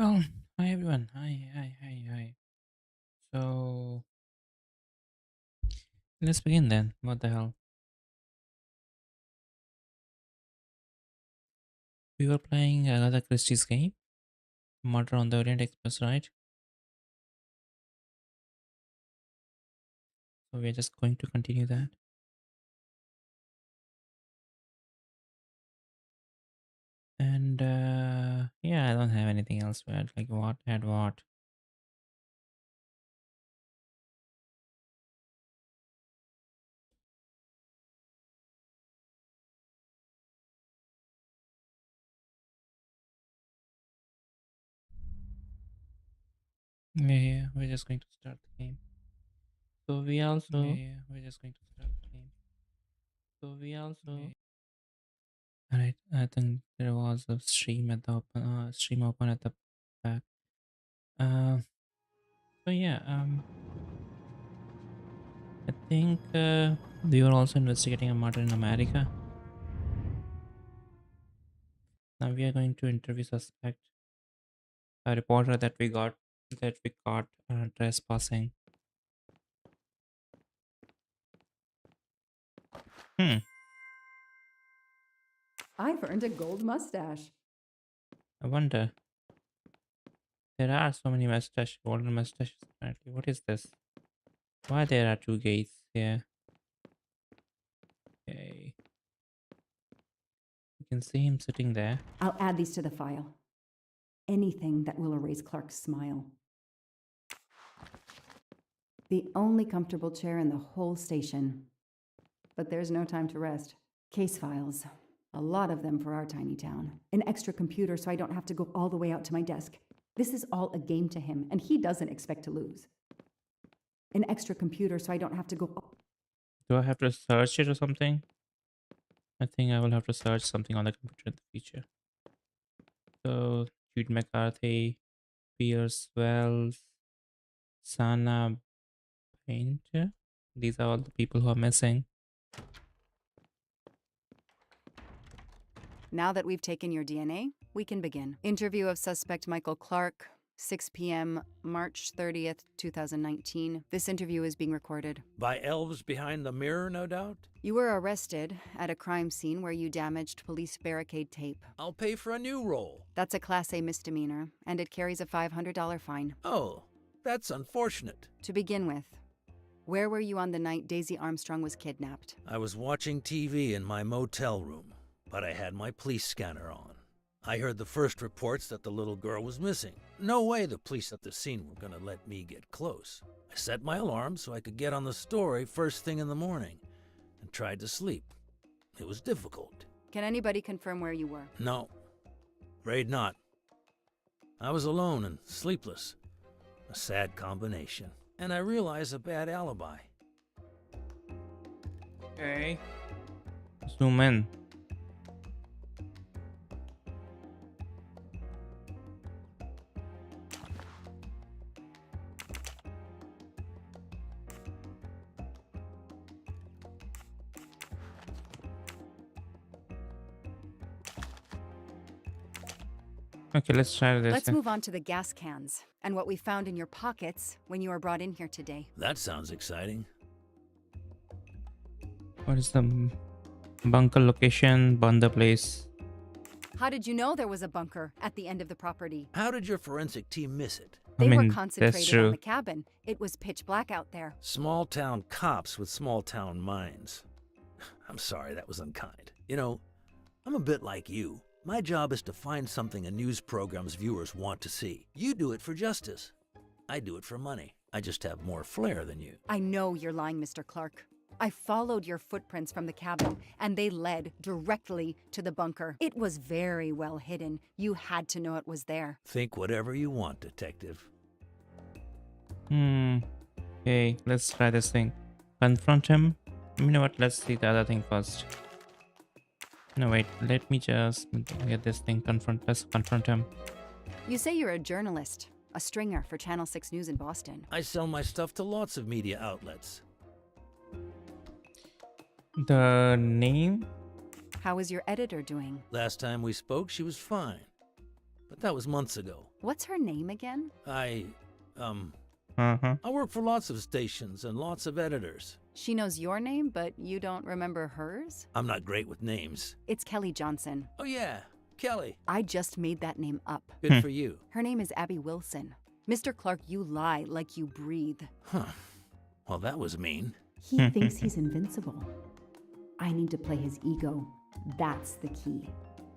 Well, hi everyone. Hi. So let's begin then. What the hell? We were playing another Christie's game, Murder on the Orient Express, right? So we're just going to continue that. And yeah, I don't have anything else to add. Like what? Add what? Yeah, we're just going to start the game. So we also. Yeah, we're just going to start the game. So we also. Alright, I think there was a stream at the stream open at the back. Uh, so yeah, I think we were also investigating a murder in America. Now we are going to interview suspect, a reporter that we caught trespassing. Hmm. I've earned a gold mustache. I wonder. There are so many golden mustaches apparently. What is this? Why there are two gates here? Okay. You can see him sitting there. I'll add these to the file. Anything that will erase Clark's smile. The only comfortable chair in the whole station. But there's no time to rest. Case files. A lot of them for our tiny town. An extra computer so I don't have to go all the way out to my desk. This is all a game to him, and he doesn't expect to lose. An extra computer so I don't have to go. Do I have to search it or something? I think I will have to search something on the computer in the future. So Jude McCarthy, Pierce Wells, Sana Painter. These are all the people who are missing. Now that we've taken your DNA, we can begin. Interview of suspect Michael Clark, 6 p.m., March 30th, 2019. This interview is being recorded. By elves behind the mirror, no doubt? You were arrested at a crime scene where you damaged police barricade tape. I'll pay for a new role. That's a Class A misdemeanor, and it carries a $500 fine. Oh, that's unfortunate. To begin with, where were you on the night Daisy Armstrong was kidnapped? I was watching TV in my motel room, but I had my police scanner on. I heard the first reports that the little girl was missing. No way the police at the scene were gonna let me get close. I set my alarm so I could get on the story first thing in the morning, and tried to sleep. It was difficult. Can anybody confirm where you were? No, afraid not. I was alone and sleepless. A sad combination. And I realized a bad alibi. Okay. Zoom in. Okay, let's try this. Let's move on to the gas cans and what we found in your pockets when you were brought in here today. That sounds exciting. What is the bunker location? Burn the place. How did you know there was a bunker at the end of the property? How did your forensic team miss it? They I mean, were that's concentrated true. on the cabin. It was pitch black out there. Small town cops with small town minds. I'm sorry, that was unkind. You know, I'm a bit like you. My job is to find something a news program's viewers want to see. You do it for justice. I do it for money. I just have more flair than you. I know you're lying, Mr. Clark. I followed your footprints from the cabin, and they led directly to the bunker. It was very well hidden. You had to know it was there. Think whatever you want, detective. Okay, let's try this thing. Confront him. You know what? Let's see the other thing first. No, wait. Let me just get this thing. Let's confront him. You say you're a journalist, a stringer for Channel 6 News in Boston. I sell my stuff to lots of media outlets. The name? How is your editor doing? Last time we spoke, she was fine. But that was months ago. What's her name again? Uh-huh. I work for lots of stations and lots of editors. She knows your name, but you don't remember hers? I'm not great with names. It's Kelly Johnson. Oh yeah, Kelly. I just made that name up. Good for you. Her name is Abby Wilson. Mr. Clark, you lie like you breathe. Huh. Well, that was mean. He thinks he's invincible. I need to play his ego. That's the key.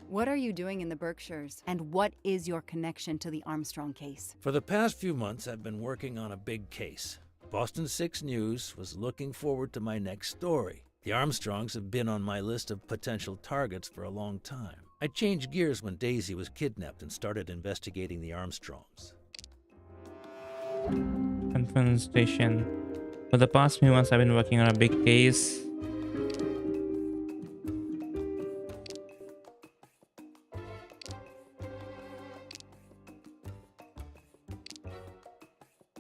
What are you doing in the Berkshires? And what is your connection to the Armstrong case? For the past few months, I've been working on a big case. Boston 6 News was looking forward to my next story. The Armstrongs have been on my list of potential targets for a long time. I changed gears when Daisy was kidnapped and started investigating the Armstrongs. Conference station. For the past few months, I've been working on a big case.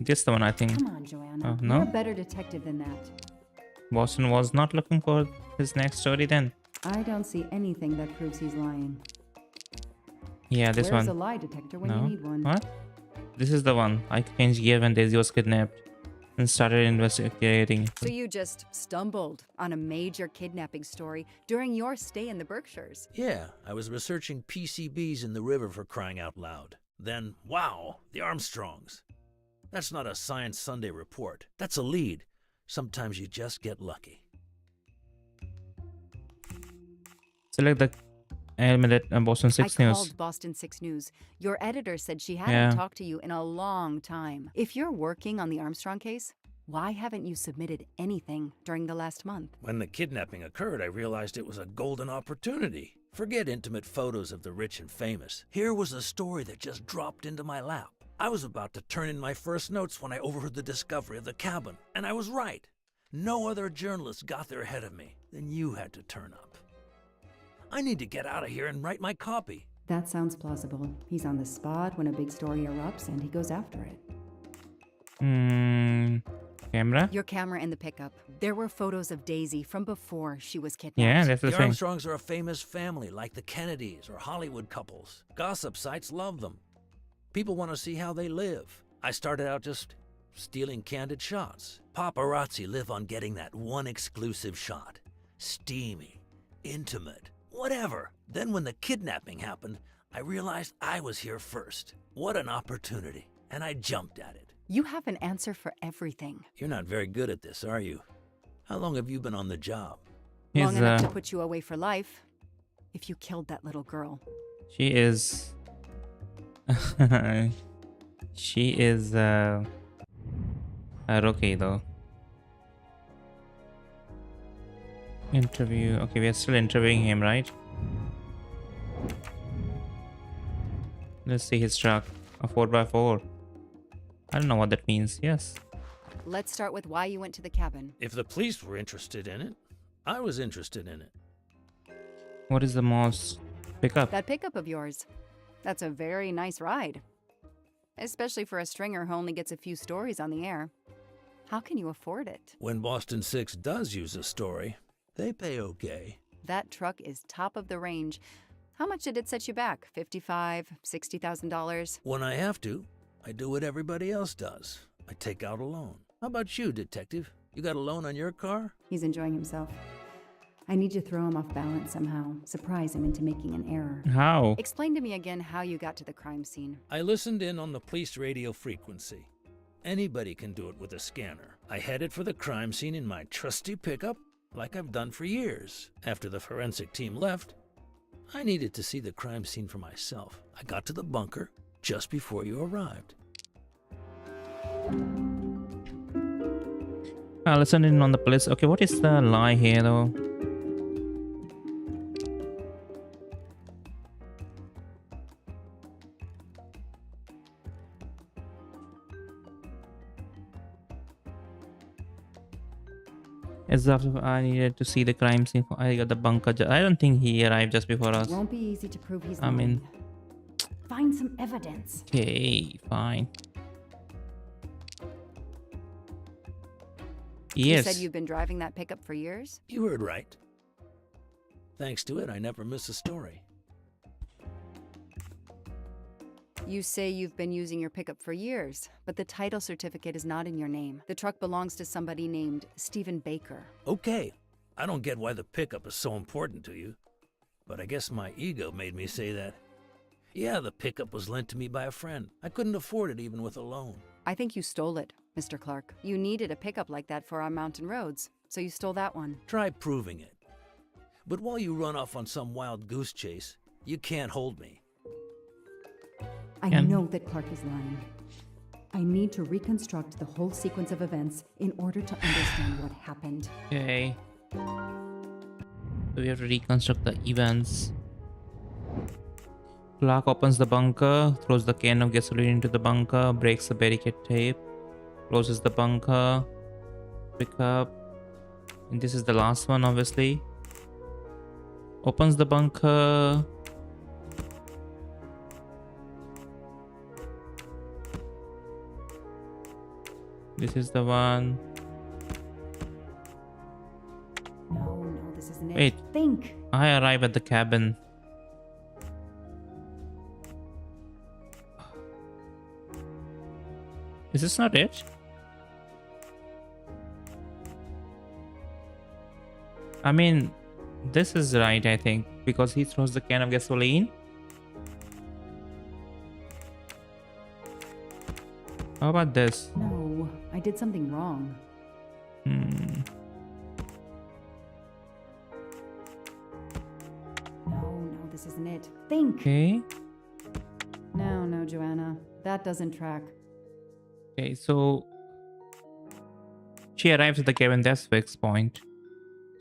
Just the one, I think. Come on, Joanna. Oh, no? You're a better detective than that. Boston was not looking for his next story then. I don't see anything that proves he's lying. Yeah, this Where's one. a lie detector when No. you need one? What? This is the one. I changed gear when Daisy was kidnapped and started investigating. So you just stumbled on a major kidnapping story during your stay in the Berkshires. Yeah, I was researching PCBs in the river for crying out loud. Then, wow, the Armstrongs. That's not a Science Sunday report. That's a lead. Sometimes you just get lucky. Select the element at Boston 6 I News. called Boston 6 News. Your editor said she hadn't Yeah. talked to you in a long time. If you're working on the Armstrong case, why haven't you submitted anything during the last month? When the kidnapping occurred, I realized it was a golden opportunity. Forget intimate photos of the rich and famous. Here was a story that just dropped into my lap. I was about to turn in my first notes when I overheard the discovery of the cabin, and I was right. No other journalist got there ahead of me. Then you had to turn up. I need to get out of here and write my copy. That sounds plausible. He's on the spot when a big story erupts and he goes after it. Camera? Your camera in the pickup. There were photos of Daisy from before she was kidnapped. Yeah, that's the The thing. Armstrongs are a famous family, like the Kennedys or Hollywood couples. Gossip sites love them. People want to see how they live. I started out just stealing candid shots. Paparazzi live on getting that one exclusive shot. Steamy, intimate, whatever. Then when the kidnapping happened, I realized I was here first. What an opportunity. And I jumped at it. You have an answer for everything. You're not very good at this, are you? How long have you been on the job? He's, Long enough to put you away for life. If you killed that little girl. she is... she is a rookie though. Interview. Okay, we are still interviewing him, right? Let's see his truck. A 4x4. I don't know what that means. Yes. Let's start with why you went to the cabin. If the police were interested in it, I was interested in it. What is the most pickup? That pickup of yours. That's a very nice ride. Especially for a stringer who only gets a few stories on the air. How can you afford it? When Boston 6 does use a story, they pay okay. That truck is top of the range. How much did it set you back? $55,000, $60,000? When I have to, I do what everybody else does. I take out a loan. How about you, detective? You got a loan on your car? He's enjoying himself. I need to throw him off balance somehow. Surprise him into making an error. How? Explain to me again how you got to the crime scene. I listened in on the police radio frequency. Anybody can do it with a scanner. I headed for the crime scene in my trusty pickup, like I've done for years. After the forensic team left, I needed to see the crime scene for myself. I got to the bunker just before you arrived. I listened in on the police. Okay, what is the lie here though? As after I needed to see the crime scene, I got the bunker. I don't think he arrived just before us. Won't be easy to prove he's I mean- lying. Find some evidence. Okay, fine. You Yes. said you've been driving that pickup for years? You heard right. Thanks to it, I never miss a story. You say you've been using your pickup for years, but the title certificate is not in your name. The truck belongs to somebody named Stephen Baker. Okay, I don't get why the pickup is so important to you, but I guess my ego made me say that. Yeah, the pickup was lent to me by a friend. I couldn't afford it even with a loan. I think you stole it, Mr. Clark. You needed a pickup like that for our mountain roads, so you stole that one. Try proving it. But while you run off on some wild goose chase, you can't hold me. I And- know that Clark is lying. I need to reconstruct the whole sequence of events in order to understand what happened. Okay. So we have to reconstruct the events. Clark opens the bunker, throws the can of gasoline into the bunker, breaks the barricade tape, closes the bunker, pick up. And this is the last one, obviously. Opens the bunker. This is the one. No, this isn't it. Wait. Think. I arrive at the cabin. Is this not it? I mean, this is right, I think, because he throws the can of gasoline. How about this? No, I did something wrong. No, this isn't it. Think. Okay. No, Joanna. That doesn't track. Okay, so she arrives at the cabin. That's Vic's point.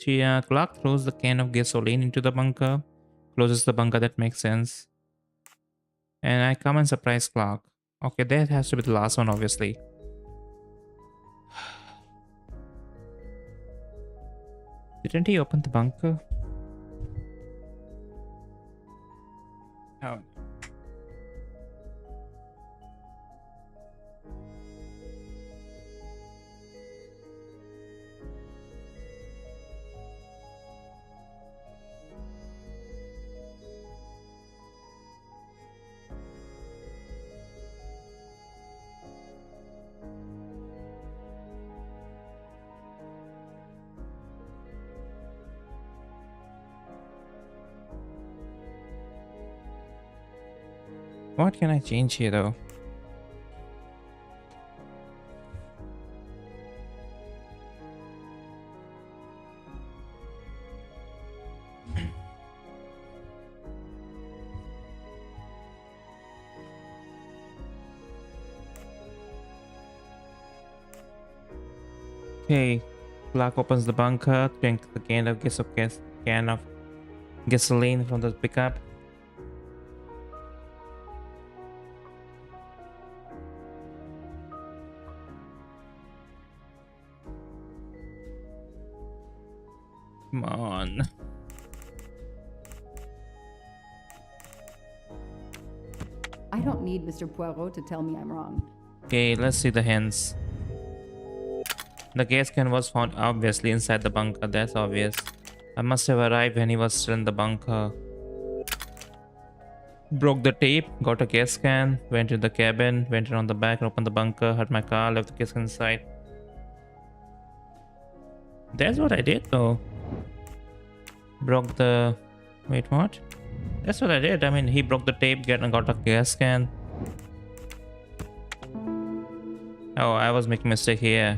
Clark throws the can of gasoline into the bunker, closes the bunker. That makes sense. And I come and surprise Clark. Okay, that has to be the last one, obviously. Didn't he open the bunker? Oh. What can I change here though? Okay, Clark opens the bunker, drinks the can of gasoline from the pickup. Come on. I don't need Mr. Poirot to tell me I'm wrong. Okay, let's see the hints. The gas can was found obviously inside the bunker. That's obvious. I must have arrived when he was still in the bunker. Broke the tape, got a gas can, went to the cabin, went around the back, opened the bunker, had my car, left the gas can inside. That's what I did though. Broke the... Wait, what? That's what I did. I mean, he broke the tape, got a gas can. Oh, I was making a mistake here.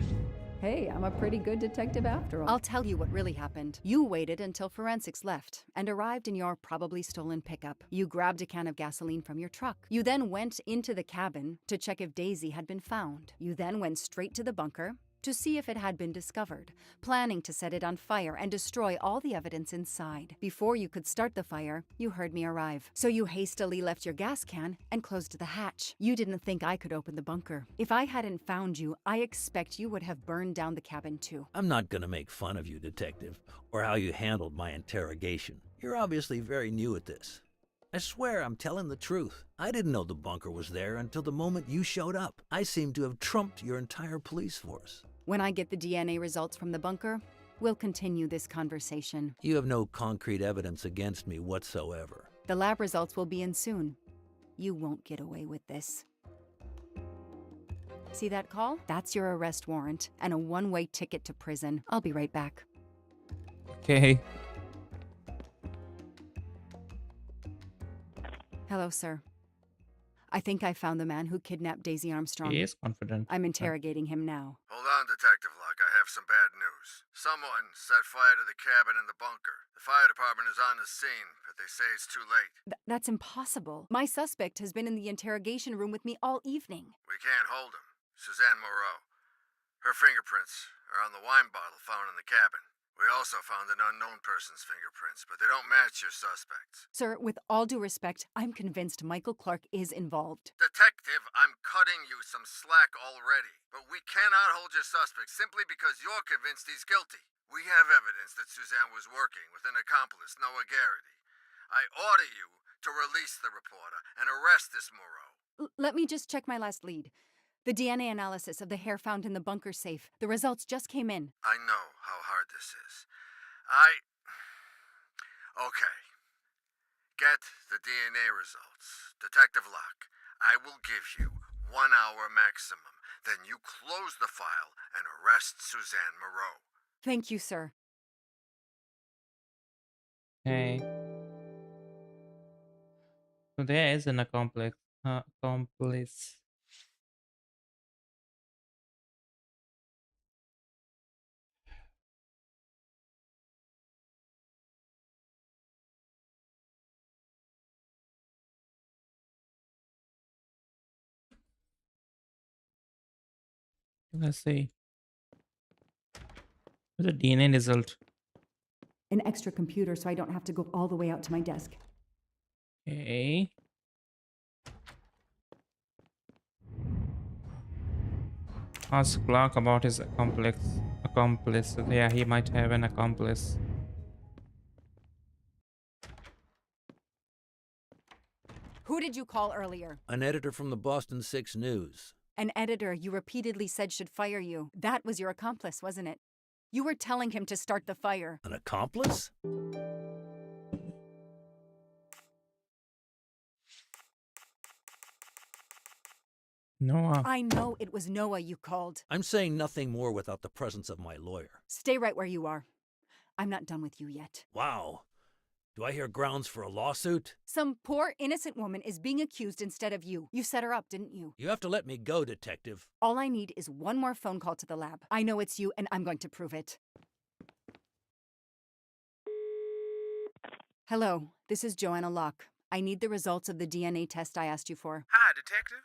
Hey, I'm a pretty good detective after all. I'll tell you what really happened. You waited until forensics left and arrived in your probably stolen pickup. You grabbed a can of gasoline from your truck. You then went into the cabin to check if Daisy had been found. You then went straight to the bunker to see if it had been discovered, planning to set it on fire and destroy all the evidence inside. Before you could start the fire, you heard me arrive. So you hastily left your gas can and closed the hatch. You didn't think I could open the bunker. If I hadn't found you, I expect you would have burned down the cabin too. I'm not gonna make fun of you, Detective, or how you handled my interrogation. You're obviously very new at this. I swear I'm telling the truth. I didn't know the bunker was there until the moment you showed up. I seem to have trumped your entire police force. When I get the DNA results from the bunker, we'll continue this conversation. You have no concrete evidence against me whatsoever. The lab results will be in soon. You won't get away with this. See that call? That's your arrest warrant and a one-way ticket to prison. I'll be right back. Okay. Hello, sir. I think I found the man who kidnapped Daisy Armstrong. He is confident. I'm interrogating him now. Hold on, Detective Locke. I have some bad news. Someone set fire to the cabin in the bunker. The fire department is on the scene, but they say it's too late. That's impossible. My suspect has been in the interrogation room with me all evening. We can't hold him. Suzanne Moreau. Her fingerprints are on the wine bottle found in the cabin. We also found an unknown person's fingerprints, but they don't match your suspects. Sir, with all due respect, I'm convinced Michael Clark is involved. Detective, I'm cutting you some slack already, but we cannot hold your suspect simply because you're convinced he's guilty. We have evidence that Suzanne was working with an accomplice, Noah Garrity. I order you to release the reporter and arrest this Moreau. Let me just check my last lead. The DNA analysis of the hair found in the bunker safe. The results just came in. I know how hard this is. Okay. Get the DNA results. Detective Locke, I will give you 1 hour maximum. Then you close the file and arrest Suzanne Moreau. Thank you, sir. Okay. So there is an accomplice. Let's see. What's the DNA result? An extra computer so I don't have to go all the way out to my desk. Okay. Ask Clark about his accomplice. Yeah, he might have an accomplice. Who did you call earlier? An editor from the Boston 6 News. An editor you repeatedly said should fire you. That was your accomplice, wasn't it? You were telling him to start the fire. An accomplice? Noah. I know it was Noah you called. I'm saying nothing more without the presence of my lawyer. Stay right where you are. I'm not done with you yet. Wow. Do I hear grounds for a lawsuit? Some poor, innocent woman is being accused instead of you. You set her up, didn't you? You have to let me go, Detective. All I need is one more phone call to the lab. I know it's you, and I'm going to prove it. Hello, this is Joanna Locke. I need the results of the DNA test I asked you for. Hi, Detective.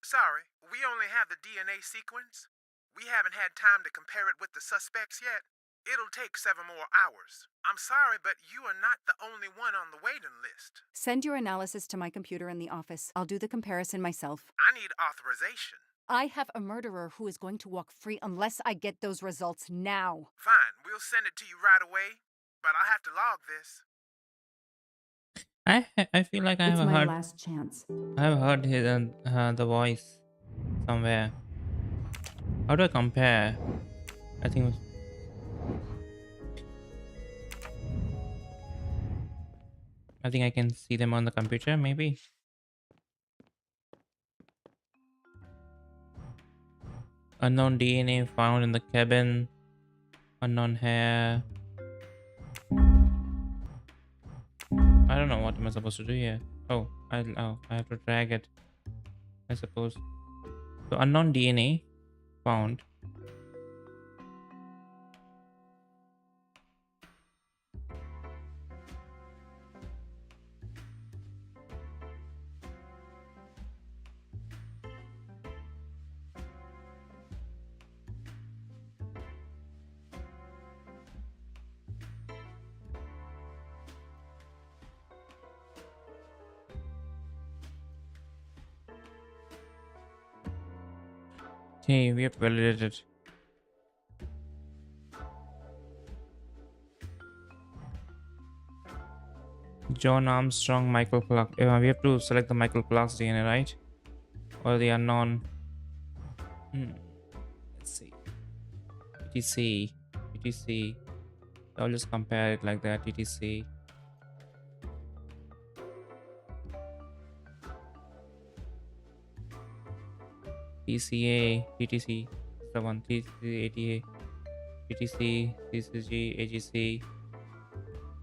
Sorry, we only have the DNA sequence. We haven't had time to compare it with the suspects yet. It'll take 7 more hours. I'm sorry, but you are not the only one on the waiting list. Send your analysis to my computer in the office. I'll do the comparison myself. I need authorization. I have a murderer who is going to walk free unless I get those results now. Fine, we'll send it to you right away, but I'll have to log this. I feel like I It's have my heard last chance. I have heard his the voice somewhere. How do I compare? I think it was I think I can see them on the computer, maybe. Unknown DNA found in the cabin. Unknown hair. I don't know what am I supposed to do here. Oh, I have to drag it, I suppose. So unknown DNA found. Okay, we have validated. John Armstrong, Michael Clark. We have to select the Michael Clark's DNA, right? Or the unknown. Let's see. ETC. I'll just compare it like that. ETC. TCA, TTC, the one TCA, ATA, TTC, CCG, AGC,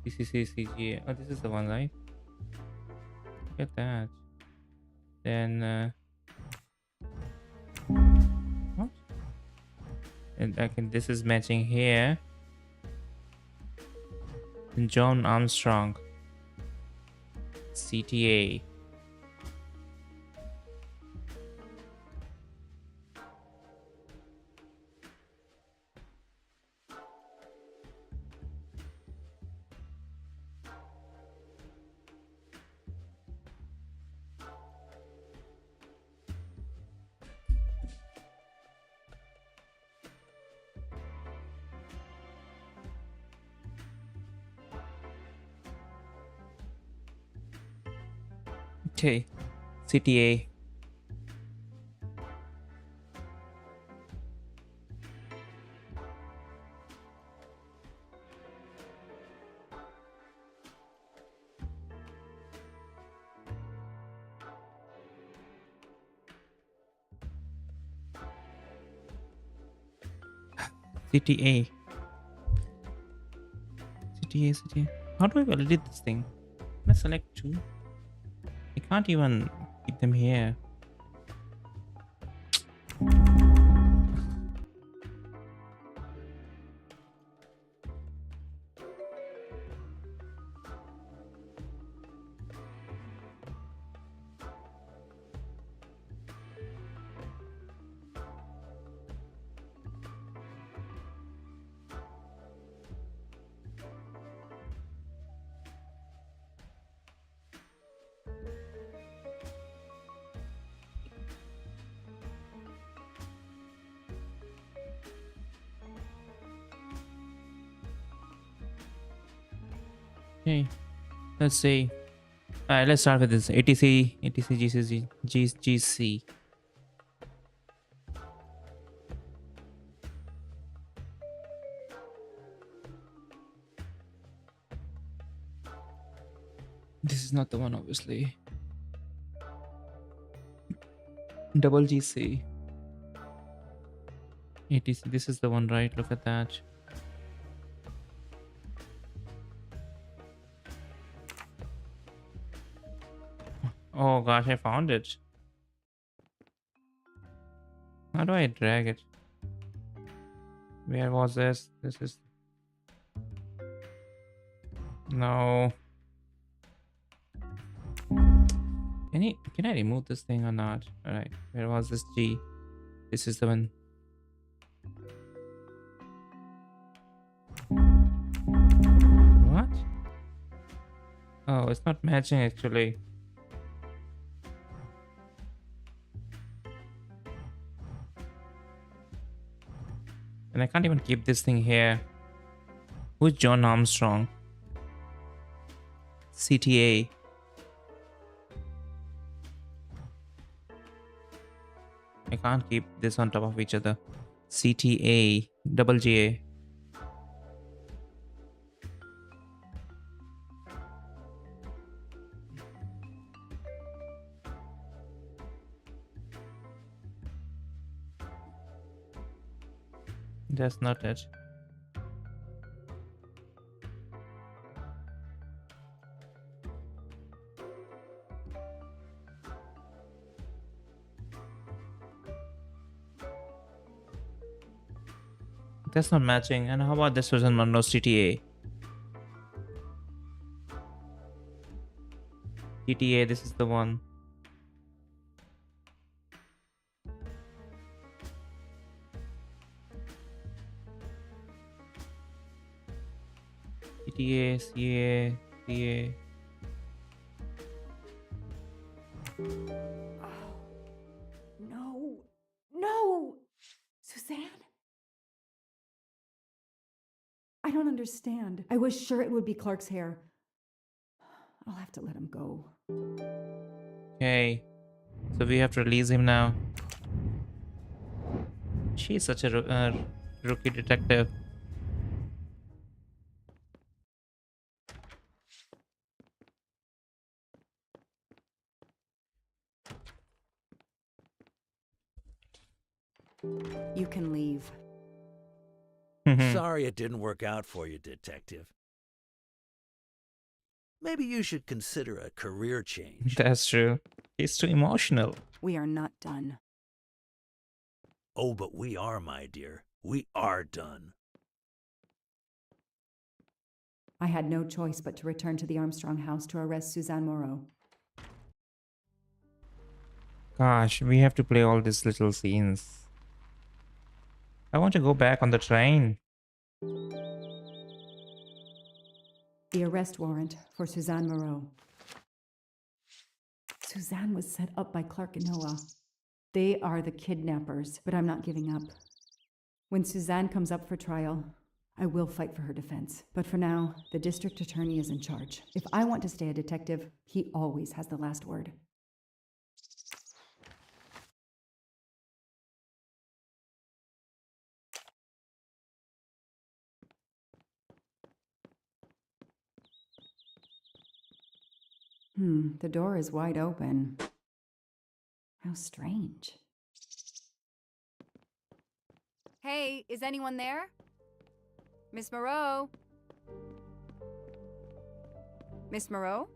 TCC, CGA. Oh, this is the one, right? Look at that. Then, what? And I can, this is matching here. And John Armstrong, CTA. Okay, CTA. CTA. CTA, CTA. How do I validate this thing? Can I select two? I can't even keep them here. Okay, let's see. Alright, let's start with this ATC, ATC, GCC, GC. This is not the one, obviously. Double GC. ATC, this is the one, right? Look at that. Oh gosh, I found it. How do I drag it? Where was this? This is... No. Can I remove this thing or not? Alright, where was this G? This is the one. What? Oh, it's not matching actually. And I can't even keep this thing here. Who's John Armstrong? CTA. I can't keep this on top of each other. CTA, double GA. That's not it. That's not matching. And how about this Susan Monroe CTA? CTA, this is the one. CTA, CA, CA. Oh, no. No! Suzanne? I don't understand. I was sure it would be Clark's hair. I'll have to let him go. Okay. So we have to release him now. She's such a rookie detective. You can leave. Sorry it didn't work out for you, Detective. Maybe you should consider a career change. That's true. He's too emotional. We are not done. Oh, but we are, my dear. We are done. I had no choice but to return to the Armstrong house to arrest Suzanne Moreau. Gosh, we have to play all these little scenes. I want to go back on the train. The arrest warrant for Suzanne Moreau. Suzanne was set up by Clark and Noah. They are the kidnappers, but I'm not giving up. When Suzanne comes up for trial, I will fight for her defense. But for now, the district attorney is in charge. If I want to stay a detective, he always has the last word. The door is wide open. How strange. Hey, is anyone there? Miss Moreau? Miss Moreau?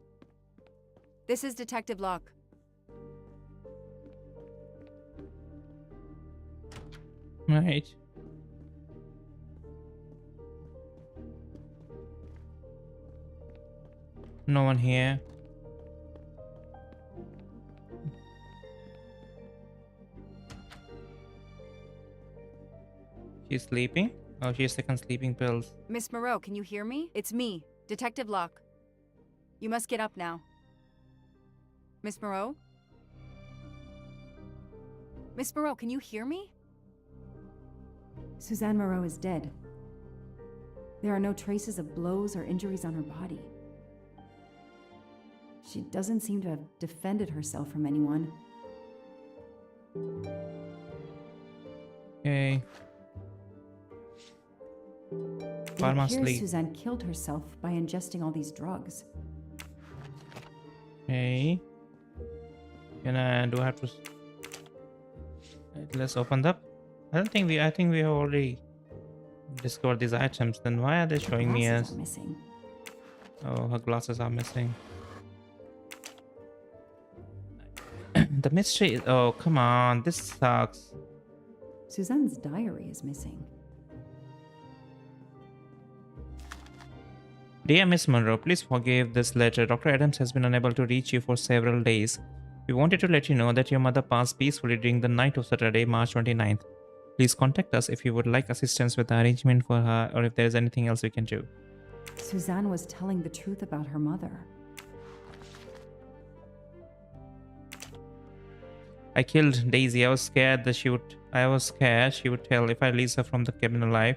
This is Detective Locke. Right. No one here. She's sleeping? Oh, she's taking sleeping pills. Miss Moreau, can you hear me? It's me, Detective Locke. You must get up now. Miss Moreau? Miss Moreau, can you hear me? Suzanne Moreau is dead. There are no traces of blows or injuries on her body. She doesn't seem to have defended herself from anyone. Okay. It Pharma appears sleep. Suzanne killed herself by ingesting all these drugs. Okay. Do I have to? Let's open up. I think we have already discovered these items. Then why are they showing me Glasses as? are missing. Oh, her glasses are missing. The mystery. Oh, come on. This sucks. Suzanne's diary is missing. Dear Miss Monroe, please forgive this letter. Dr. Adams has been unable to reach you for several days. We wanted to let you know that your mother passed peacefully during the night of Saturday, March 29th. Please contact us if you would like assistance with the arrangement for her or if there is anything else we can do. Suzanne was telling the truth about her mother. I killed Daisy. I was scared she would tell if I release her from the cabin alive.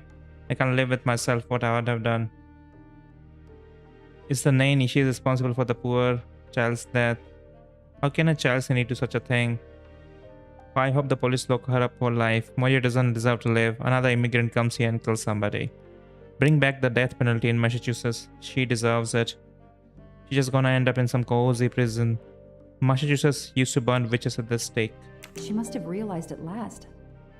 I can't live with myself what I would have done. It's the nanny. She is responsible for the poor child's death. How can a child say no to such a thing? I hope the police lock her up for life. Moya doesn't deserve to live. Another immigrant comes here and kills somebody. Bring back the death penalty in Massachusetts. She deserves it. She's just gonna end up in some cozy prison. Massachusetts used to burn witches at the stake. She must have realized at last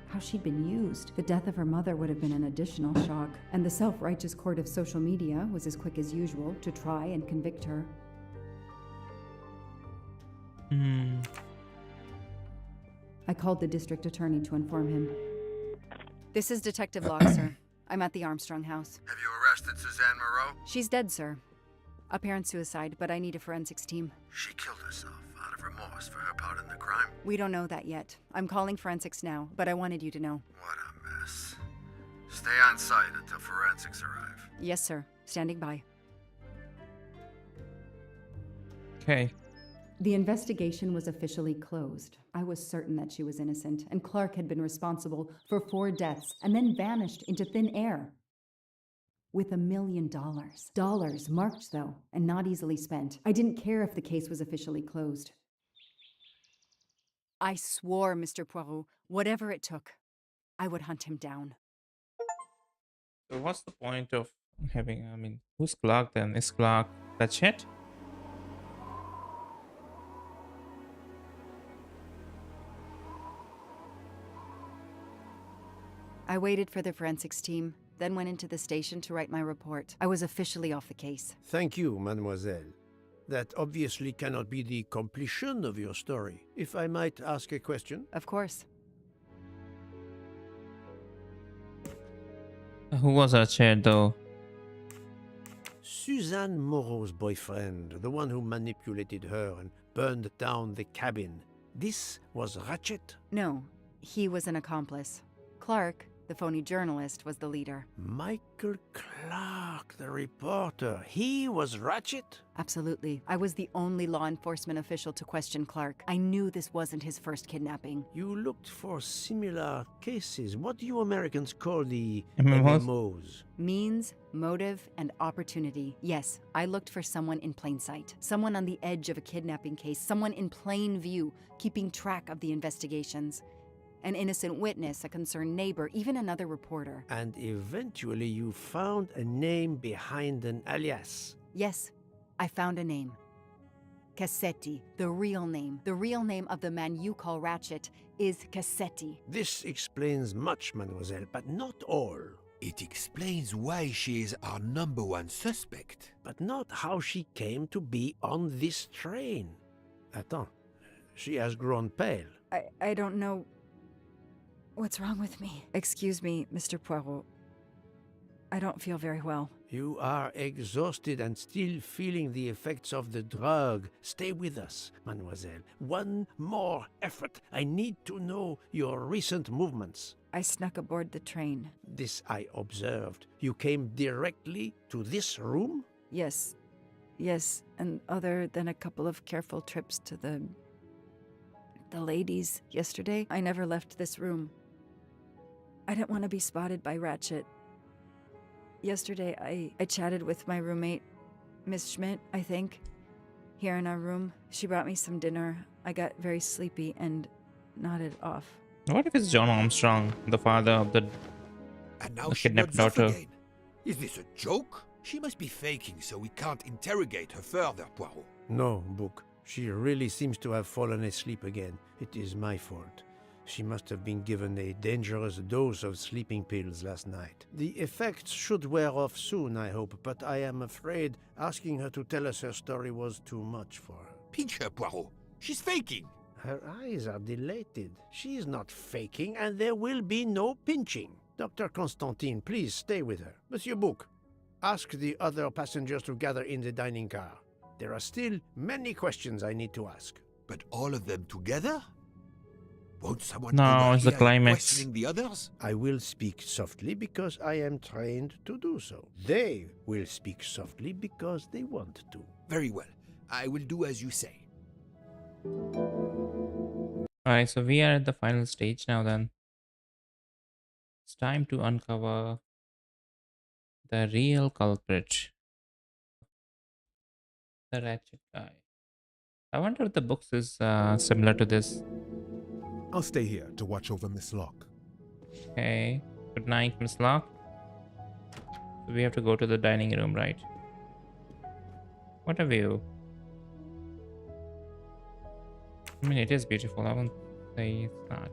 how she'd been used. The death of her mother would have been an additional shock, and the self-righteous court of social media was as quick as usual to try and convict her. I called the district attorney to inform him. This is Detective Locke, sir. I'm at the Armstrong house. Have you arrested Suzanne Moreau? She's dead, sir. Apparent suicide, but I need a forensics team. She killed herself out of remorse for her part in the crime. We don't know that yet. I'm calling forensics now, but I wanted you to know. What a mess. Stay on site until forensics arrive. Yes, sir. Standing by. Okay. The investigation was officially closed. I was certain that she was innocent, and Clark had been responsible for 4 deaths and then vanished into thin air. With $1 million. Dollars marked, though, and not easily spent. I didn't care if the case was officially closed. I swore, Mr. Poirot, whatever it took, I would hunt him down. So what's the point of having, who's Clark then? Is Clark Pratchett? I waited for the forensics team, then went into the station to write my report. I was officially off the case. Thank you, mademoiselle. That obviously cannot be the completion of your story. If I might ask a question? Of course. Who was Ratchet though? Suzanne Moreau's boyfriend, the one who manipulated her and burned down the cabin. This was Ratchet? No, he was an accomplice. Clark, the phony journalist, was the leader. Michael Clark, the reporter. He was Ratchet? Absolutely. I was the only law enforcement official to question Clark. I knew this wasn't his first kidnapping. You looked for similar cases. What do you Americans call the MMOs? MMOs? Means, motive, and opportunity. Yes, I looked for someone in plain sight. Someone on the edge of a kidnapping case. Someone in plain view, keeping track of the investigations. An innocent witness, a concerned neighbor, even another reporter. And eventually you found a name behind an alias. Yes, I found a name. Cassetti, the real name. The real name of the man you call Ratchet is Cassetti. This explains much, mademoiselle, but not all. It explains why she is our #1 suspect. But not how she came to be on this train. Attends, she has grown pale. I don't know what's wrong with me. Excuse me, Mr. Poirot. I don't feel very well. You are exhausted and still feeling the effects of the drug. Stay with us, mademoiselle. One more effort. I need to know your recent movements. I snuck aboard the train. This I observed. You came directly to this room? Yes. Yes, and other than a couple of careful trips to the ladies yesterday, I never left this room. I didn't want to be spotted by Ratchet. Yesterday, I chatted with my roommate, Miss Schmidt, I think, here in our room. She brought me some dinner. I got very sleepy and nodded off. What if it's John Armstrong, the father of the And now The she kidnapped nods off daughter. again. Is this a joke? She must be faking so we can't interrogate her further, Poirot. No, Book. She really seems to have fallen asleep again. It is my fault. She must have been given a dangerous dose of sleeping pills last night. The effects should wear off soon, I hope, but I am afraid asking her to tell us her story was too much for her. Pinch her, Poirot. She's faking. Her eyes are dilated. She is not faking, and there will be no pinching. Dr. Constantine, please stay with her. Monsieur Book, ask the other passengers to gather in the dining car. There are still many questions I need to ask. But all of them together? Won't someone No, overhear it's the you climax. questioning the others? I will speak softly because I am trained to do so. They will speak softly because they want to. Very well. I will do as you say. Alright, so we are at the final stage now then. It's time to uncover the real culprit. The Ratchet guy. I wonder if the books is similar to this. I'll stay here to watch over Miss Locke. Okay. Good night, Miss Locke. So we have to go to the dining room, right? What a view. I mean, it is beautiful. I won't say it's not.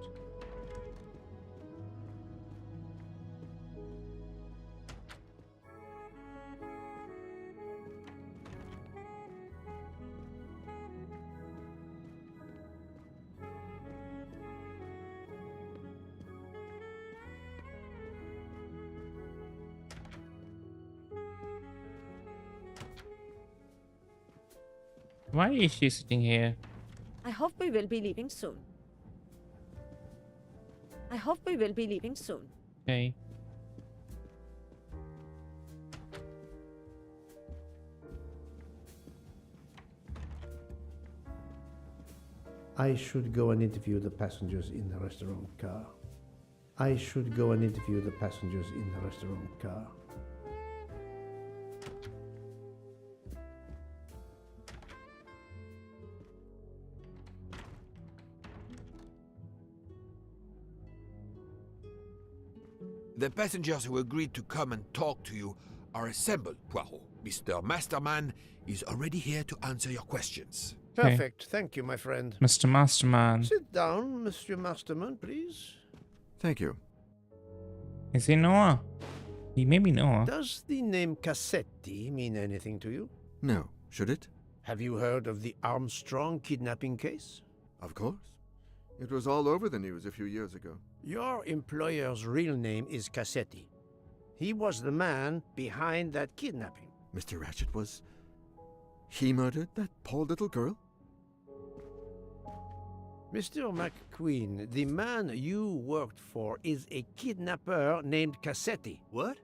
Why is she sitting here? I hope we will be leaving soon. I hope we will be leaving soon. Okay. I should go and interview the passengers in the restaurant car. I should go and interview the passengers in the restaurant car. The passengers who agreed to come and talk to you are assembled, Poirot. Mr. Masterman is already here to answer your questions. Okay. Perfect. Thank you, my friend. Mr. Masterman. Sit down, Monsieur Masterman, please. Thank you. Is he Noah? He may be Noah. Does the name Cassetti mean anything to you? No, should it? Have you heard of the Armstrong kidnapping case? Of course. It was all over the news a few years ago. Your employer's real name is Cassetti. He was the man behind that kidnapping. Mr. Ratchet was... He murdered that poor little girl? Mr. McQueen, the man you worked for is a kidnapper named Cassetti. What?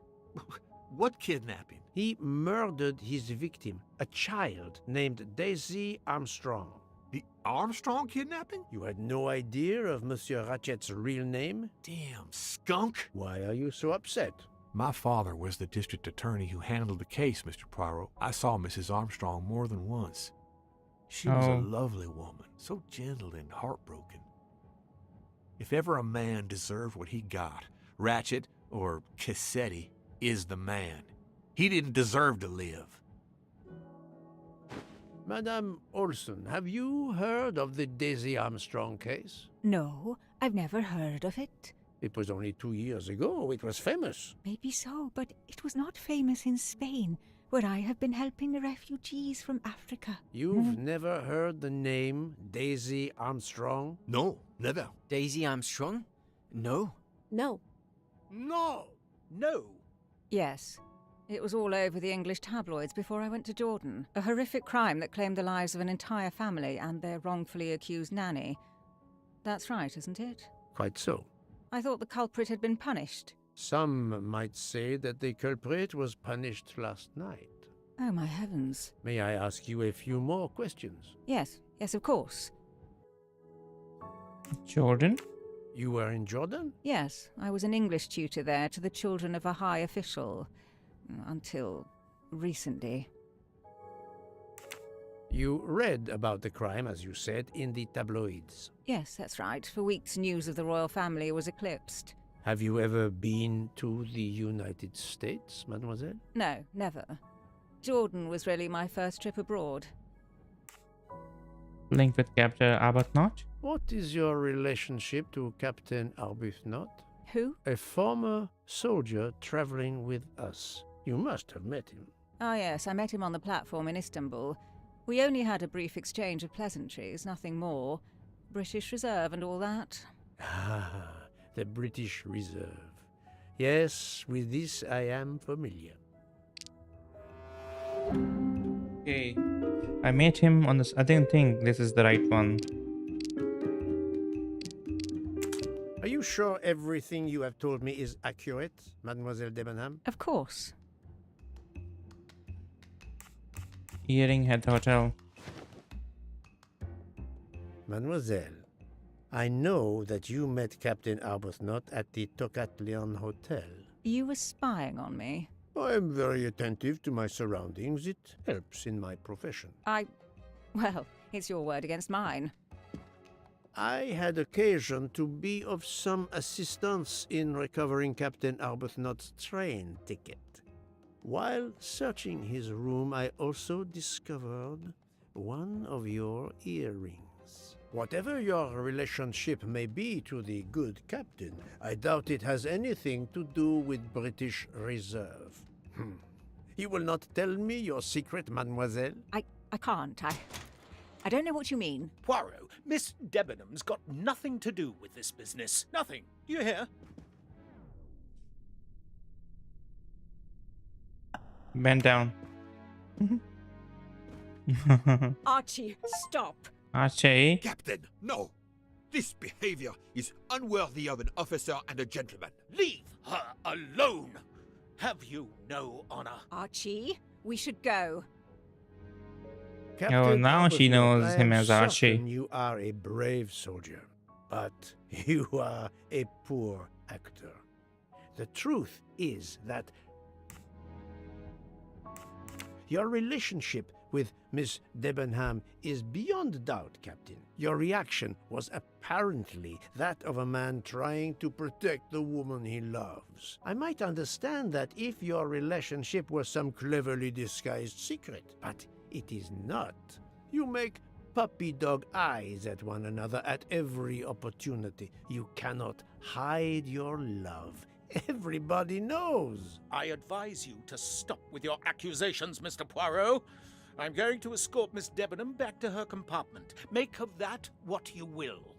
What kidnapping? He murdered his victim, a child named Daisy Armstrong. The Armstrong kidnapping? You had no idea of Monsieur Ratchet's real name? Damn skunk. Why are you so upset? My father was the district attorney who handled the case, Mr. Poirot. I saw Mrs. Armstrong more than once. She was a Oh. lovely woman, so gentle and heartbroken. If ever a man deserved what he got, Ratchet, or Cassetti, is the man. He didn't deserve to live. Madame Olson, have you heard of the Daisy Armstrong case? No, I've never heard of it. It was only 2 years ago. It was famous. Maybe so, but it was not famous in Spain, where I have been helping the refugees from Africa. You've never heard the name Daisy Armstrong? No, never. Daisy Armstrong? No. No. No! No. Yes. It was all over the English tabloids before I went to Jordan. A horrific crime that claimed the lives of an entire family and their wrongfully accused nanny. That's right, isn't it? Quite so. I thought the culprit had been punished. Some might say that the culprit was punished last night. Oh, my heavens. May I ask you a few more questions? Yes, of course. Jordan? You were in Jordan? Yes, I was an English tutor there to the children of a high official. Until recently. You read about the crime, as you said, in the tabloids. Yes, that's right. For weeks, news of the royal family was eclipsed. Have you ever been to the United States, mademoiselle? No, never. Jordan was really my first trip abroad. Linked with Captain Arbuthnot? What is your relationship to Captain Arbuthnot? Who? A former soldier traveling with us. You must have met him. Ah, yes, I met him on the platform in Istanbul. We only had a brief exchange of pleasantries, nothing more. British Reserve and all that. Ah, the British Reserve. Yes, with this I am familiar. Okay. I met him on this. I didn't think this is the right one. Are you sure everything you have told me is accurate, Mademoiselle Debenham? Of course. Earring at the hotel. Mademoiselle, I know that you met Captain Arbuthnot at the Tocatlian Hotel. You were spying on me. I am very attentive to my surroundings. It helps in my profession. Well, it's your word against mine. I had occasion to be of some assistance in recovering Captain Arbuthnot's train ticket. While searching his room, I also discovered one of your earrings. Whatever your relationship may be to the good captain, I doubt it has anything to do with British Reserve. You will not tell me your secret, mademoiselle? I can't. I don't know what you mean. Poirot, Miss Debenham's got nothing to do with this business. Nothing. Do you hear? Bend down. Archie, stop. Archie. Captain, no! This behavior is unworthy of an officer and a gentleman. Leave her alone. Have you no honor? Archie, we should go. Captain now she Arbuthnot, knows I him am as Archie. certain you are a brave soldier, but you are a poor actor. The truth is that your relationship with Miss Debenham is beyond doubt, Captain. Your reaction was apparently that of a man trying to protect the woman he loves. I might understand that if your relationship was some cleverly disguised secret, but it is not. You make puppy dog eyes at one another at every opportunity. You cannot hide your love Everybody knows. I advise you to stop with your accusations, Mr. Poirot. I'm going to escort Miss Debenham back to her compartment. Make of that what you will.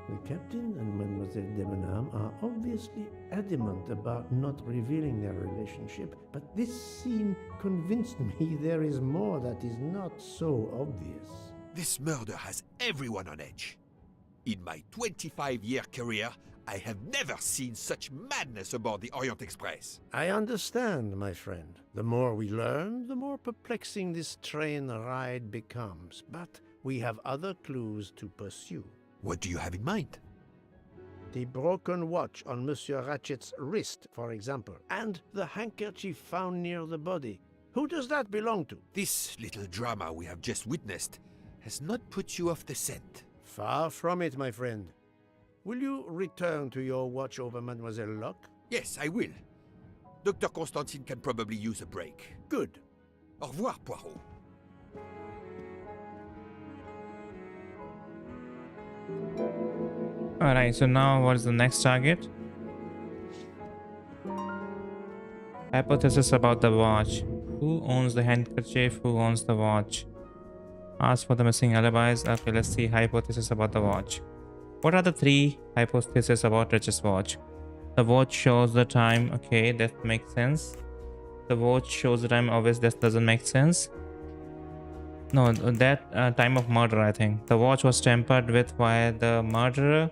The captain and Mademoiselle Debenham are obviously adamant about not revealing their relationship, but this scene convinced me there is more that is not so obvious. This murder has everyone on edge. In my 25-year career, I have never seen such madness aboard the Orient Express. I understand, my friend. The more we learn, the more perplexing this train ride becomes. But we have other clues to pursue. What do you have in mind? The broken watch on Monsieur Ratchet's wrist, for example, and the handkerchief found near the body. Who does that belong to? This little drama we have just witnessed has not put you off the scent. Far from it, my friend. Will you return to your watch over Mademoiselle Locke? Yes, I will. Dr. Constantine can probably use a break. Good. Au revoir, Poirot. Alright, so now what is the next target? Hypothesis about the watch. Who owns the handkerchief? Who owns the watch? Ask for the missing alibis. Okay, let's see. Hypothesis about the watch. What are the three hypotheses about Ratchet's watch? The watch shows the time. Okay, that makes sense. The watch shows the time. Obviously, that doesn't make sense. No, that time of murder, I think. The watch was tampered with by the murderer.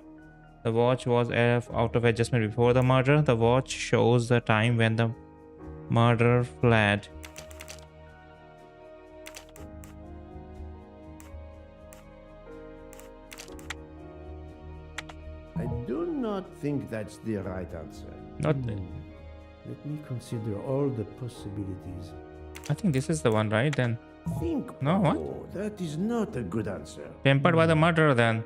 The watch was out of adjustment before the murder. The watch shows the time when the murderer fled. I do not think that's the right answer. Not. Let me consider all the possibilities. I think this is the one, right? Then. Think. No, what? Oh, that is not a good answer. Tempered by the murderer, then.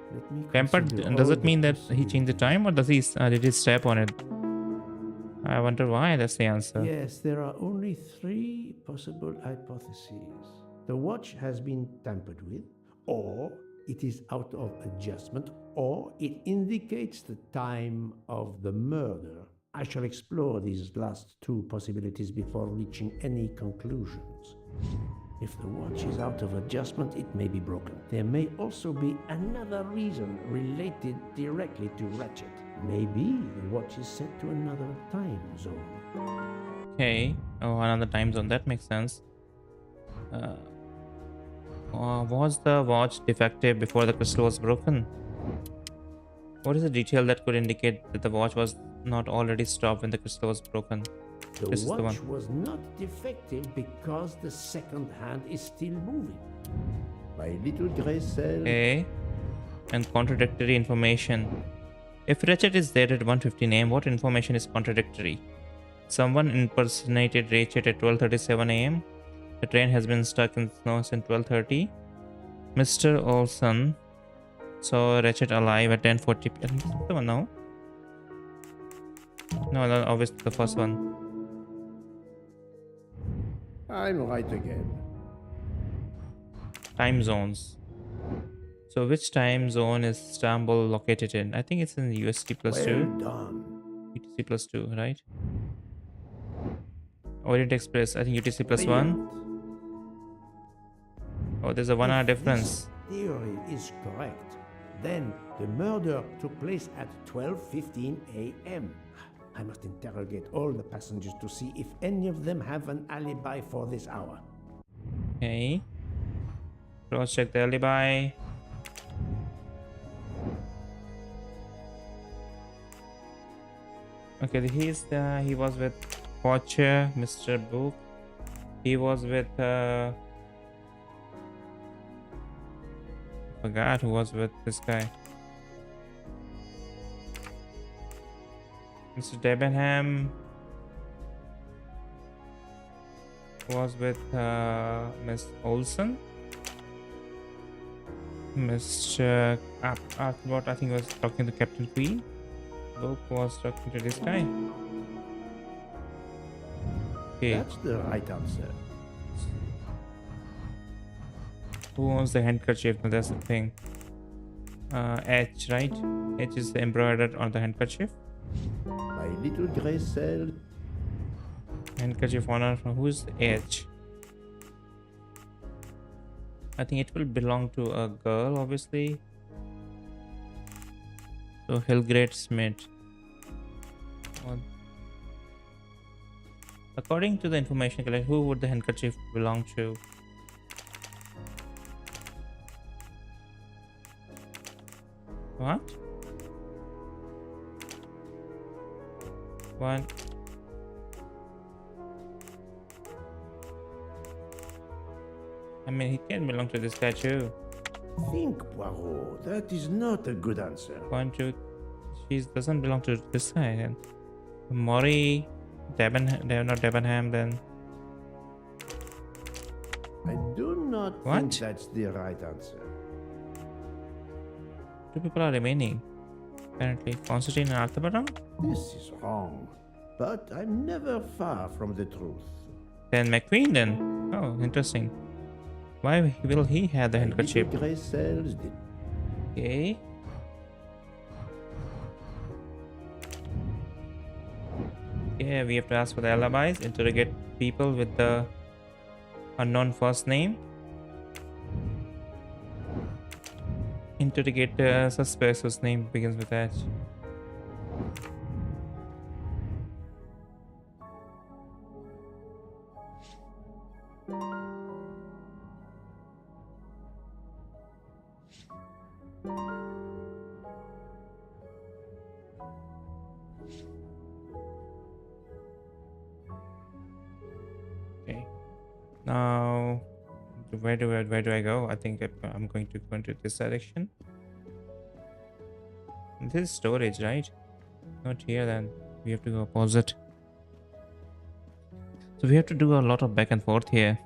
Tempered, does it mean that he changed the time, or does he did he step on it? I wonder why. That's the answer. Yes, there are only three possible hypotheses. The watch has been tampered with, or it is out of adjustment, or it indicates the time of the murder. I shall explore these last two possibilities before reaching any conclusions. If the watch is out of adjustment, it may be broken. There may also be another reason related directly to Ratchet. Maybe the watch is set to another time zone. Okay. Oh, another time zone. That makes sense. Was the watch defective before the crystal was broken? What is the detail that could indicate that the watch was not already stopped when the crystal was broken? The watch was not defective because the second hand is still moving. My little gray cell. Okay. And contradictory information. If Ratchet is dead at 1:15 AM, what information is contradictory? Someone impersonated Ratchet at 12:37 AM. The train has been stuck in snow since 12:30. Mr. Olson saw Ratchet alive at 10:40 PM. This is the one, no? No, obviously the first one. I'm right again. Time zones. So which time zone is Istanbul located in? I think it's in UST plus 2. Done. UTC plus 2, right? Orient Express, I think UTC plus 1. Oh, there's a 1 hour difference. This theory is correct. Then the murder took place at 12:15 AM. I must interrogate all the passengers to see if any of them have an alibi for this hour. Okay. Cross check the alibi. Okay, he was with Watcher, Mr. Book. He was with forgot who was with this guy. Mr. Debenham was with Miss Olson. Mr. Arthur, I think, was talking to Captain Queen. Book was talking to this guy. Okay. That's the right answer. Who owns the handkerchief? No, that's the thing. H, right? H is embroidered on the handkerchief. My little gray cell. Handkerchief honor from who's the edge? I think it will belong to a girl, obviously. So Hillgrade Smith. Well, according to the information collected, who would the handkerchief belong to? What? What? I mean, he can belong to the statue. Think, Poirot. That is not a good answer. 1, 2. She doesn't belong to this side. And Maury, not Debenham, then. I do not What? think that's the right answer. 2 people are remaining. Apparently, Constantine and Arthur Brown? This is wrong. But I'm never far from the truth. Then McQueen, then. Oh, interesting. Why will he have the handkerchief? Gray cells did. Okay. Yeah, we have to ask for the alibis, interrogate people with the unknown first name, interrogate the suspects whose name begins with H. Okay. Now, where do I go? I think I'm going to go into this direction. This is storage, right? Not here. Then we have to go opposite. So we have to do a lot of back and forth here.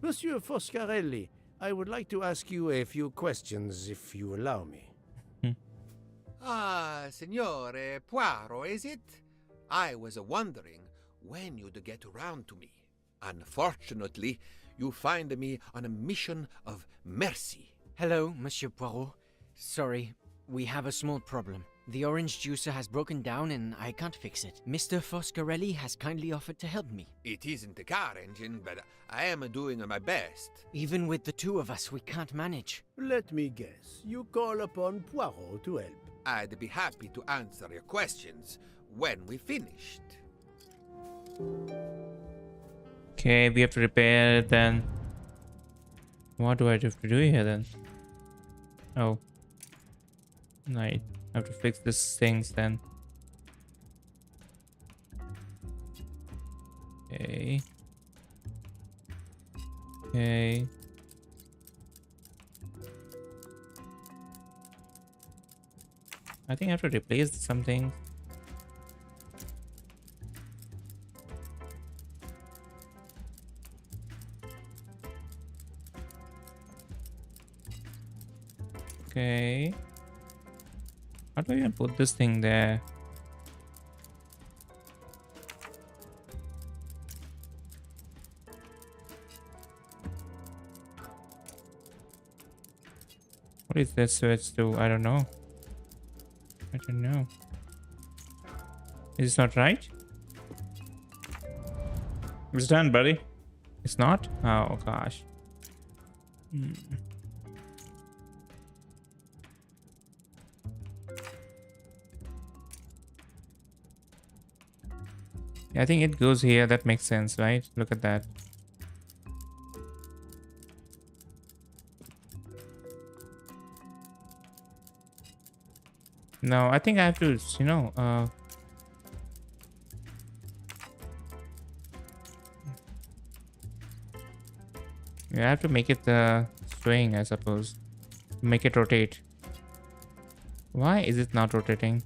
Monsieur Foscarelli, I would like to ask you a few questions, if you allow me. Ah, Signore Poirot, is it? I was wondering when you'd get around to me. Unfortunately, you find me on a mission of mercy. Hello, Monsieur Poirot. Sorry, we have a small problem. The orange juicer has broken down and I can't fix it. Mr. Foscarelli has kindly offered to help me. It isn't the car engine, but I am doing my best. Even with the two of us, we can't manage. Let me guess. You call upon Poirot to help. I'd be happy to answer your questions when we finished. Okay, we have to repair it then. What do I have to do here then? Oh. Right. I have to fix these things then. Okay. Okay. I think I have to replace something. Okay. How do I even put this thing there? What is this switch to? I don't know. I don't know. Is this not right? It's done, buddy. It's not? Oh gosh. I think it goes here. That makes sense, right? Look at that. No, I think I have to, you know, I have to make it swing, I suppose. Make it rotate. Why is it not rotating?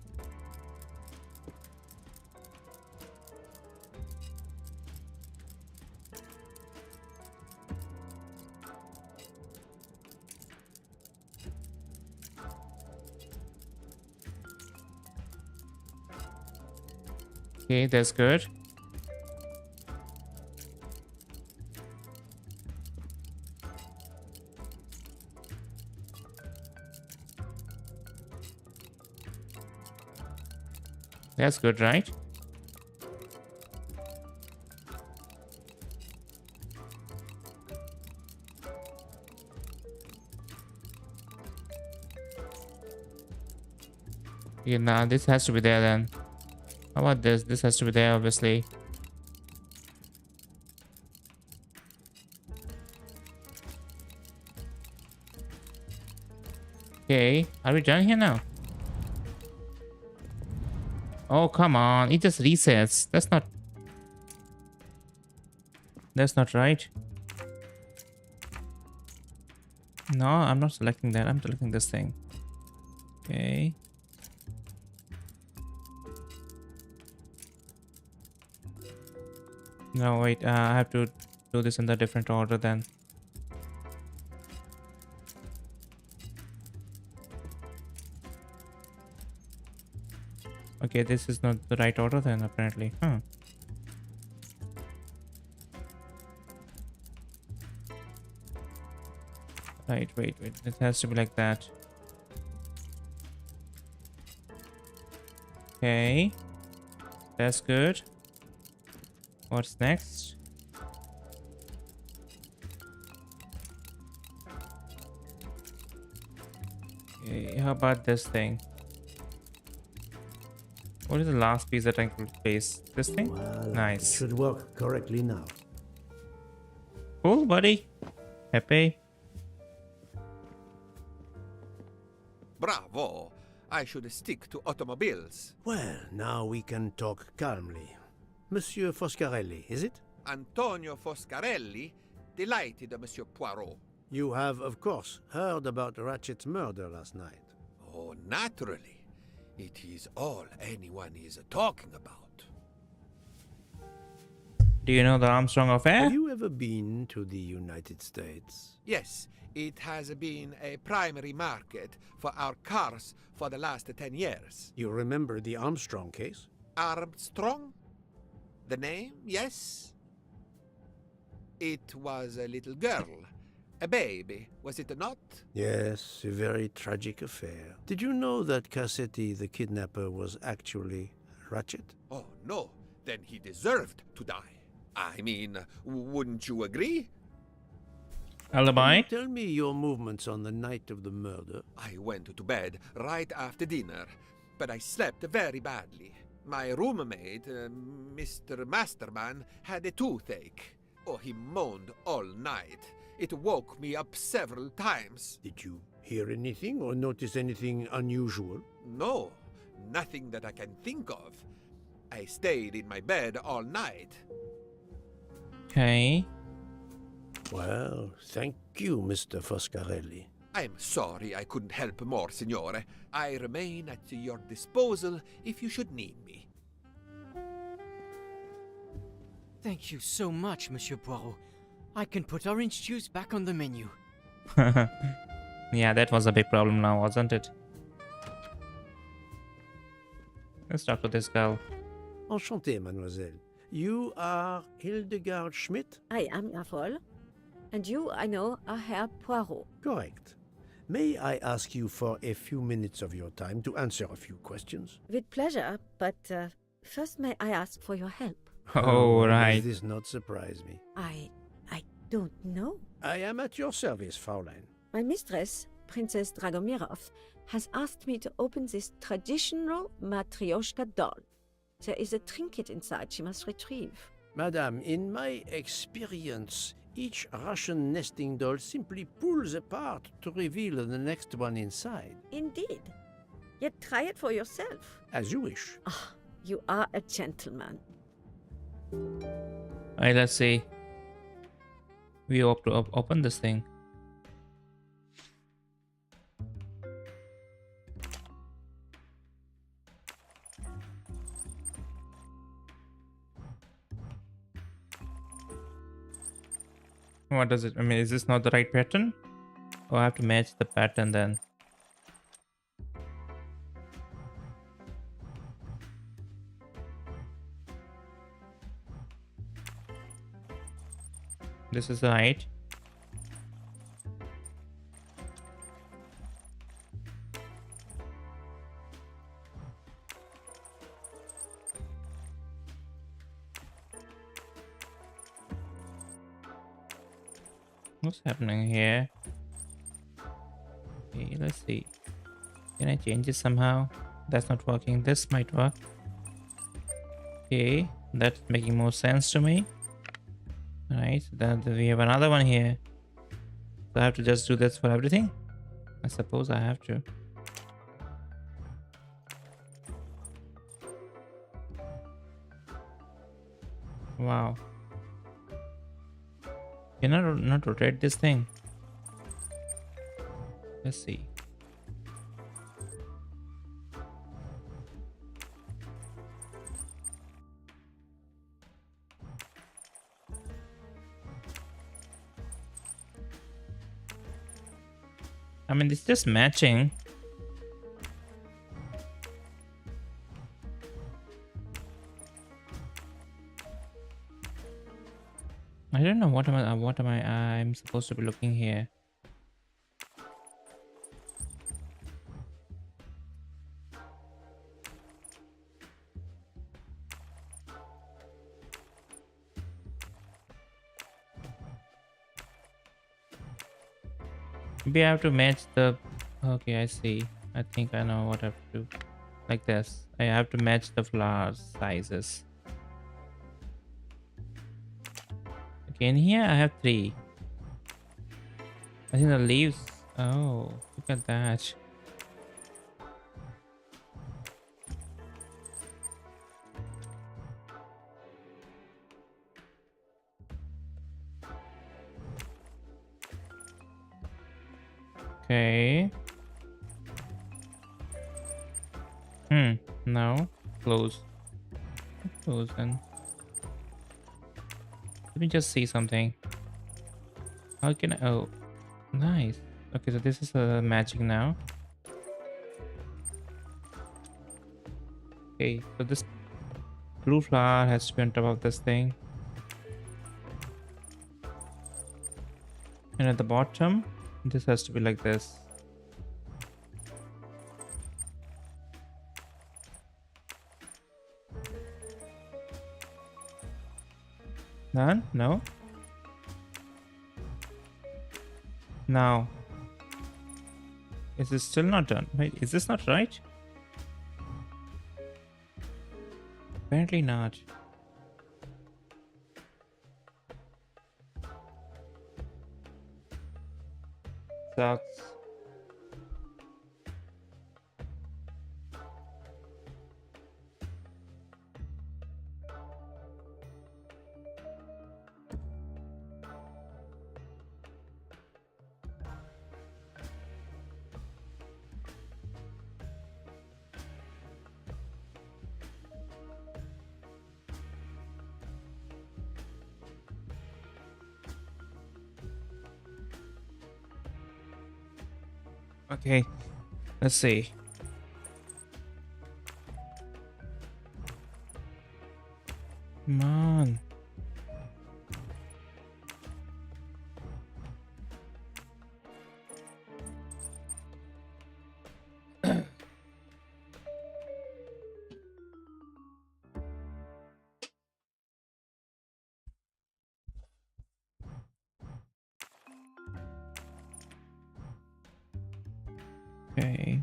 Okay, that's good. That's good, right? Yeah, nah, this has to be there then. How about this? This has to be there, obviously. Okay, are we done here now? Oh, come on. It just resets. That's not right. No, I'm not selecting that. I'm selecting this thing. Okay. No, wait. I have to do this in the different order then. Okay, this is not the right order then, apparently. Huh. Right, wait. It has to be like that. Okay. That's good. What's next? Okay, how about this thing? What is the last piece that I can replace? This thing? Well, Nice. it should work correctly now. Cool, buddy. Happy? Bravo! I should stick to automobiles. Well, now we can talk calmly. Monsieur Foscarelli, is it? Antonio Foscarelli? Delighted, Monsieur Poirot. You have, of course, heard about Ratchet's murder last night. Oh, naturally. It is all anyone is talking about. Do you know the Armstrong affair? Have you ever been to the United States? Yes, it has been a primary market for our cars for the last 10 years. You remember the Armstrong case? Armstrong? The name, yes? It was a little girl. A baby, was it not? Yes, a very tragic affair. Did you know that Cassetti, the kidnapper, was actually Ratchet? Oh, no. Then he deserved to die. I mean, wouldn't you agree? Alibi? Tell me your movements on the night of the murder. I went to bed right after dinner, but I slept very badly. My roommate, Mr. Masterman, had a toothache. Oh, he moaned all night. It woke me up several times. Did you hear anything or notice anything unusual? No, nothing that I can think of. I stayed in my bed all night. Okay. Well, thank you, Mr. Foscarelli. I'm sorry I couldn't help more, Signore. I remain at your disposal if you should need me. Thank you so much, Monsieur Poirot. I can put orange juice back on the menu. Yeah, that was a big problem now, wasn't it? Let's talk to this girl. Enchanté, mademoiselle. You are Hildegard Schmidt? I am Errol. And you, I know, are Herr Poirot. Correct. May I ask you for a few minutes of your time to answer a few questions? With pleasure, but first may I ask for your help? Oh, right. Does this not surprise me? I don't know. I am at your service, Fraulein. My mistress, Princess Dragomirov, has asked me to open this traditional Matryoshka doll. There is a trinket inside she must retrieve. Madame, in my experience, each Russian nesting doll simply pulls apart to reveal the next one inside. Indeed. Yet try it for yourself. As you wish. Ah, you are a gentleman. Alright, let's see. We hope to open this thing. What does it? I mean, is this not the right pattern? Oh, I have to match the pattern then. This is the height. What's happening here? Okay, let's see. Can I change it somehow? That's not working. This might work. Okay, that's making more sense to me. Alright, so then we have another one here. So I have to just do this for everything? I suppose I have to. Wow. Can I not rotate this thing? Let's see. I mean, it's just matching. I don't know I'm supposed to be looking here. Maybe I have to match the... Okay, I see. I think I know what I have to do. Like this. I have to match the flower sizes. Okay, in here I have 3. I think the leaves... Oh, look at that. Okay. No. Close. Close then. Let me just see something. How can I... Oh, nice. Okay, so this is matching now. Okay, so this blue flower has to be on top of this thing. And at the bottom, this has to be like this. Done? No? Now. Is this still not done? Wait, is this not right? Apparently not. Sucks. Okay, let's see. Come on. Okay.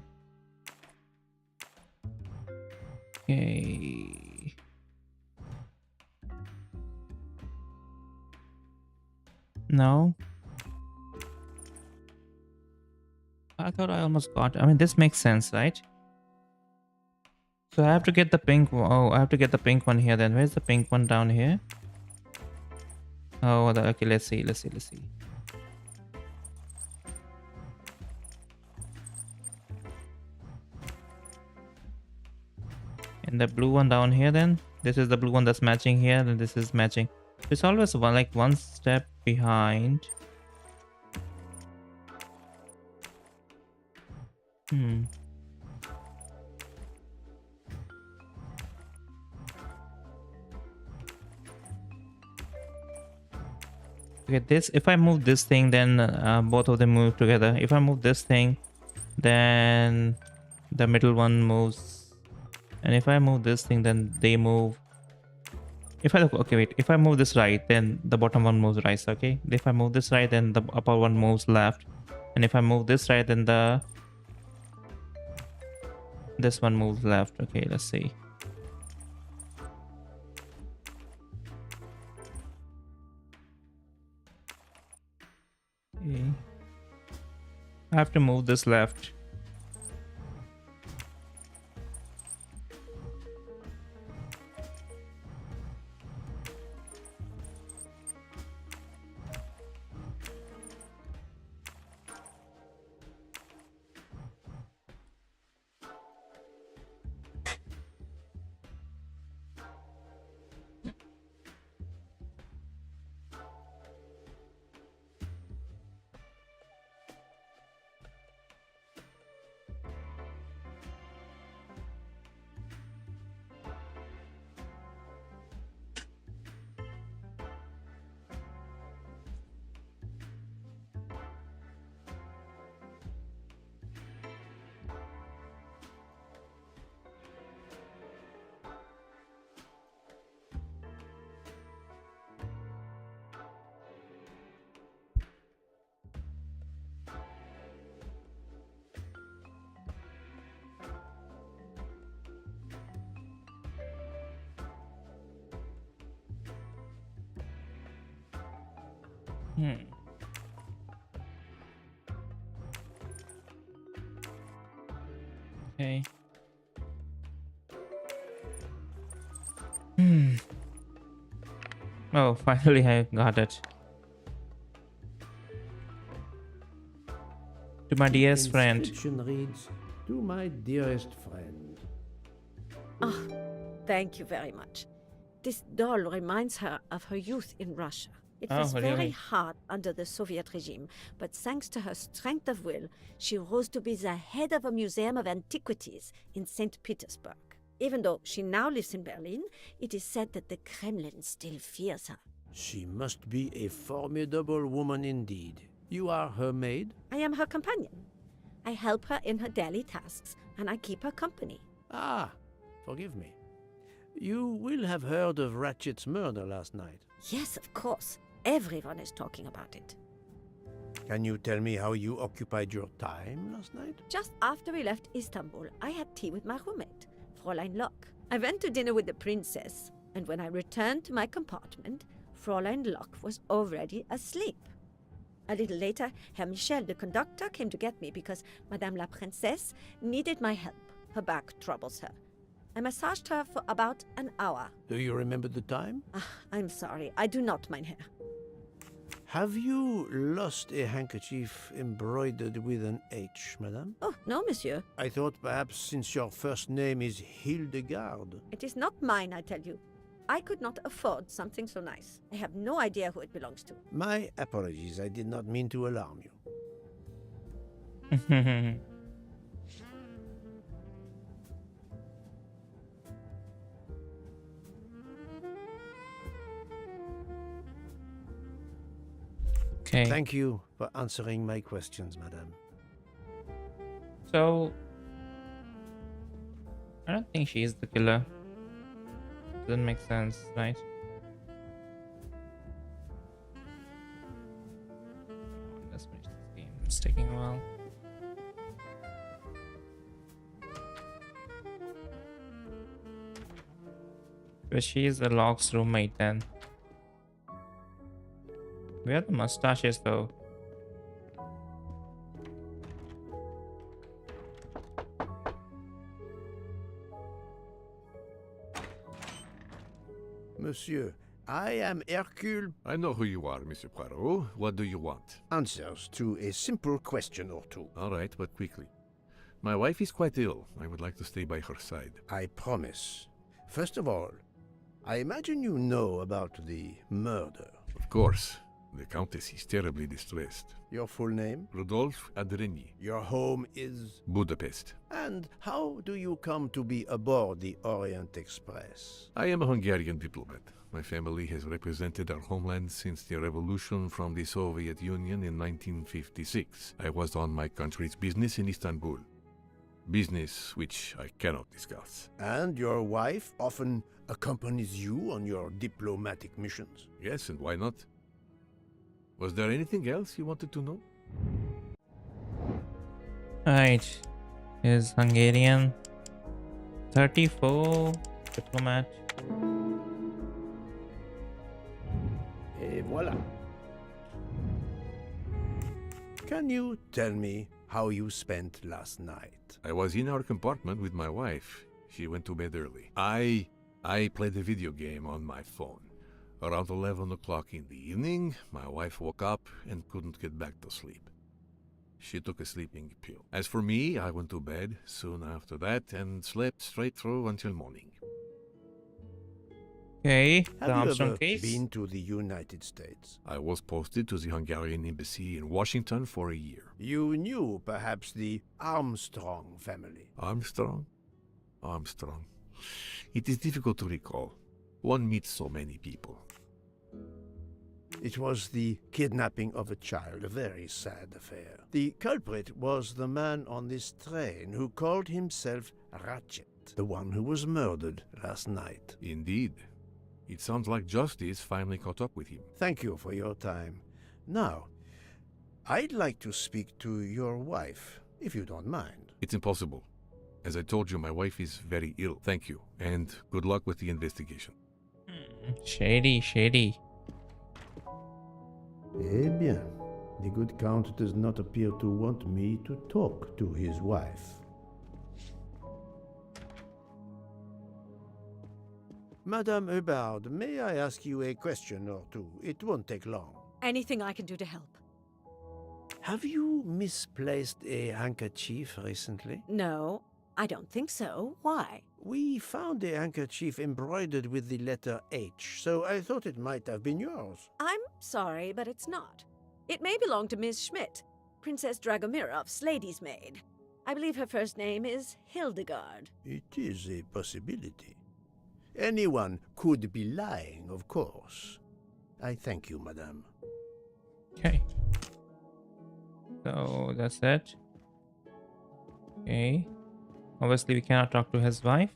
Okay. No. I thought I almost got... I mean, this makes sense, right? So I have to get the pink one. Oh, I have to get the pink one here then. Where's the pink one down here? Oh, okay, let's see. And the blue one down here then. This is the blue one that's matching here, and this is matching. It's always one step behind. Okay, this, if I move this thing, then both of them move together. If I move this thing, then the middle one moves. And if I move this thing, then they move. If I look, okay, wait. If I move this right, then the bottom one moves right. Okay. If I move this right, then the upper one moves left. And if I move this right, then this one moves left. Okay, let's see. Okay. I have to move this left. Okay. Oh, finally I got it. To my dearest friend. Inscription reads, "To my dearest friend." Ah, thank you very much. This doll reminds her of her youth in Russia. It was very really? hard under the Soviet regime, but thanks to her strength of will, she rose to be the head of a museum of antiquities in St. Petersburg. Even though she now lives in Berlin, it is said that the Kremlin still fears her. She must be a formidable woman indeed. You are her maid? I am her companion. I help her in her daily tasks, and I keep her company. Ah, forgive me. You will have heard of Ratchet's murder last night. Yes, of course. Everyone is talking about it. Can you tell me how you occupied your time last night? Just after we left Istanbul, I had tea with my roommate, Fräulein Locke. I went to dinner with the princess, and when I returned to my compartment, Fräulein Locke was already asleep. A little later, Herr Michel, the conductor, came to get me because Madame la Princesse needed my help. Her back troubles her. I massaged her for about an hour. Do you remember the time? I'm sorry, I do not, mein Herr. Have you lost a handkerchief embroidered with an H, madame? Oh, no, monsieur. I thought perhaps since your first name is Hildegard. It is not mine, I tell you. I could not afford something so nice. I have no idea who it belongs to. My apologies, I did not mean to alarm you. Okay. Thank you for answering my questions, madame. So, I don't think she is the killer. Doesn't make sense, right? Let's finish this game. It's taking a while. But she is the Locke's roommate then. Where are the mustaches though? Monsieur, I am Hercule. I know who you are, Monsieur Poirot. What do you want? Answers to a simple question or two. All right, but quickly. My wife is quite ill. I would like to stay by her side. I promise. First of all, I imagine you know about the murder. Of course. The Countess is terribly distressed. Your full name? Rodolphe Adreny. Your home is? Budapest. And how do you come to be aboard the Orient Express? I am a Hungarian diplomat. My family has represented our homeland since the revolution from the Soviet Union in 1956. I was on my country's business in Istanbul. Business which I cannot discuss. And your wife often accompanies you on your diplomatic missions? Yes, and why not? Was there anything else you wanted to know? Alright. Is Hungarian 34 diplomat. Et voilà. Can you tell me how you spent last night? I was in our compartment with my wife. She went to bed early. I played a video game on my phone. Around 11 o'clock in the evening, my wife woke up and couldn't get back to sleep. She took a sleeping pill. As for me, I went to bed soon after that and slept straight through until morning. Okay, the Have you Armstrong ever case. been to the United States? I was posted to the Hungarian embassy in Washington for a year. You knew perhaps the Armstrong family. Armstrong? Armstrong. It is difficult to recall. One meets so many people. It was the kidnapping of a child, a very sad affair. The culprit was the man on this train who called himself Ratchet, the one who was murdered last night. Indeed. It sounds like justice finally caught up with him. Thank you for your time. Now, I'd like to speak to your wife, if you don't mind. It's impossible. As I told you, my wife is very ill. Thank you, and good luck with the investigation. Shady, shady. Eh bien, the good count does not appear to want me to talk to his wife. Madame Hubbard, may I ask you a question or two? It won't take long. Anything I can do to help? Have you misplaced a handkerchief recently? No, I don't think so. Why? We found a handkerchief embroidered with the letter H, so I thought it might have been yours. I'm sorry, but it's not. It may belong to Miss Schmidt, Princess Dragomirov's lady's maid. I believe her first name is Hildegard. It is a possibility. Anyone could be lying, of course. I thank you, madame. Okay. So that's it. Okay. Obviously, we cannot talk to his wife.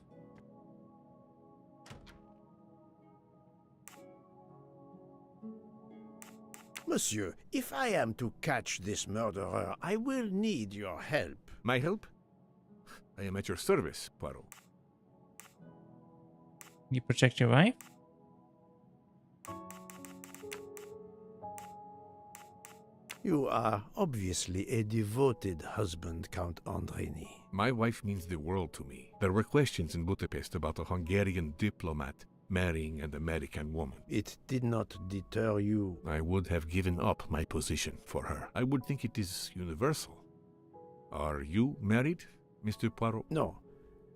Monsieur, if I am to catch this murderer, I will need your help. My help? I am at your service, Poirot. You protect your wife? You are obviously a devoted husband, Count Andrini. My wife means the world to me. There were questions in Budapest about a Hungarian diplomat marrying an American woman. It did not deter you. I would have given up my position for her. I would think it is universal. Are you married, Mr. Poirot? No,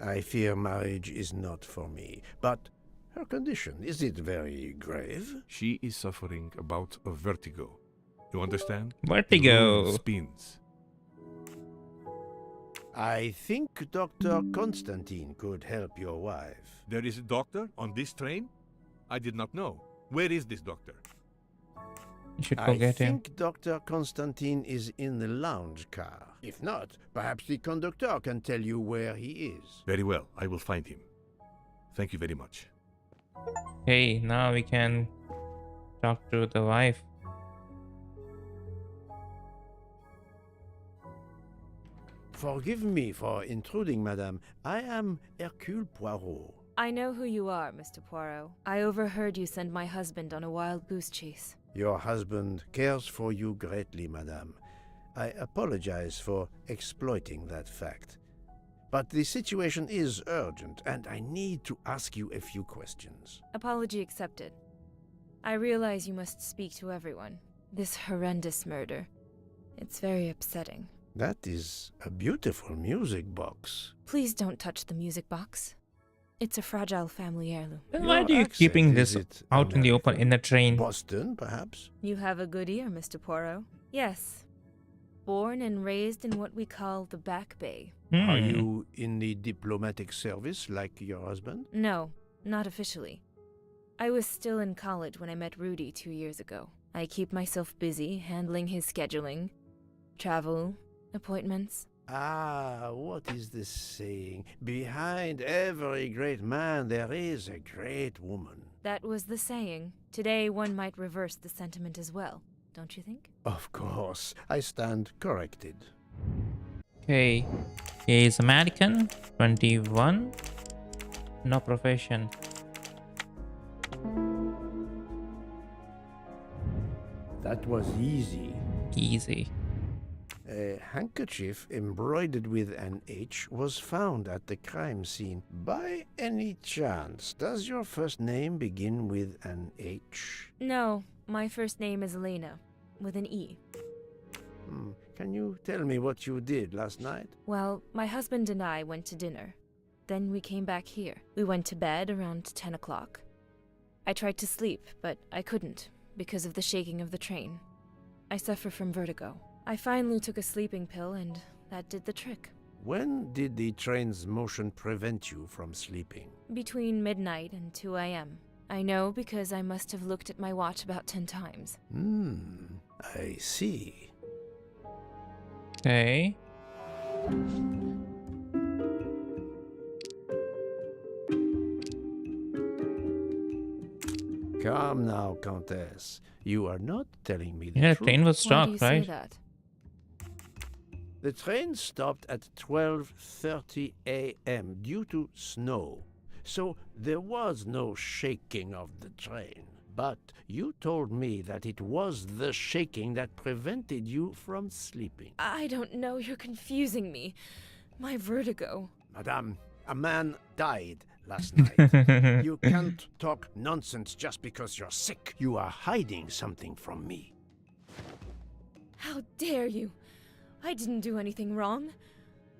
I fear marriage is not for me. But her condition, is it very grave? She is suffering a bout of vertigo. You understand? Vertigo. The room spins. I think Dr. Constantine could help your wife. There is a doctor on this train? I did not know. Where is this doctor? You should go I get him. think Dr. Constantine is in the lounge car. If not, perhaps the conductor can tell you where he is. Very well, I will find him. Thank you very much. Okay, now we can talk to the wife. Forgive me for intruding, madame. I am Hercule Poirot. I know who you are, Mr. Poirot. I overheard you send my husband on a wild goose chase. Your husband cares for you greatly, madame. I apologize for exploiting that fact. But the situation is urgent, and I need to ask you a few questions. Apology accepted. I realize you must speak to everyone. This horrendous murder. It's very upsetting. That is a beautiful music box. Please don't touch the music box. It's a fragile family heirloom. Then why are you keeping this out in the open in the train? Boston, perhaps? You have a good ear, Mr. Poirot. Yes. Born and raised in what we call the Back Bay. Are you in the diplomatic service like your husband? No, not officially. I was still in college when I met Rudy 2 years ago. I keep myself busy handling his scheduling, travel, appointments. Ah, what is the saying? Behind every great man there is a great woman. That was the saying. Today one might reverse the sentiment as well, don't you think? Of course, I stand corrected. Okay. He is American, 21. No profession. That was easy. Easy. A handkerchief embroidered with an H was found at the crime scene. By any chance, does your first name begin with an H? No, my first name is Elena, with an E. Can you tell me what you did last night? Well, my husband and I went to dinner. Then we came back here. We went to bed around 10 o'clock. I tried to sleep, but I couldn't, because of the shaking of the train. I suffer from vertigo. I finally took a sleeping pill, and that did the trick. When did the train's motion prevent you from sleeping? Between midnight and 2 a.m. I know because I must have looked at my watch about 10 times. I see. Okay. Calm now, Countess. You are not telling me the Yeah, truth. train was Why do stopped, you say right? that? The train stopped at 12:30 a.m. due to snow. So there was no shaking of the train. But you told me that it was the shaking that prevented you from sleeping. I don't know, you're confusing me. My vertigo. Madame, a man died last night. You can't talk nonsense just because you're sick. You are hiding something from me. How dare you? I didn't do anything wrong.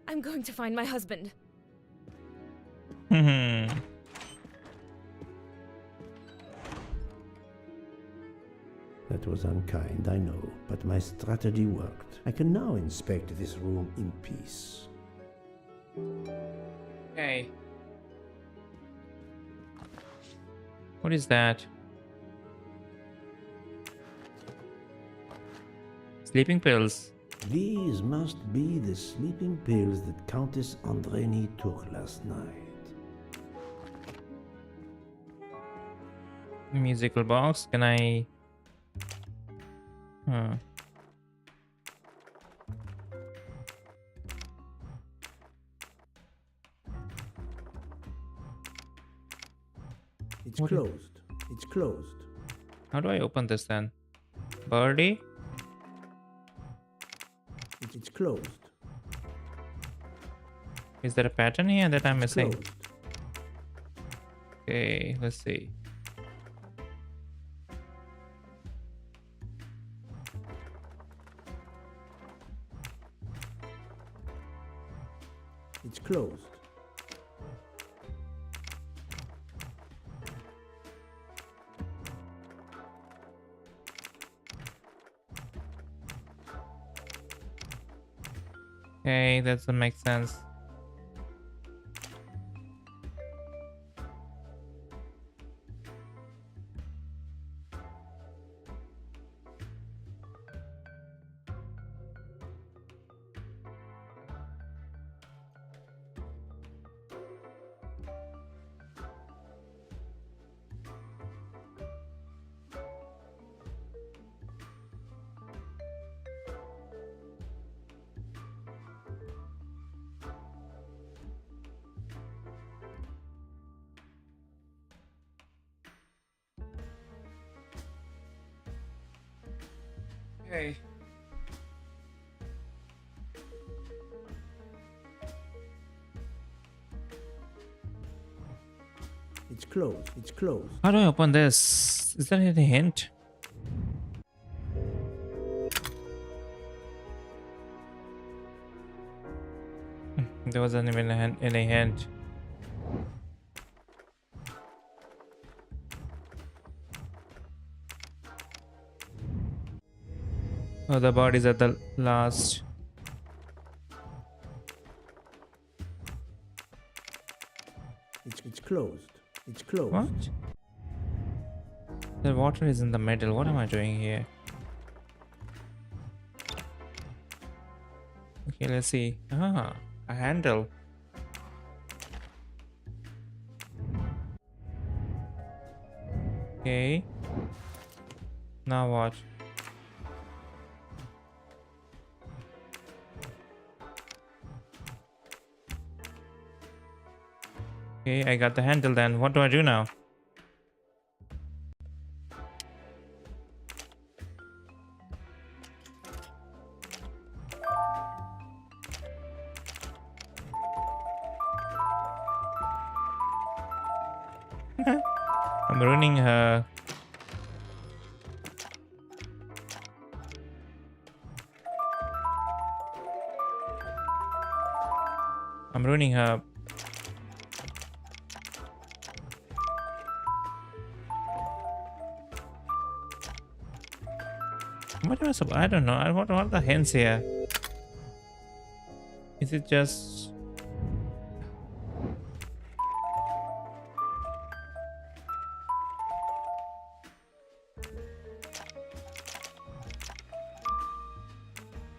I'm going to find my husband. That was unkind, I know, but my strategy worked. I can now inspect this room in peace. Okay. What is that? Sleeping pills. These must be the sleeping pills that Countess Andreni took last night. Musical box. Can I... Huh. It's What is- closed. It's closed. How do I open this then? Birdie? It's closed. Is there a pattern here that I'm missing? Closed. Okay, let's see. It's closed. Okay, that doesn't make sense. Okay. It's closed. It's closed. How do I open this? Is there any hint? There wasn't even any hint. Oh, the body's at the last. It's closed. It's closed. What? The water is in the middle. What am I doing here? Okay, let's see. Ah, a handle. Okay. Now what? Okay, I got the handle then. What do I do now? I'm ruining her. I'm ruining her. What am I supposed? I don't know. What are the hints here? Is it just?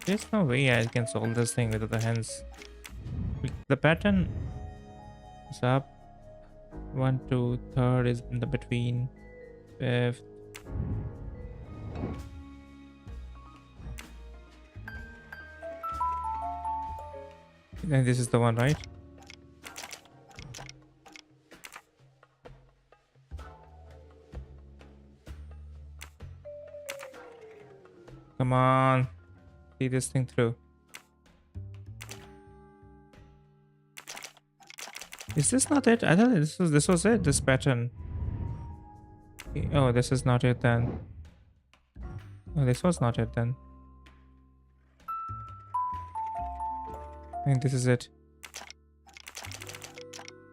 There's no way I can solve this thing without the hands. The pattern is up. 1, 2, 3rd is in the between. 5th. And this is the one, right? Come on. See this thing through. Is this not it? I thought this was it, this pattern. Okay. Oh, this is not it then. Oh, this was not it then. I think this is it.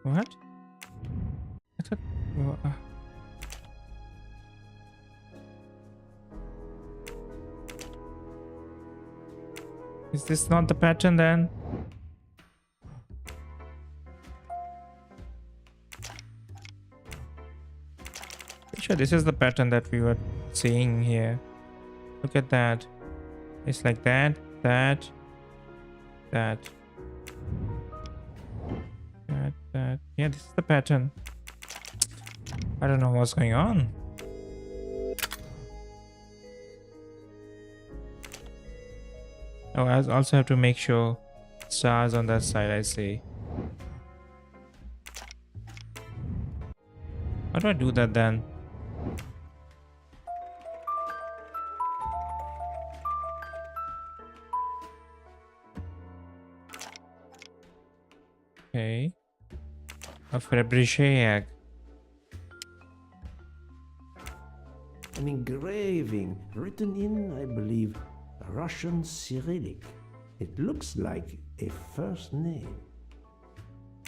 What? I thought... Is this not the pattern then? Pretty sure this is the pattern that we were seeing here. Look at that. It's like that, that, that. That. Yeah, this is the pattern. I don't know what's going on. Oh, I also have to make sure stars on that side, I see. How do I do that then? Okay. A Fabergé egg. An engraving written in, I believe, Russian Cyrillic. It looks like a first name.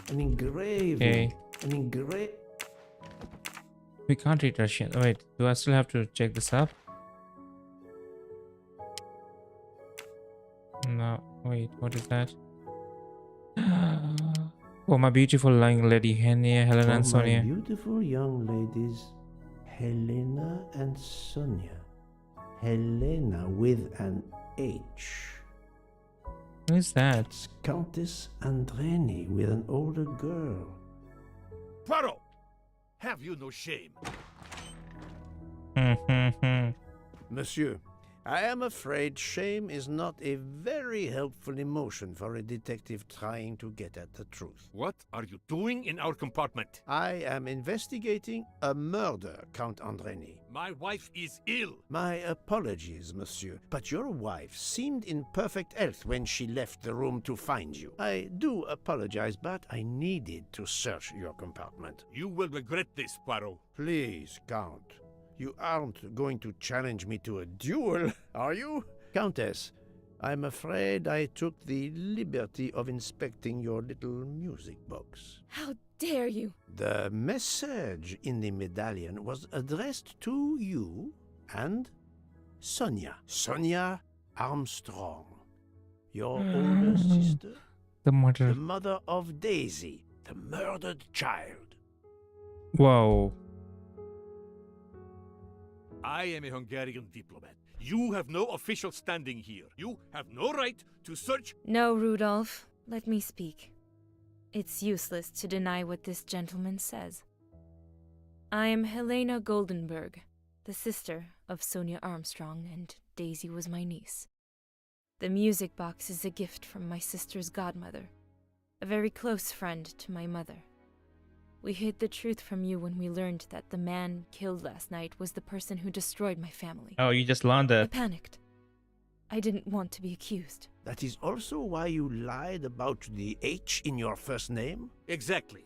An engraving. Okay. An engrave. We can't read Russian. Oh, wait, do I still have to check this up? No, wait, what is that? Oh, my beautiful young lady, Helena and Sonia. My beautiful young ladies, Helena and Sonia. Helena with an H. Who is that? It's Countess Andreni with an older girl. Poirot! Have you no shame? Monsieur, I am afraid shame is not a very helpful emotion for a detective trying to get at the truth. What are you doing in our compartment? I am investigating a murder, Count Andreni. My wife is ill. My apologies, monsieur, but your wife seemed in perfect health when she left the room to find you. I do apologize, but I needed to search your compartment. You will regret this, Poirot. Please, Count. You aren't going to challenge me to a duel, are you? Countess, I'm afraid I took the liberty of inspecting your little music box. How dare you? The message in the medallion was addressed to you and Sonia. Sonia Armstrong. Your older sister? The mother. The mother of Daisy, the murdered child. Whoa. I am a Hungarian diplomat. You have no official standing here. You have no right to search. No, Rudolph. Let me speak. It's useless to deny what this gentleman says. I am Helena Goldenberg, the sister of Sonia Armstrong, and Daisy was my niece. The music box is a gift from my sister's godmother, a very close friend to my mother. We hid the truth from you when we learned that the man killed last night was the person who destroyed my family. Oh, you just learned I that. panicked. I didn't want to be accused. That is also why you lied about the H in your first name? Exactly.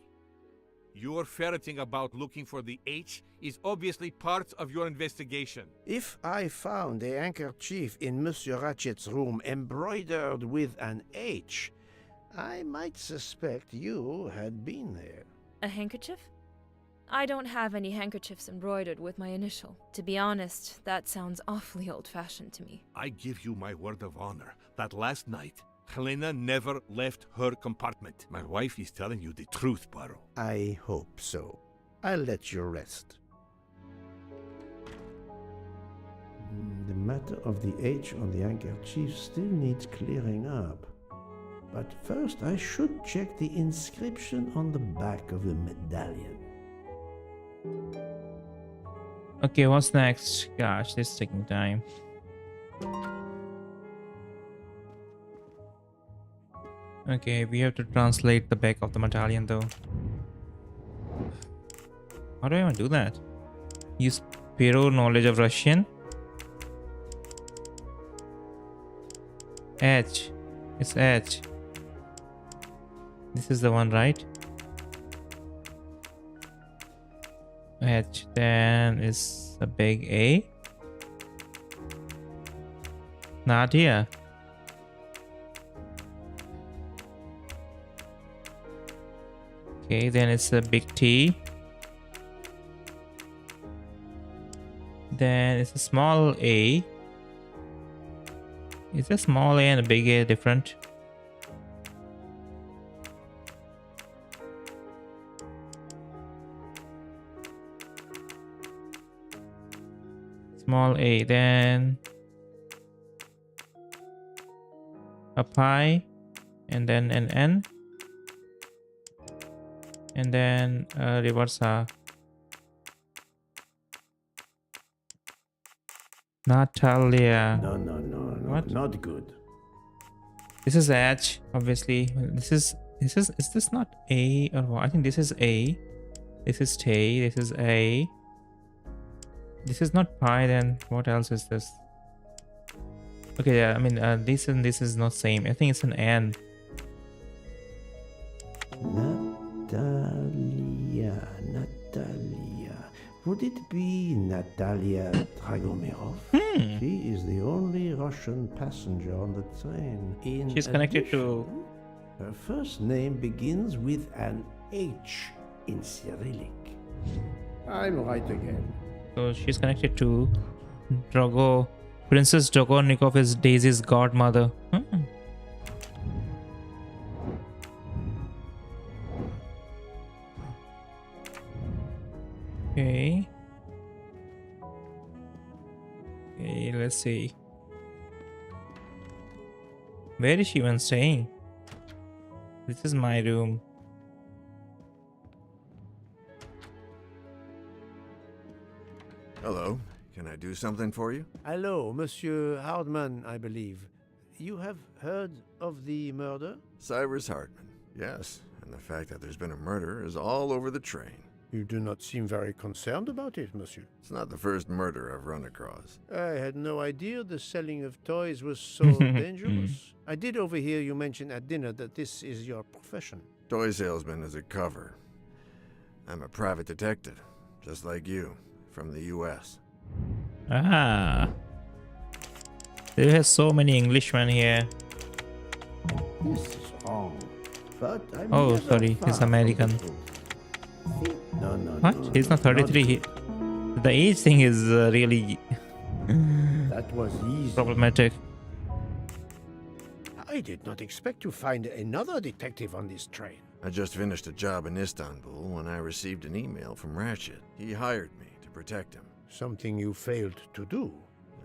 Your ferreting about looking for the H is obviously part of your investigation. If I found a handkerchief in Monsieur Ratchet's room embroidered with an H, I might suspect you had been there. A handkerchief? I don't have any handkerchiefs embroidered with my initial. To be honest, that sounds awfully old-fashioned to me. I give you my word of honor that last night, Helena never left her compartment. My wife is telling you the truth, Poirot. I hope so. I'll let you rest. The matter of the H on the handkerchief still needs clearing up. But first I should check the inscription on the back of the medallion. Okay, what's next? Gosh, this is taking time. Okay, we have to translate the back of the medallion though. How do I even do that? Use Pero knowledge of Russian. H. It's H. This is the one, right? H. Then is a big A. Nadia. Okay, then it's a big T. Then it's a small A. Is a small A and a big A different? Small A, then a pi, and then an N, and then a reverse A. Natalia. No, What? not good. This is H, obviously. Is this not A or what? I think this is A. This is T. This is A. This is not pi, then what else is this? Okay, yeah, I mean, this and this is not same. I think it's an N. Natalia. Would it be Natalia Dragomirov? She is the only Russian passenger on the train. She's connected to... Her first name begins with an H in Cyrillic. I'm right again. So she's connected to Princess Dragonikov is Daisy's godmother. Okay. Okay, let's see. Where is she even staying? This is my room. Hello. Can I do something for you? Hello, Monsieur Hardman, I believe. You have heard of the murder? Cyrus Hartman. Yes, and the fact that there's been a murder is all over the train. You do not seem very concerned about it, monsieur. It's not the first murder I've run across. I had no idea the selling of toys was so dangerous. I did overhear you mention at dinner that this is your profession. Toy salesman is a cover. I'm a private detective, just like you, from the U.S. Ah. There are so many Englishmen here. This is wrong. But I'm Oh, never sorry, far he's from the American. truth. No. What? He's not 33. The age thing is really That was easy. problematic. I did not expect to find another detective on this train. I just finished a job in Istanbul when I received an email from Ratchet. He hired me to protect him. Something you failed to do.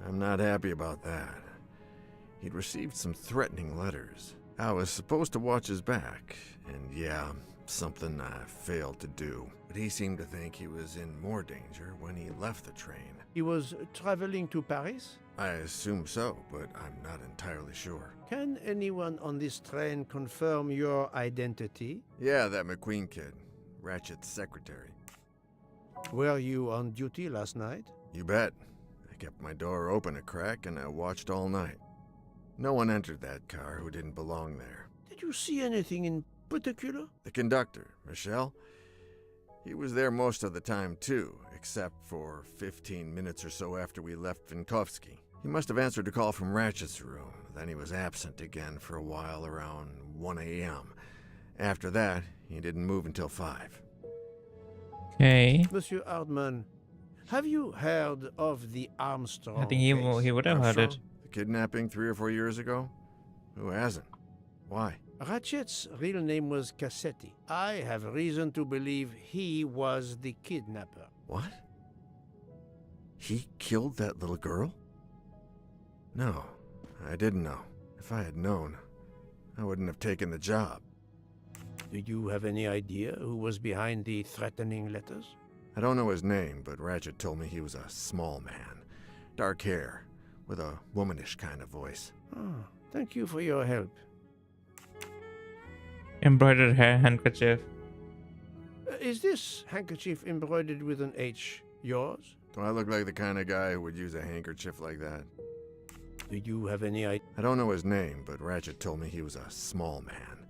I'm not happy about that. He'd received some threatening letters. I was supposed to watch his back, and yeah, something I failed to do. But he seemed to think he was in more danger when he left the train. He was traveling to Paris? I assume so, but I'm not entirely sure. Can anyone on this train confirm your identity? Yeah, that McQueen kid. Ratchet's secretary. Were you on duty last night? You bet. I kept my door open a crack and I watched all night. No one entered that car who didn't belong there. Did you see anything in particular? The conductor, Michel. He was there most of the time too, except for 15 minutes or so after we left Vinkovsky. He must have answered a call from Ratchet's room. Then he was absent again for a while around 1 a.m. After that, he didn't move until 5. Okay. Monsieur Hardman, have you heard of the Armstrong I think he would have heard it. Armstrong? The kidnapping 3 or 4 years ago? Who hasn't? Why? Ratchet's real name was Cassetti. I have reason to believe he was the kidnapper. What? He killed that little girl? No, I didn't know. If I had known, I wouldn't have taken the job. Do you have any idea who was behind the threatening letters? I don't know his name, but Ratchet told me he was a small man. Dark hair, with a womanish kind of voice. Oh, thank you for your help. Embroidered hair handkerchief. Is this handkerchief embroidered with an H yours? Do I look like the kind of guy who would use a handkerchief like that? Do you have any idea? I don't know his name, but Ratchet told me he was a small man.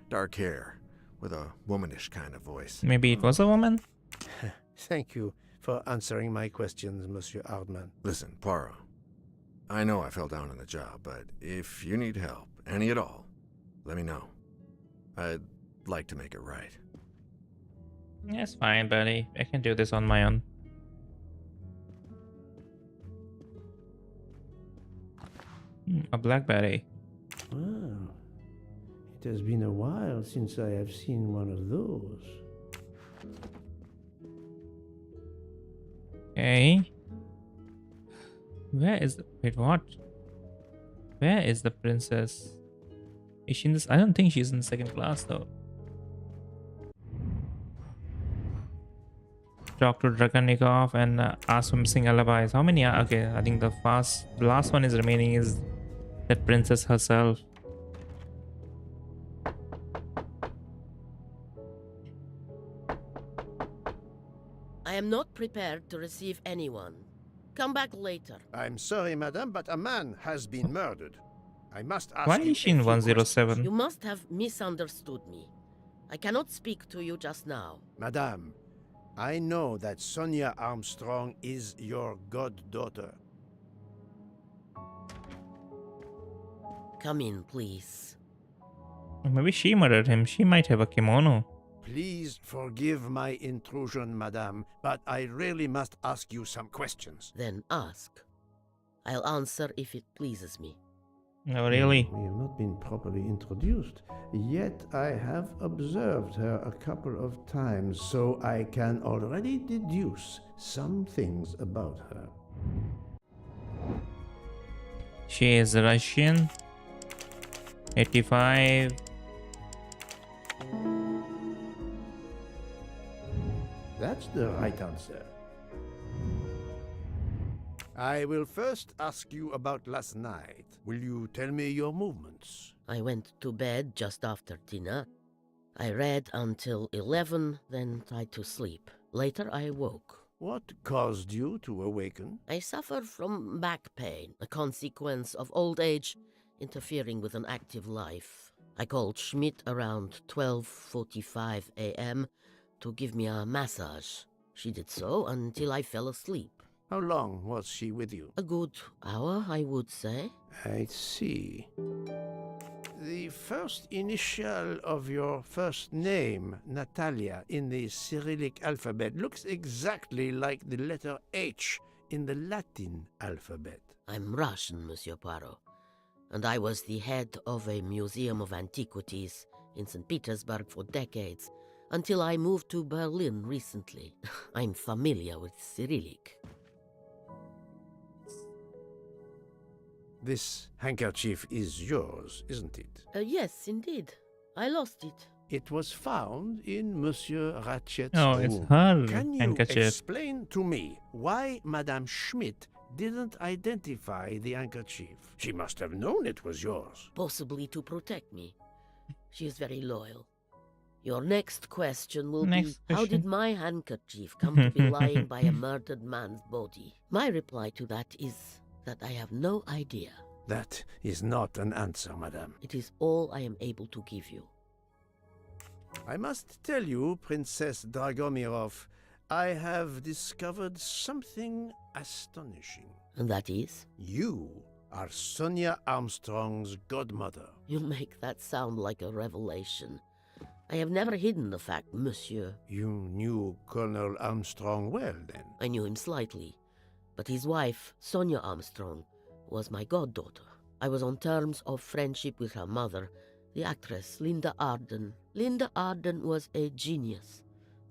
Dark hair, with a womanish kind of voice. Maybe it was a woman? Thank you for answering my questions, Monsieur Hardman. Listen, Poirot. I know I fell down on the job, but if you need help, any at all, let me know. I'd like to make it right. Yes, fine, buddy. I can do this on my own. A blackberry. Wow. It has been a while since I have seen one of those. Okay. Where is the... Wait, what? Where is the princess? Is she in this? I don't think she's in second class though. Talk to Dragonikov and ask for missing alibis. How many are... Okay, I think the last one is remaining is that princess herself. I am not prepared to receive anyone. Come back later. I'm sorry, madame, but a man has been murdered. I must ask Why you is she in a few 107? You must have misunderstood me. I cannot speak to you just now. Madame, I know that Sonia Armstrong is your goddaughter. Come in, please. Maybe she murdered him. She might have a kimono. Please forgive my intrusion, madame, but I really must ask you some questions. Then ask. I'll answer if it pleases me. No, really? We have not been properly introduced, yet I have observed her a couple of times, so I can already deduce some things about her. She is Russian. 85. That's the right answer. I will first ask you about last night. Will you tell me your movements? I went to bed just after dinner. I read until 11, then tried to sleep. Later I woke. What caused you to awaken? I suffer from back pain, a consequence of old age interfering with an active life. I called Schmidt around 12:45 a.m. to give me a massage. She did so until I fell asleep. How long was she with you? A good hour, I would say. I see. The first initial of your first name, Natalia, in the Cyrillic alphabet looks exactly like the letter H in the Latin alphabet. I'm Russian, Monsieur Poirot, and I was the head of a museum of antiquities in St. Petersburg for decades, until I moved to Berlin recently. I'm familiar with Cyrillic. This handkerchief is yours, isn't it? Yes, indeed. I lost it. It was found in Monsieur Ratchet's Oh, room. it's her Can you handkerchief. explain to me why Madame Schmidt didn't identify the handkerchief? She must have known it was yours. Possibly to protect me. She is very loyal. Your next question will Next be, how question. did my handkerchief come to be lying by a murdered man's body? My reply to that is that I have no idea. That is not an answer, Madame. It is all I am able to give you. I must tell you, Princess Dragomirov, I have discovered something astonishing. And that is? You are Sonia Armstrong's godmother. You make that sound like a revelation. I have never hidden the fact, monsieur. You knew Colonel Armstrong well, then? I knew him slightly. But his wife, Sonia Armstrong, was my goddaughter. I was on terms of friendship with her mother, the actress Linda Arden. Linda Arden was a genius,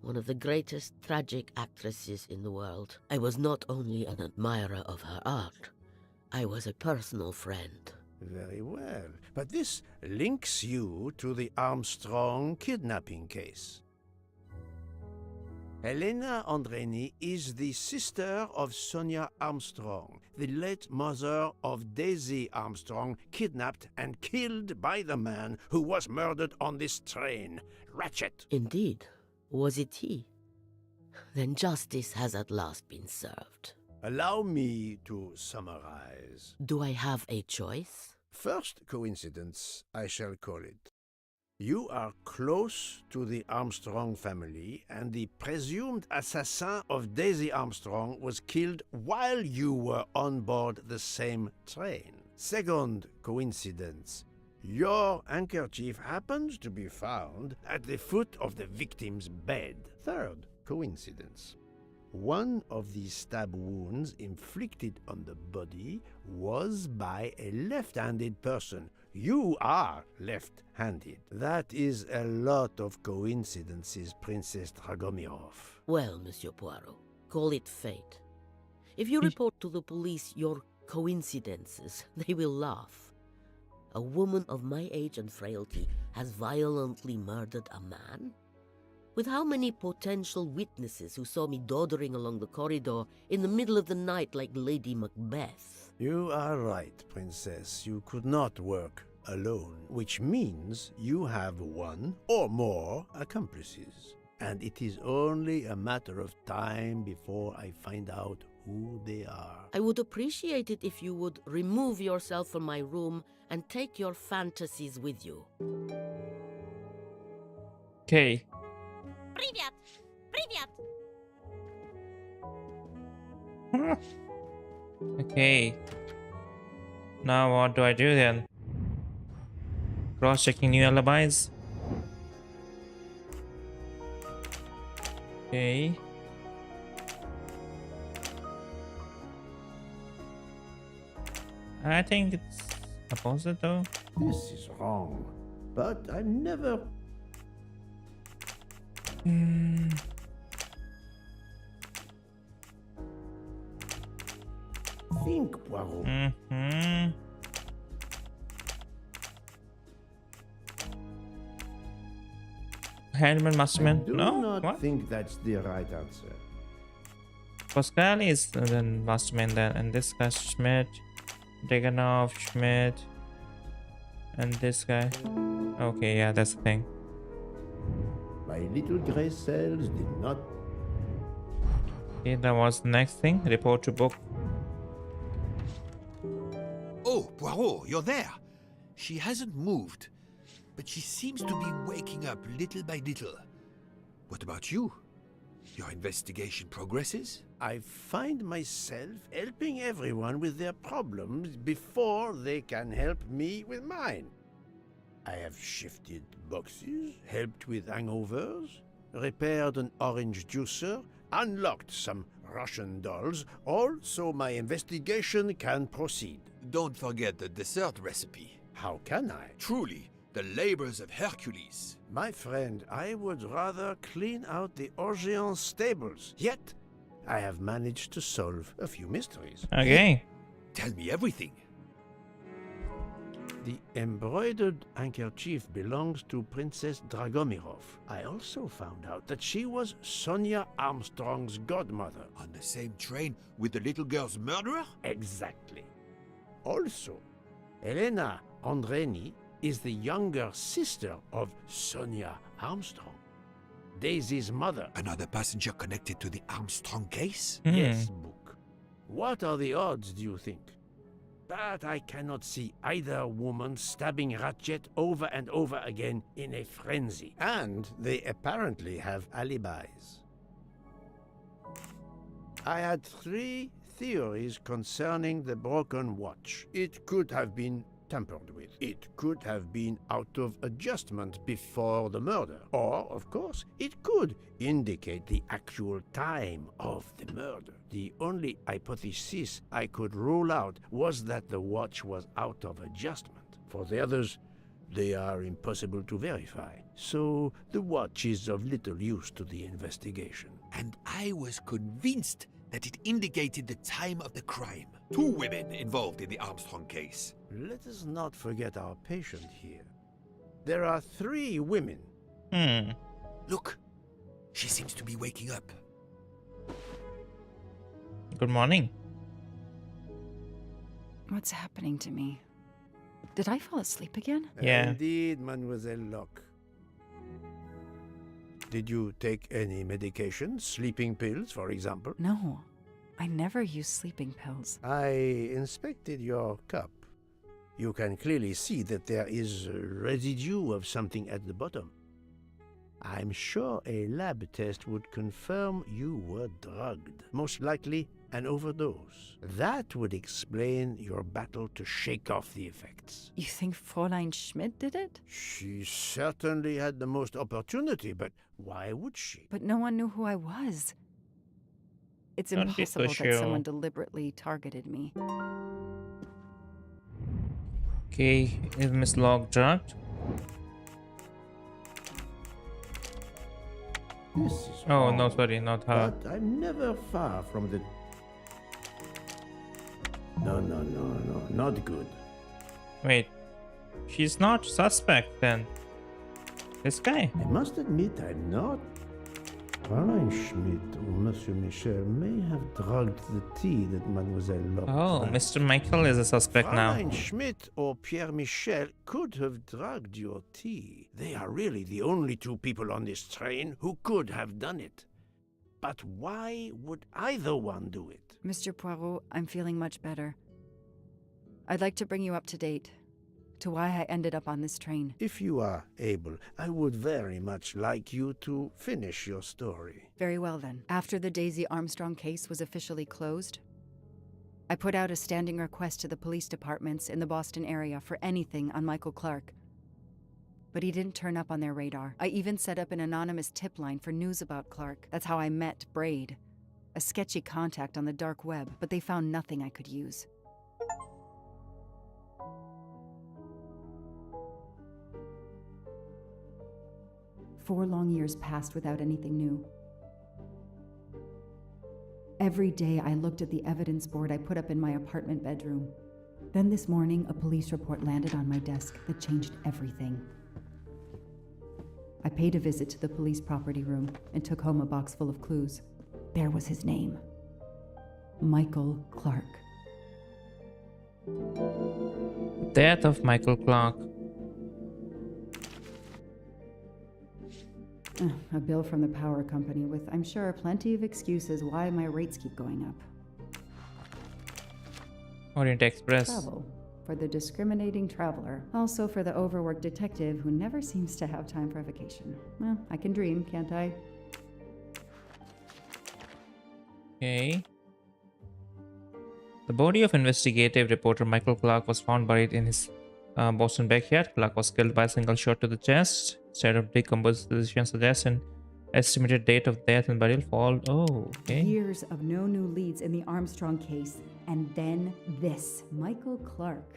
one of the greatest tragic actresses in the world. I was not only an admirer of her art, I was a personal friend. Very well. But this links you to the Armstrong kidnapping case. Elena Andreni is the sister of Sonia Armstrong, the late mother of Daisy Armstrong, kidnapped and killed by the man who was murdered on this train, Ratchet. Indeed. Was it he? Then justice has at last been served. Allow me to summarize. Do I have a choice? First coincidence, I shall call it. You are close to the Armstrong family, and the presumed assassin of Daisy Armstrong was killed while you were on board the same train. Second coincidence. Your handkerchief happens to be found at the foot of the victim's bed. Third coincidence. One of the stab wounds inflicted on the body was by a left-handed person. You are left-handed. That is a lot of coincidences, Princess Dragomirov. Well, Monsieur Poirot, call it fate. If you report to the police your coincidences, they will laugh. A woman of my age and frailty has violently murdered a man? With how many potential witnesses who saw me doddering along the corridor in the middle of the night like Lady Macbeth? You are right, Princess. You could not work alone, which means you have one or more accomplices. And it is only a matter of time before I find out who they are. I would appreciate it if you would remove yourself from my room and take your fantasies with you. Okay. Привет! Привет! Okay. Now what do I do then? Cross-checking new alibis. Okay. I think it's opposite though. This is wrong, but I never... Think, Poirot. Handman, Masterman. I do No? not What? think that's the right answer. Pascal is then Masterman then, and this guy Schmidt, Dragunov, Schmidt, and this guy. Okay, yeah, that's the thing. My little gray cells did not... Okay, that was the next thing. Report to book. Oh, Poirot, you're there. She hasn't moved, but she seems to be waking up little by little. What about you? Your investigation progresses? I find myself helping everyone with their problems before they can help me with mine. I have shifted boxes, helped with hangovers, repaired an orange juicer, unlocked some Russian dolls, all so my investigation can proceed. Don't forget the dessert recipe. How can I? Truly, the labors of Hercules. My friend, I would rather clean out the Orgeon stables. Yet, I have managed to solve a few mysteries. Okay. Tell me everything. The embroidered handkerchief belongs to Princess Dragomirov. I also found out that she was Sonia Armstrong's godmother. On the same train with the little girl's murderer? Exactly. Also, Elena Andreni is the younger sister of Sonia Armstrong, Daisy's mother. Another passenger connected to the Armstrong case? Yes, Book. What are the odds, do you think? But I cannot see either woman stabbing Ratchet over and over again in a frenzy. And they apparently have alibis. I had 3 theories concerning the broken watch. It could have been tampered with. It could have been out of adjustment before the murder. Or, of course, it could indicate the actual time of the murder. The only hypothesis I could rule out was that the watch was out of adjustment. For the others, they are impossible to verify. So the watch is of little use to the investigation. And I was convinced that it indicated the time of the crime. 2 women involved in the Armstrong case. Let us not forget our patient here. There are 3 women. Look, she seems to be waking up. Good morning. What's happening to me? Did I fall asleep again? Yeah. Indeed, Mademoiselle Locke. Did you take any medication? Sleeping pills, for example? No, I never use sleeping pills. I inspected your cup. You can clearly see that there is a residue of something at the bottom. I'm sure a lab test would confirm you were drugged. Most likely an overdose. That would explain your battle to shake off the effects. You think Fräulein Schmidt did it? She certainly had the most opportunity, but why would she? But no one knew who I was. It's Don't be so impossible that someone sure. deliberately targeted me. Okay, is Miss Locke drugged? This is Oh, no, wrong. sorry, not her. But I'm never far from the... No, not good. Wait, she's not suspect then. This guy? I must admit I'm not. Fräulein Schmidt or Monsieur Michel may have drugged the tea that Mademoiselle Locke Oh, drank. Mr. Michael is a suspect now. Fräulein Schmidt or Pierre Michel could have drugged your tea. They are really the only 2 people on this train who could have done it. But why would either one do it? Mr. Poirot, I'm feeling much better. I'd like to bring you up to date to why I ended up on this train. If you are able, I would very much like you to finish your story. Very well then. After the Daisy Armstrong case was officially closed, I put out a standing request to the police departments in the Boston area for anything on Michael Clark. But he didn't turn up on their radar. I even set up an anonymous tip line for news about Clark. That's how I met Braid, a sketchy contact on the dark web, but they found nothing I could use. Four long years passed without anything new. Every day I looked at the evidence board I put up in my apartment bedroom. Then this morning, a police report landed on my desk that changed everything. I paid a visit to the police property room and took home a box full of clues. There was his name. Michael Clark. Death of Michael Clark. A bill from the power company with, I'm sure, plenty of excuses why my rates keep going up. Orient Express. Travel. For the discriminating traveler. Also for the overworked detective who never seems to have time for a vacation. Well, I can dream, can't I? Okay. The body of investigative reporter Michael Clark was found buried in his Boston backyard. Clark was killed by a single shot to the chest. State of decomposition suggests an estimated date of death and burial fall. Oh, okay. Years of no new leads in the Armstrong case, and then this. Michael Clark,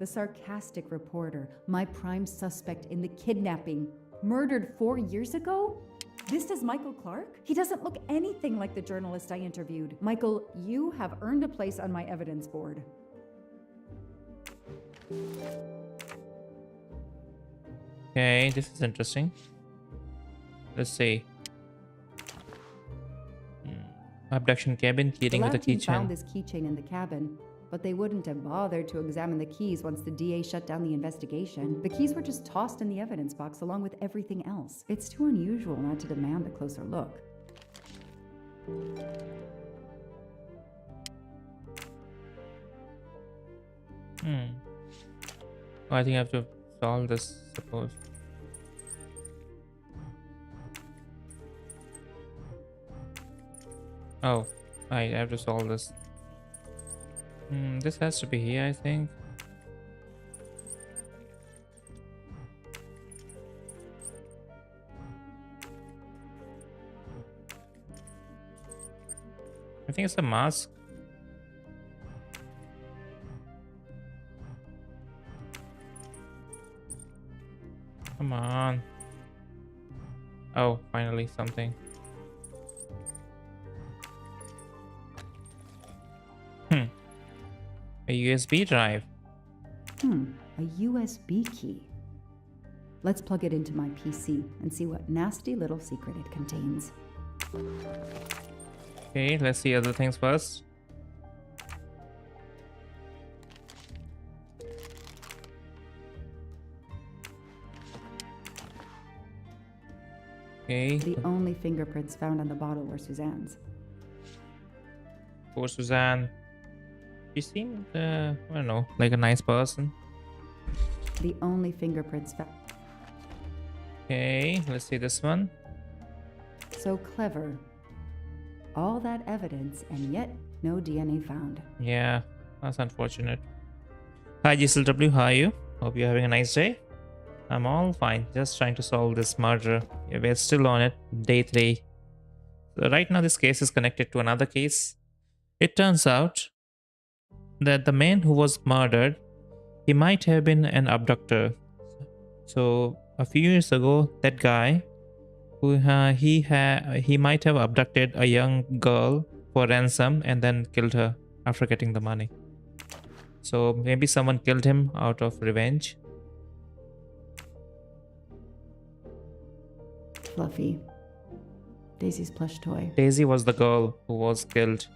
the sarcastic reporter, my prime suspect in the kidnapping, murdered 4 years ago? This is Michael Clark? He doesn't look anything like the journalist I interviewed. Michael, you have earned a place on my evidence board. Okay, this is interesting. Let's see. Abduction cabin, The keyring with a lab team found keychain. this keychain in the cabin, but they wouldn't have bothered to examine the keys once the DA shut down the investigation. The keys were just tossed in the evidence box along with everything else. It's too unusual not to demand a closer look. Oh, I think I have to solve this, suppose. Oh, I have to solve this. This has to be here, I think. I think it's a mask. Come on. Oh, finally something. A USB drive. A USB key. Let's plug it into my PC and see what nasty little secret it contains. Okay, let's see other things first. Okay. The only fingerprints found on the bottle were Suzanne's. Poor Suzanne. She seemed, I don't know, like a nice person. The only fingerprints found. Okay, let's see this one. So clever. All that evidence, and yet no DNA found. Yeah, that's unfortunate. Hi GSLW, how are you? Hope you're having a nice day. I'm all fine, just trying to solve this murder. Yeah, we're still on it, day 3. So right now this case is connected to another case. It turns out that the man who was murdered, he might have been an abductor. So a few years ago, that guy, who he might have abducted a young girl for ransom and then killed her after getting the money. So maybe someone killed him out of revenge. Fluffy. Daisy's plush toy. Daisy was the girl who was killed.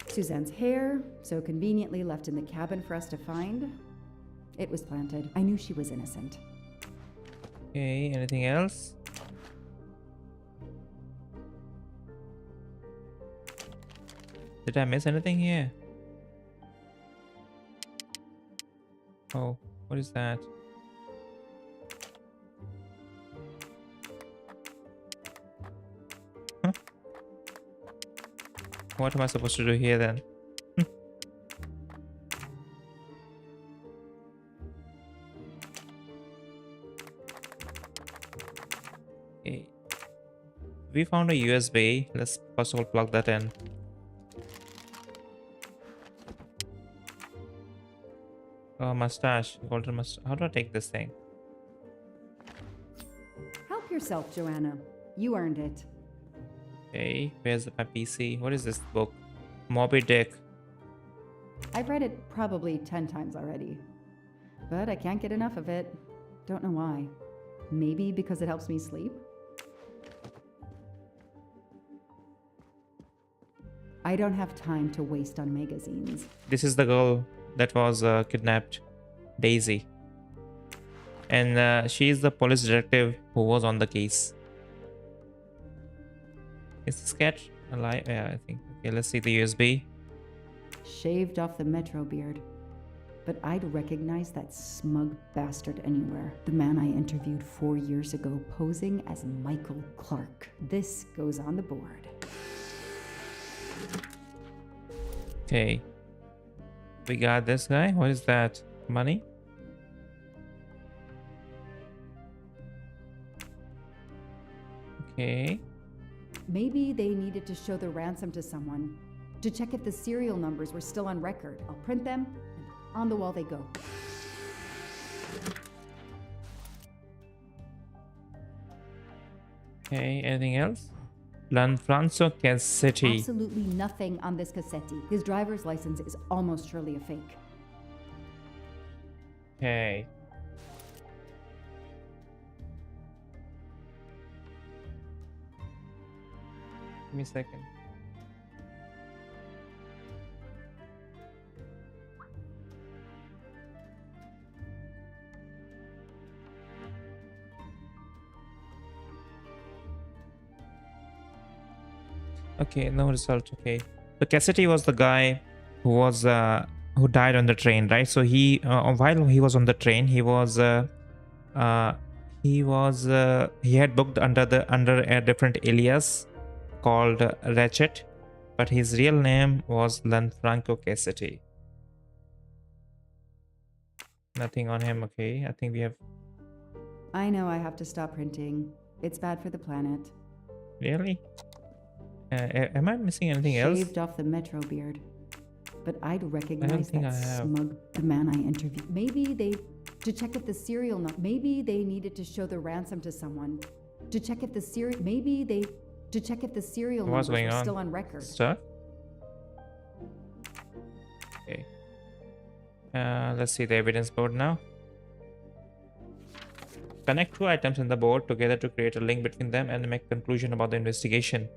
Suzanne's hair, so conveniently left in the cabin for us to find. It was planted. I knew she was innocent. Okay, anything else? Did I miss anything here? Oh, what is that? Huh? What am I supposed to do here then? Okay. We found a USB. Let's first of all plug that in. Oh, mustache. Golden mustache. How do I take this thing? Help yourself, Joanna. You earned it. Okay, where's my PC? What is this book? Moby Dick. I've read it probably 10 times already. But I can't get enough of it. Don't know why. Maybe because it helps me sleep? I don't have time to waste on magazines. This is the girl that was kidnapped, Daisy. And she is the police detective who was on the case. Is this cat alive? Yeah, I think. Okay, let's see the USB. Shaved off the Metro beard. But I'd recognize that smug bastard anywhere. The man I interviewed 4 years ago posing as Michael Clark. This goes on the board. Okay. We got this guy. What is that? Money? Okay. Maybe they needed to show the ransom to someone to check if the serial numbers were still on record. I'll print them, and on the wall they go. Okay, anything else? Lanfranco Cassetti. Absolutely nothing on this Cassetti. His driver's license is almost surely a fake. Okay. Give me a second. Okay, no result. Okay, so Cassidy was the guy who was who died on the train, right? So he while he was on the train, he had booked under a different alias called Ratchet, but his real name was Lanfranco Cassidy. Nothing on him. Okay, I think we have. I know I have to stop printing. It's bad for the planet. Really? Am I missing anything else? Shaved off the Metro beard. But I'd recognize think that I have. smug man I interviewed. To check if the serial maybe they needed to show the ransom to someone. To check if the serial What's numbers going were on? still on record. Stuff? Okay. Let's see the evidence board now. Connect two items in the board together to create a link between them and make conclusion about the investigation.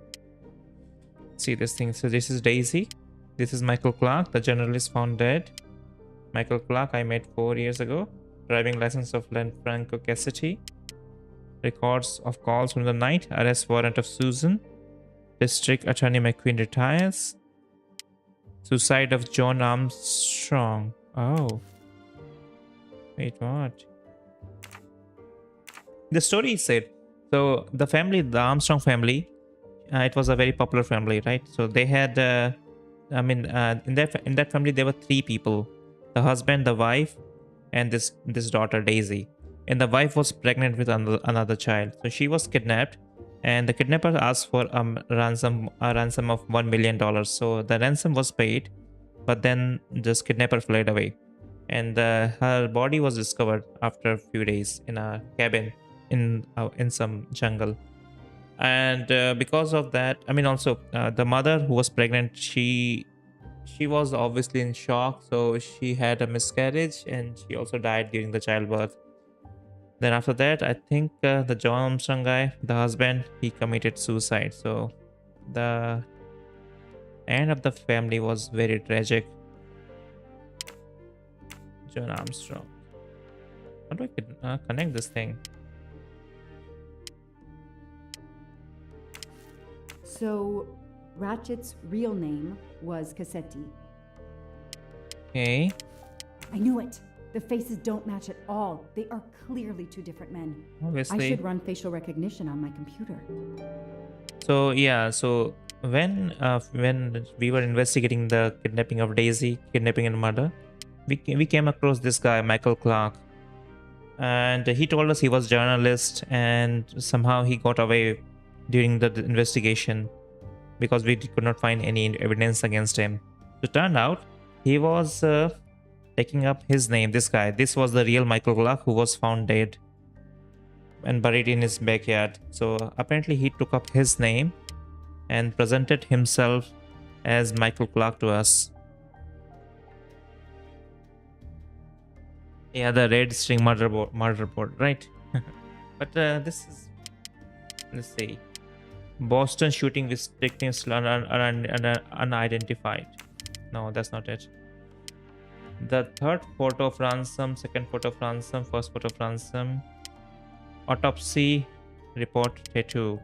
See this thing. So this is Daisy. This is Michael Clark, the journalist found dead. Michael Clark I met 4 years ago. Driving license of Lanfranco Cassidy. Records of calls from the night. Arrest warrant of Susan. District Attorney McQueen retires. Suicide of John Armstrong. Oh. Wait, what? The story said, so the family, the Armstrong family, it was a very popular family, right? So they had, in that family there were 3 people: the husband, the wife, and this daughter Daisy. And the wife was pregnant with another child, so she was kidnapped, and the kidnapper asked for a ransom of $1 million. So the ransom was paid, but then this kidnapper fled away, and her body was discovered after a few days in a cabin in some jungle. And because of that, the mother who was pregnant, she was obviously in shock, so she had a miscarriage and she also died during the childbirth. Then after that, I think the John Armstrong guy, the husband, he committed suicide. So the end of the family was very tragic. John Armstrong. How do I connect this thing? So, Ratchet's real name was Cassetti. Okay. I knew it! The faces don't match at all. They are clearly 2 different men. Obviously. I should run facial recognition on my computer. So yeah, so when we were investigating the kidnapping of Daisy, kidnapping and murder, we came across this guy, Michael Clark. And he told us he was a journalist, and somehow he got away during the investigation because we could not find any evidence against him. It turned out he was taking up his name. This was the real Michael Clark who was found dead and buried in his backyard. So apparently he took up his name and presented himself as Michael Clark to us. Yeah, the red string murder board, right? But this is, let's see, Boston shooting with victims unidentified. No, that's not it. The 3rd photo of ransom, 2nd photo of ransom, 1st photo of ransom, autopsy report tattoo.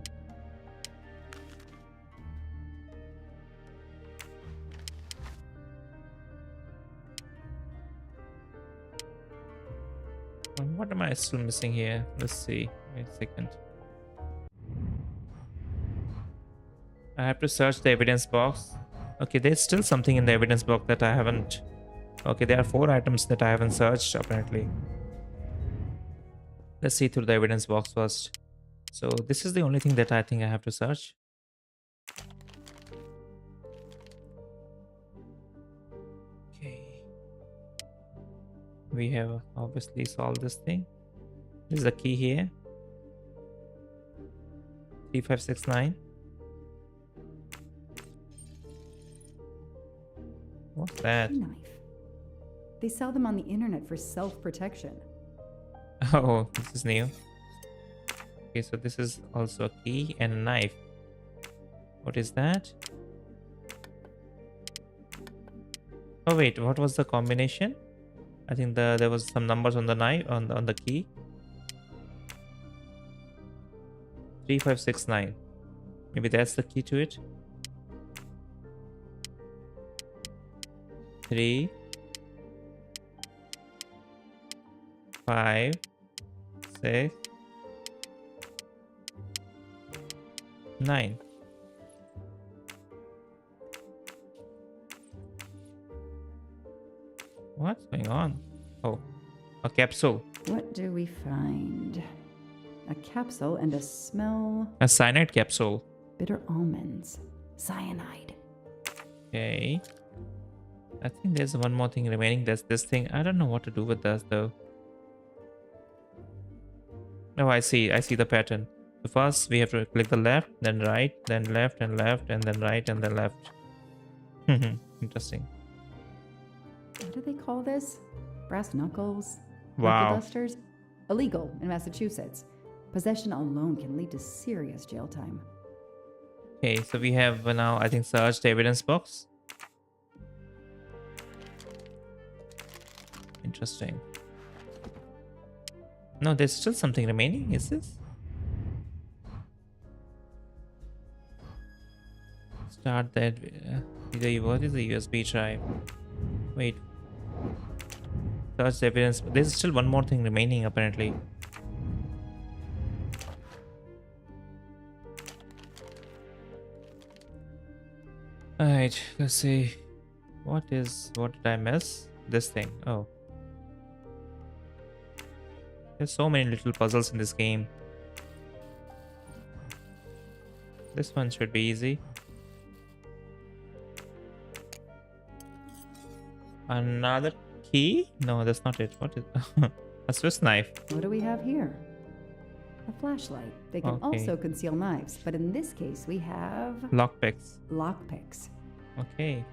What am I still missing here? Let's see. Wait a second. I have to search the evidence box. Okay, there's still something in the evidence box that I haven't. Okay, there are 4 items that I haven't searched apparently. Let's see through the evidence box first. So this is the only thing that I think I have to search. Okay. We have obviously solved this thing. This is the key here. 3569. What's that? Knife. They sell them on the internet for self-protection. Oh, this is new. Okay, so this is also a key and a knife. What is that? Oh wait, what was the combination? I think there was some numbers on the knife on the key. 3569. Maybe that's the key to it. 3 5 6 9. What's going on? Oh, a capsule. What do we find? A capsule and a smell. A cyanide capsule. Bitter almonds. Cyanide. Okay. I think there's one more thing remaining. There's this thing. I don't know what to do with this though. Oh, I see the pattern. So first we have to click the left, then right, then left and left, and then right and then left. Interesting. What do they call this? Brass knuckles? Wow. Knuckle dusters? Illegal in Massachusetts. Possession alone can lead to serious jail time. Okay, so we have now, I think, searched the evidence box. Interesting. No, there's still something remaining. Is this? Start that. What is the USB drive? Wait. Search the evidence. There's still one more thing remaining apparently. Alright, let's see. What did I miss? This thing. Oh. There's so many little puzzles in this game. This one should be easy. Another key? No, that's not it. What is a Swiss knife? What do we have here? A flashlight. They can Okay. also conceal knives, but in this case we have Lockpicks. lockpicks. Okay.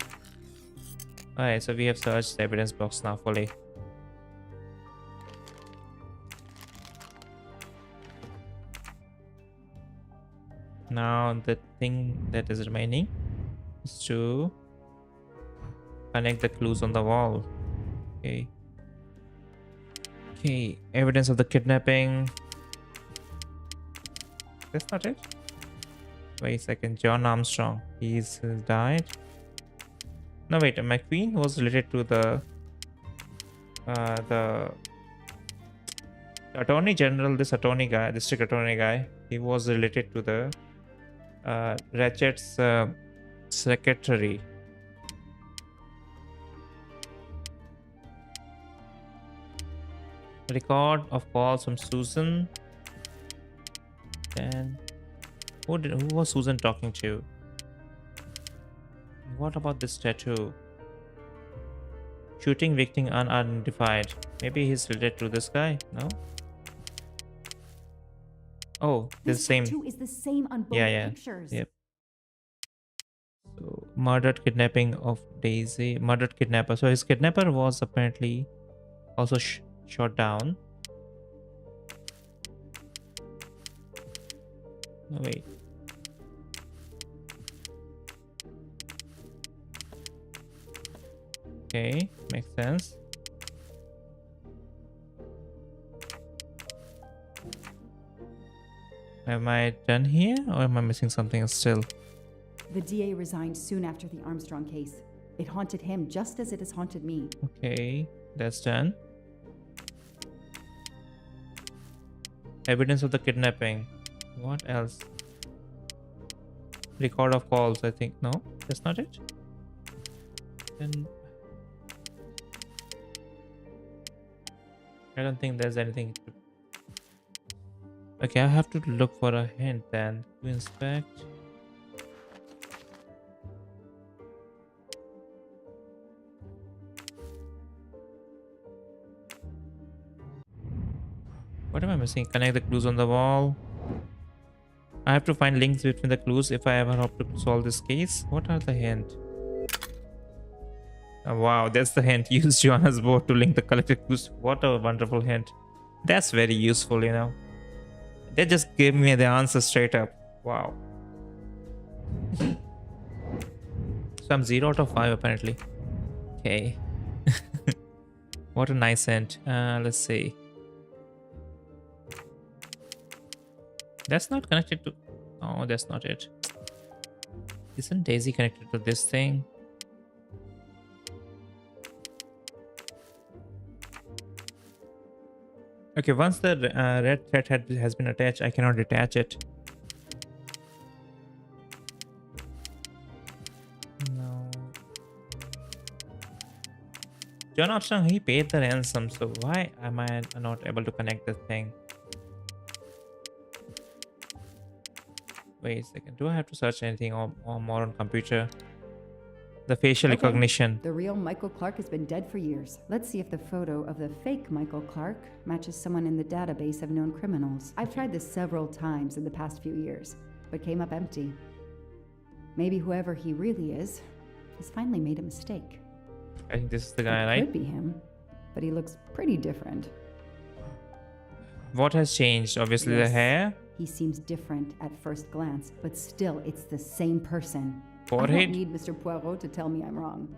Alright, so we have searched the evidence box now fully. Now the thing that is remaining is to connect the clues on the wall. Okay. Okay, evidence of the kidnapping. That's not it. Wait a second, John Armstrong. He's died. No, wait, McQueen was related to the attorney general. This attorney guy, district attorney guy, he was related to the Ratchet's secretary. Record of calls from Susan. Then who was Susan talking to? What about this tattoo? Shooting victim unidentified. Maybe he's related to this guy? No? Oh, the This same. tattoo is the same on both Yeah. pictures. Yep. So, murdered kidnapping of Daisy. Murdered kidnapper. So his kidnapper was apparently also shot down. No, wait. Okay, makes sense. Am I done here or am I missing something still? The DA resigned soon after the Armstrong case. It haunted him just as it has haunted me. Okay, that's done. Evidence of the kidnapping. What else? Record of calls, I think. No, that's not it. Then I don't think there's anything. Okay, I have to look for a hint then. To inspect. What am I missing? Connect the clues on the wall. I have to find links between the clues if I ever hope to solve this case. What are the hints? Wow, that's the hint. Use Joanna's board to link the collected clues. What a wonderful hint. That's very useful, you know. They just gave me the answer straight up. Wow. So I'm 0 out of 5 apparently. Okay. What a nice hint. Let's see. That's not connected to... Oh, that's not it. Isn't Daisy connected to this thing? Okay, once the red thread has been attached, I cannot detach it. No. John Armstrong, he paid the ransom, so why am I not able to connect the thing? Wait a second, do I have to search anything or more on computer? The facial Okay. recognition. The real Michael Clark has been dead for years. Let's see if the photo of the fake Michael Clark matches someone in the database of known criminals. I've tried this several times in the past few years, but came up empty. Maybe whoever he really is has finally made a mistake. I think this is the guy, It right? could be him, but he looks pretty different. What has changed? Obviously the Yes. hair. He seems different at first glance, but still, it's the same person. I Forehead. don't need Mr. Poirot to tell me I'm wrong.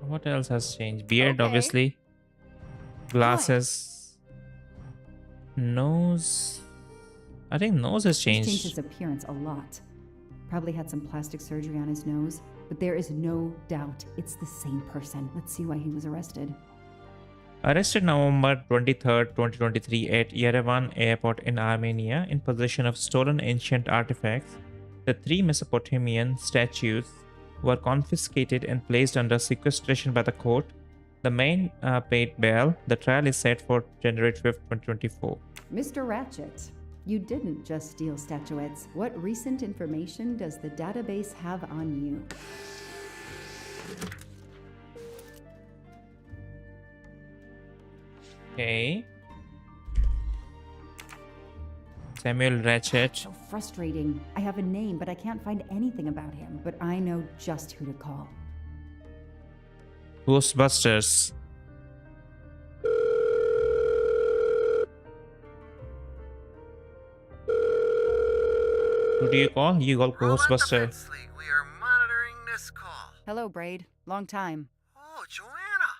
What else has changed? Beard, Okay. obviously. Glasses. Nose. I think nose has He's changed changed. his appearance a lot. Probably had some plastic surgery on his nose, but there is no doubt it's the same person. Let's see why he was arrested. Arrested November 23rd, 2023 at Yerevan airport in Armenia in possession of stolen ancient artifacts. The 3 Mesopotamian statues were confiscated and placed under sequestration by the court. The main paid bail. The trial is set for January 5th, 2024. Mr. Ratchet, you didn't just steal statuettes. What recent information does the database have on you? Okay. Samuel Ratchet. So frustrating. I have a name, but I can't find anything about him. But I know just who to call. Ghostbusters. Who do you call? You call Ghostbuster. We are monitoring this call. Hello, Braid. Long time. Oh, Joanna.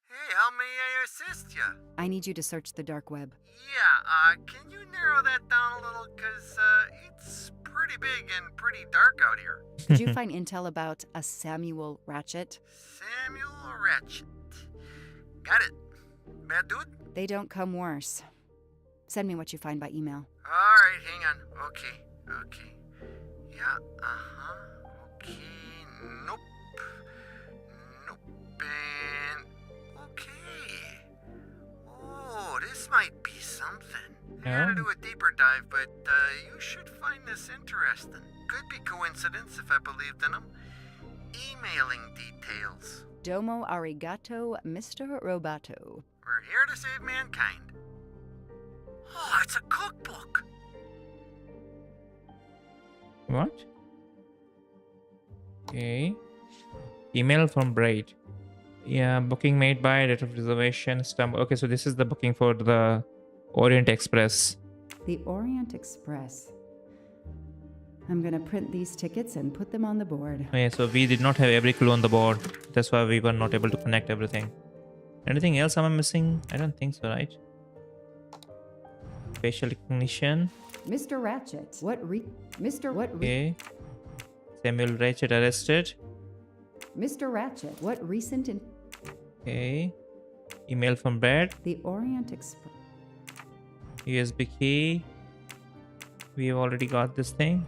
Hey, how may I assist you? I need you to search the dark web. Yeah, can you narrow that down a little? Because it's pretty big and pretty dark out here. Did you find intel about a Samuel Ratchet? Samuel Ratchet. Got it. Bad dude? They don't come worse. Send me what you find by email. Alright, hang on. Okay. Yeah, okay. Nope. And okay. Oh, this might be something. I gotta do a deeper dive, but you should find this interesting. Could be coincidence if I believed in them. Emailing details. Domo arigato, Mr. Roboto. We're here to save mankind. Oh, it's a cookbook. What? Okay. Email from Braid. Yeah, booking made by date of reservation. Okay, so this is the booking for the Orient Express. The Orient Express. I'm gonna print these tickets and put them on the board. Okay, so we did not have every clue on the board. That's why we were not able to connect everything. Anything else am I missing? I don't think so, right? Facial recognition. Mr. Ratchet. Okay. Samuel Ratchet arrested. Mr. Ratchet. What recent Okay. Email from Brad. The Orient Express. USB key. We have already got this thing.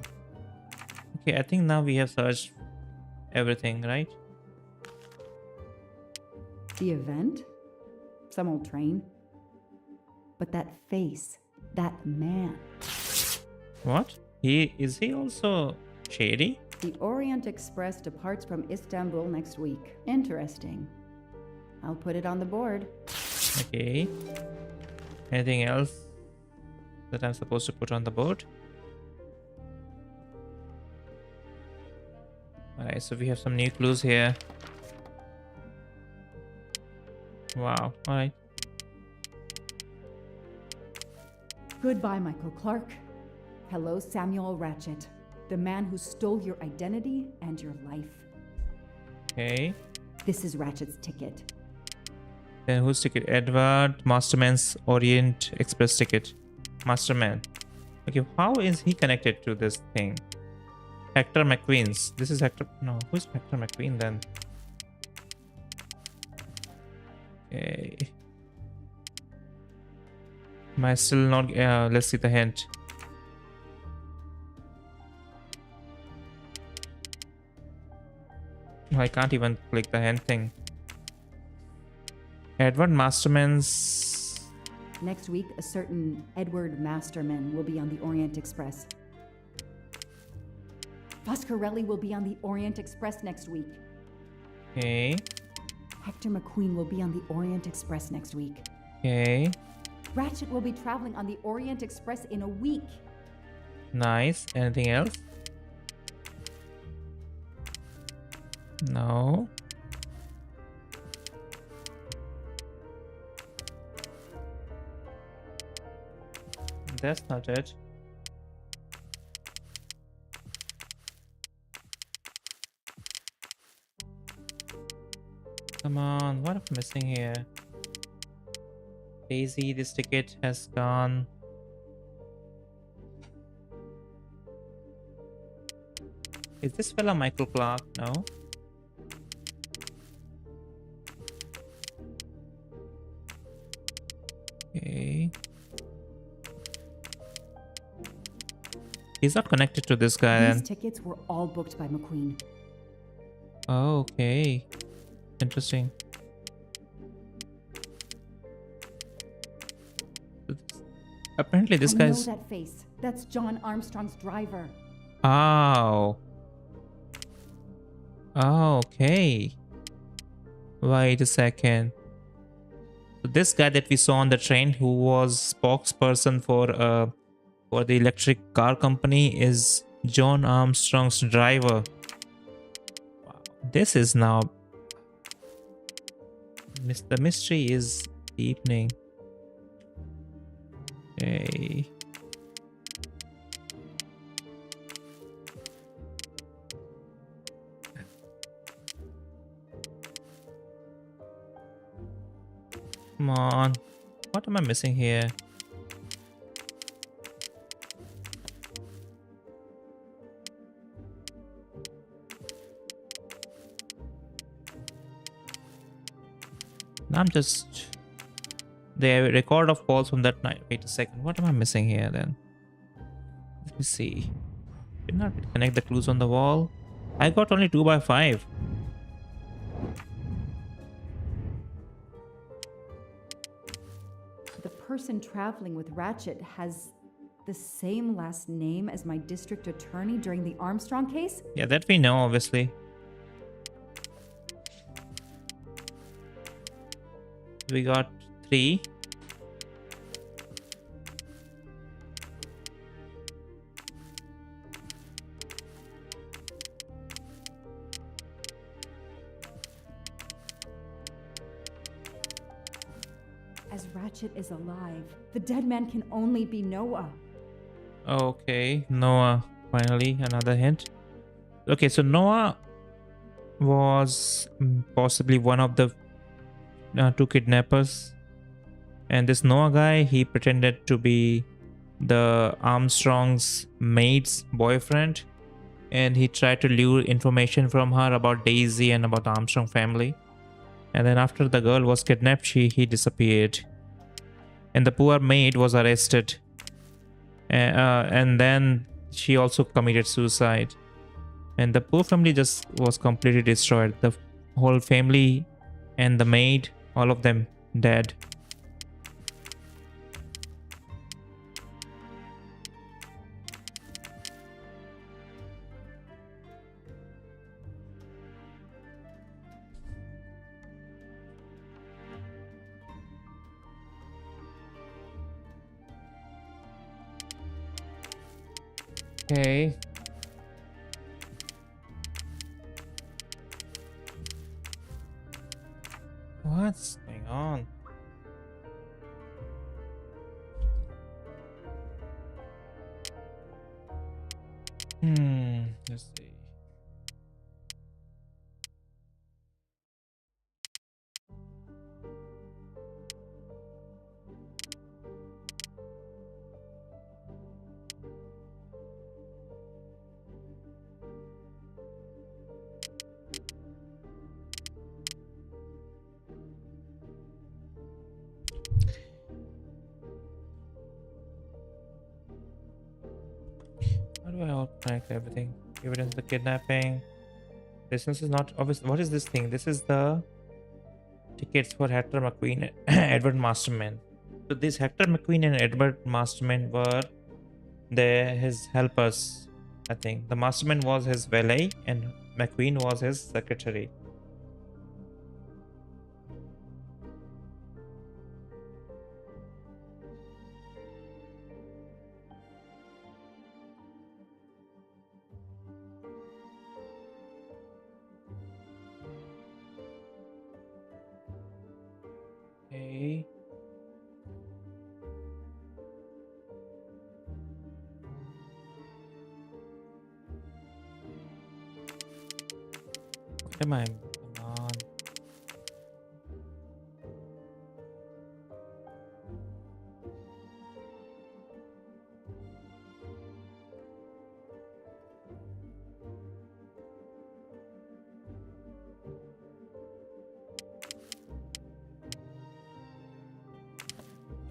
Okay, I think now we have searched everything, right? The event? Some old train. But that face, that man. What? Is he also shady? The Orient Express departs from Istanbul next week. Interesting. I'll put it on the board. Okay. Anything else that I'm supposed to put on the board? Alright, so we have some new clues here. Wow. All right. Goodbye, Michael Clark. Hello, Samuel Ratchet, the man who stole your identity and your life. Okay. This is Ratchet's ticket. Then whose ticket? Edward Masterman's Orient Express ticket. Masterman. Okay, how is he connected to this thing? Hector McQueen's. This is Hector. No, who's Hector McQueen then? Okay. Am I still not? Let's see the hint. I can't even click the hint thing. Edward Masterman's. Next week, a certain Edward Masterman will be on the Orient Express. Foscarelli will be on the Orient Express next week. Okay. Hector McQueen will be on the Orient Express next week. Okay. Ratchet will be traveling on the Orient Express in a week. Nice. Anything else? No. That's not it. Come on, what am I missing here? Daisy, this ticket has gone. Is this fella Michael Clark? No. Okay. He's not connected to this guy These then. tickets were all booked by McQueen. Oh, okay. Interesting. Apparently this I guy's... know that face. That's John Armstrong's driver. Oh. Oh, okay. Wait a second. So this guy that we saw on the train who was spokesperson for the electric car company is John Armstrong's driver. Wow. This is now... The mystery is deepening. Okay. Come on. What am I missing here? I'm just... The record of calls from that night. Wait a second. What am I missing here then? Let me see. Did not connect the clues on the wall. I got only 2 by 5. The person traveling with Ratchet has the same last name as my district attorney during the Armstrong case? Yeah, that we know, obviously. We got 3. As Ratchet is alive, the dead man can only be Noah. Okay, Noah. Finally, another hint. Okay, so Noah was possibly one of the 2 kidnappers. And this Noah guy, he pretended to be the Armstrong's maid's boyfriend. And he tried to lure information from her about Daisy and about the Armstrong family. And then after the girl was kidnapped, he disappeared. And the poor maid was arrested. And then she also committed suicide. And the poor family just was completely destroyed. The whole family and the maid, all of them dead. Okay. What's going on? Let's see. How do I all connect everything? Evidence of the kidnapping. This is not obvious. What is this thing? This is the tickets for Hector McQueen, Edward Masterman. So this Hector McQueen and Edward Masterman were his helpers. I think the Masterman was his valet and McQueen was his secretary. Okay. What am I? Come on.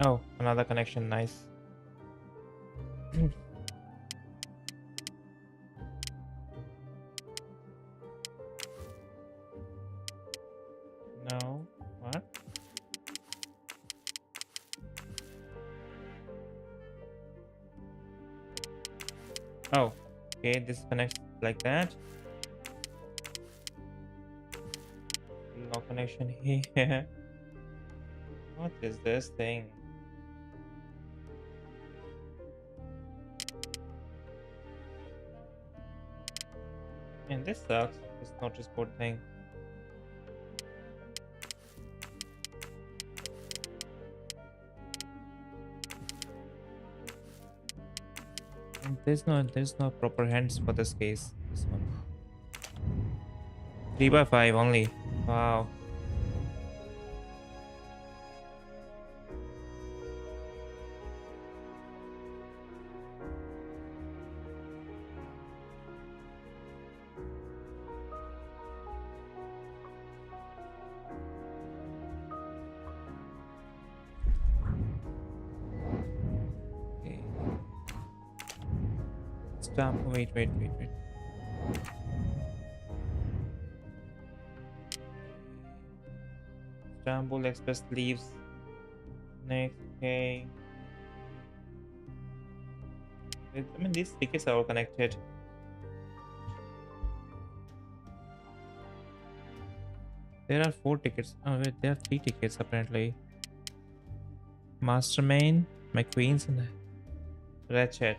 Oh, another connection. Nice. No. What? Oh, okay. This connects like that. No connection here. What is this thing? Man, this sucks. This notice board thing. And there's no proper hands for this case. This one. 3x5 only. Wow. Wait. Istanbul Express leaves next. Okay. I mean, these tickets are all connected. There are 4 tickets. Oh wait, there are 3 tickets apparently. Mastermind, McQueen's, and Ratchet.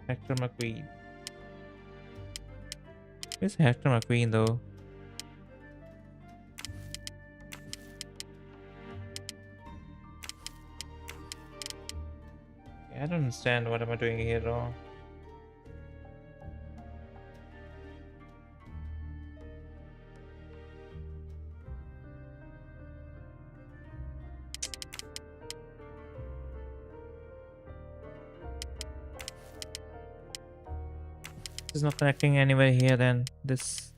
Hector McQueen. Where's Hector McQueen though? I don't understand what am I doing here wrong. Is not connecting anywhere here, then this.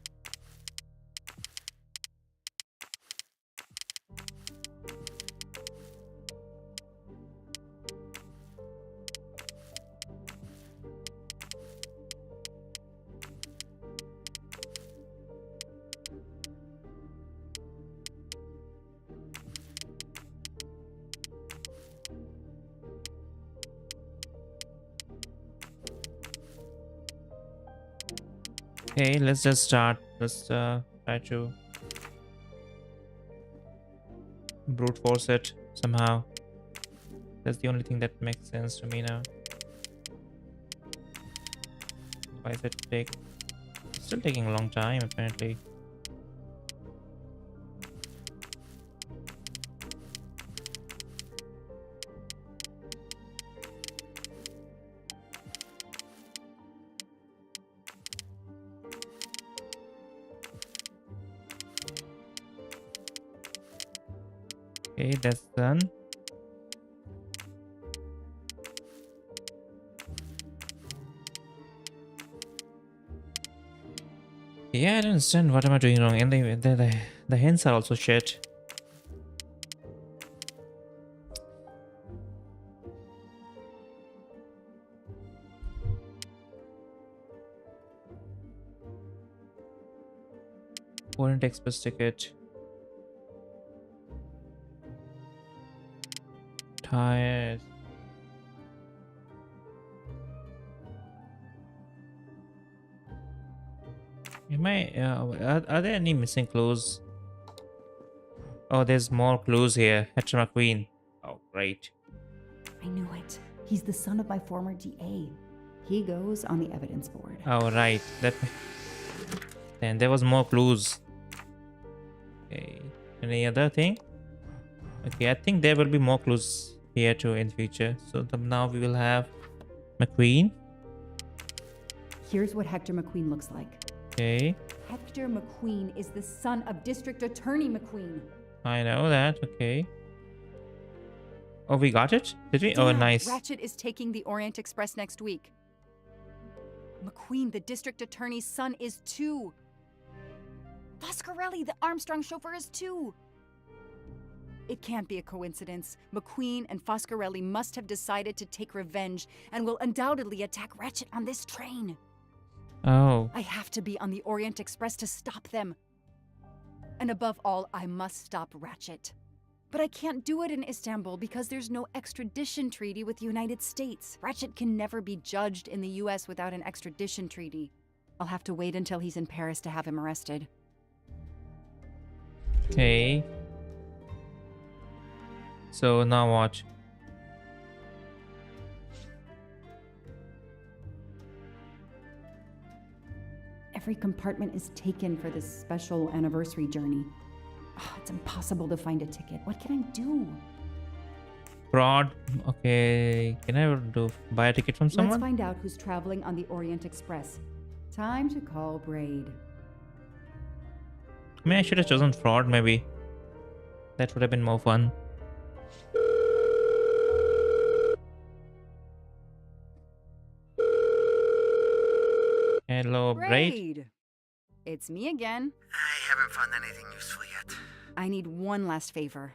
Okay, let's just start. Let's try to brute force it somehow. That's the only thing that makes sense to me now. Why is it take? It's still taking a long time apparently. Okay, that's done. Yeah, I don't understand. What am I doing wrong? And the hints are also shit. Warrant Express ticket. Tires. Am I? Are there any missing clues? Oh, there's more clues here. Hector McQueen. Oh, great. I knew it. He's the son of my former DA. He goes on the evidence board. Oh, right. Then there was more clues. Okay. Any other thing? Okay, I think there will be more clues here too in future. So now we will have McQueen. Here's what Hector McQueen looks like. Okay. Hector McQueen is the son of District Attorney McQueen. I know that. Okay. Oh, we got it? Did we? Oh, Dad, nice. Ratchet is taking the Orient Express next week. McQueen, the district attorney's son, is too. Foscarelli, the Armstrong chauffeur, is too. It can't be a coincidence. McQueen and Foscarelli must have decided to take revenge and will undoubtedly attack Ratchet on this train. Oh. I have to be on the Orient Express to stop them. And above all, I must stop Ratchet. But I can't do it in Istanbul because there's no extradition treaty with the United States. Ratchet can never be judged in the US without an extradition treaty. I'll have to wait until he's in Paris to have him arrested. Okay. So now what? Every compartment is taken for this special anniversary journey. Oh, it's impossible to find a ticket. What can I do? Fraud. Okay. Can I buy a ticket from someone? Let's find out who's traveling on the Orient Express. Time to call Braid. I mean, I should have chosen fraud maybe. That would have been more fun. Hello, Braid. It's me again. I haven't found anything useful yet. I need one last favor.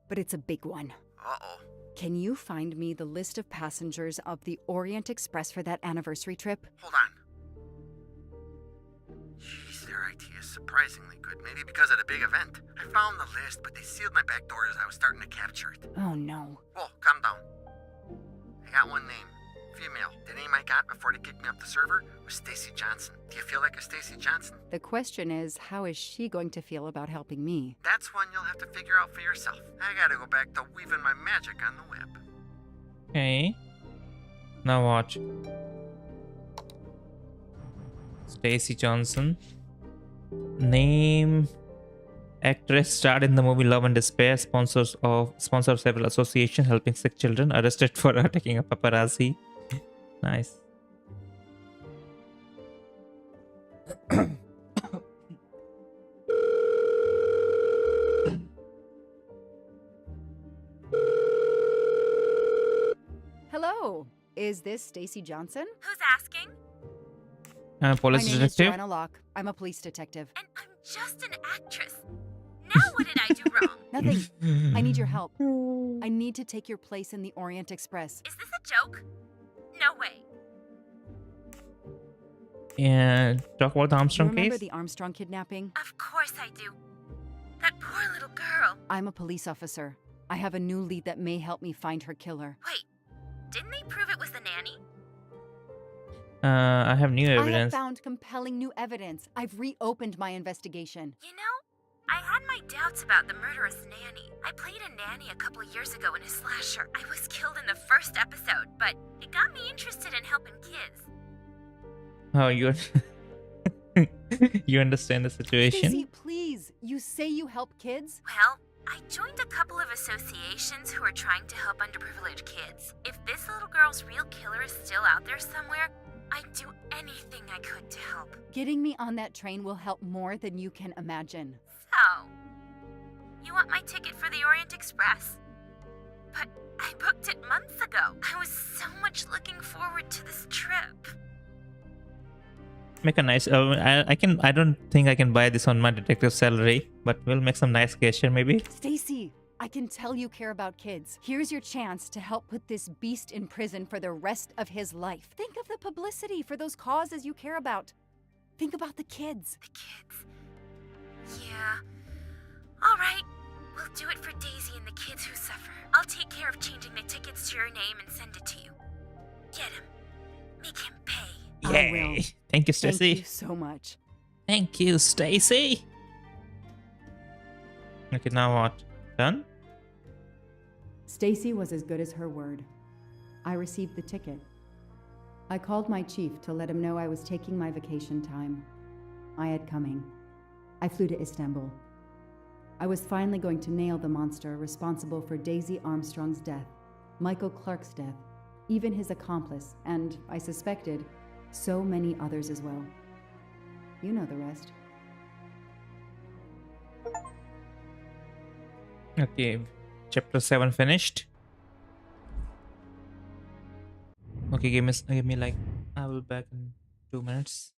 But it's a big one. Uh-oh. Can you find me the list of passengers of the Orient Express for that anniversary trip? Hold on. Jeez, their IT is surprisingly good. Maybe because of the big event. I found the list, but they sealed my back door as I was starting to capture it. Oh no. Whoa, calm down. I got one name. Female. The name I got before they kicked me off the server was Stacy Johnson. Do you feel like a Stacy Johnson? The question is, how is she going to feel about helping me? That's one you'll have to figure out for yourself. I gotta go back to weaving my magic on the web. Okay. Now watch. Stacy Johnson. Name. Actress starred in the movie Love and Despair. Sponsor of several associations helping sick children. Arrested for attacking a paparazzi. Nice. Hello. Is this Stacy Johnson? Who's asking? I'm a police My name detective. is Joanna Locke. I'm a police detective. And I'm just an actress. Now what did I do wrong? Nothing. I need your help. I need to take your place in the Orient Express. Is this a joke? No way. And talk about the Armstrong Remember case. the Armstrong kidnapping? Of course I do. That poor little girl. I'm a police officer. I have a new lead that may help me find her killer. Wait, didn't they prove it was the nanny? I have new I have evidence. found compelling new evidence. I've reopened my investigation. You know, I had my doubts about the murderous nanny. I played a nanny a couple years ago in a slasher. I was killed in the first episode, but it got me interested in helping kids. Oh, you you understand the situation? Stacy, please. You say you help kids? Well, I joined a couple of associations who are trying to help underprivileged kids. If this little girl's real killer is still out there somewhere, I'd do anything I could to help. Getting me on that train will help more than you can imagine. So, you want my ticket for the Orient Express? But I booked it months ago. I was so much looking forward to this trip. Make a nice. I don't think I can buy this on my detective salary, but we'll make some nice gesture maybe. Stacy, I can tell you care about kids. Here's your chance to help put this beast in prison for the rest of his life. Think of the publicity for those causes you care about. Think about the kids. The kids. Yeah. All right. We'll do it for Daisy and the kids who suffer. I'll take care of changing the tickets to your name and send it to you. Get him. Make him pay. Yay! Thank you, Stacy. Thank you so much. Thank you, Stacy. Okay, now what? Done? Stacy was as good as her word. I received the ticket. I called my chief to let him know I was taking my vacation time. I had coming. I flew to Istanbul. I was finally going to nail the monster responsible for Daisy Armstrong's death, Michael Clark's death, even his accomplice, and, I suspected, so many others as well. You know the rest. Okay, chapter 7 finished. Okay, give me like, I will be back in 2 minutes.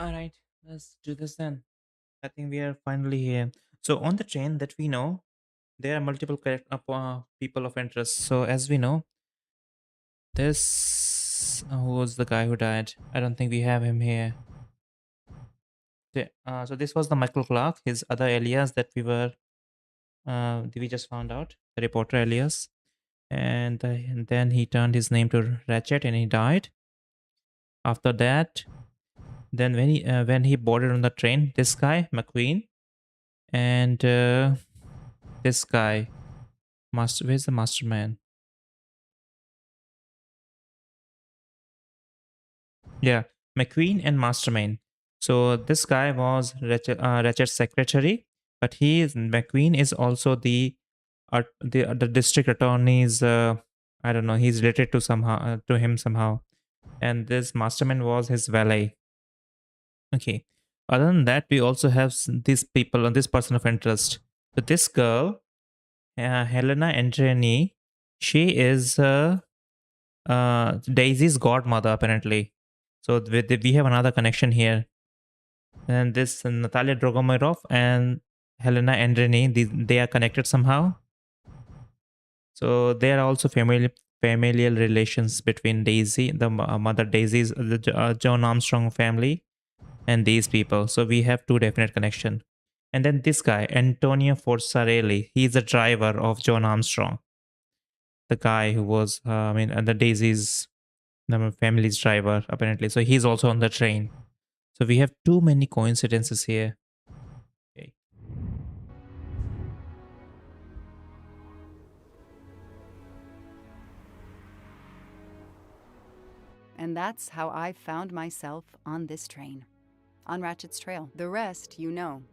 All right, let's do this then. I think we are finally here. So on the train that we know, there are multiple people of interest. So as we know, this who was the guy who died? I don't think we have him here. So this was the Michael Clark, his other alias that we just found out, the reporter alias, and then he turned his name to Ratchet and he died. After that, then when he boarded on the train, this guy McQueen and this guy where's the masterman? Yeah, McQueen and Mastermind. So this guy was Ratchet's secretary, but McQueen is also the district attorney's. I don't know. He's related to him somehow, and this Mastermind was his valet. Okay. Other than that, we also have these people and this person of interest. So this girl, Helena Andreani, she is Daisy's godmother apparently. So we have another connection here. And this Natalia Drogomirov and Helena Andreani, they are connected somehow. So there are also familial relations between Daisy, the mother Daisy's, the John Armstrong family, and these people. So we have two definite connection. And then this guy, Antonio Forsarelli, he's the driver of John Armstrong. The guy who was, the Daisy's, the family's driver, apparently. So he's also on the train. So we have too many coincidences here. Okay. And that's how I found myself on this train. On Ratchet's trail. The rest, you know.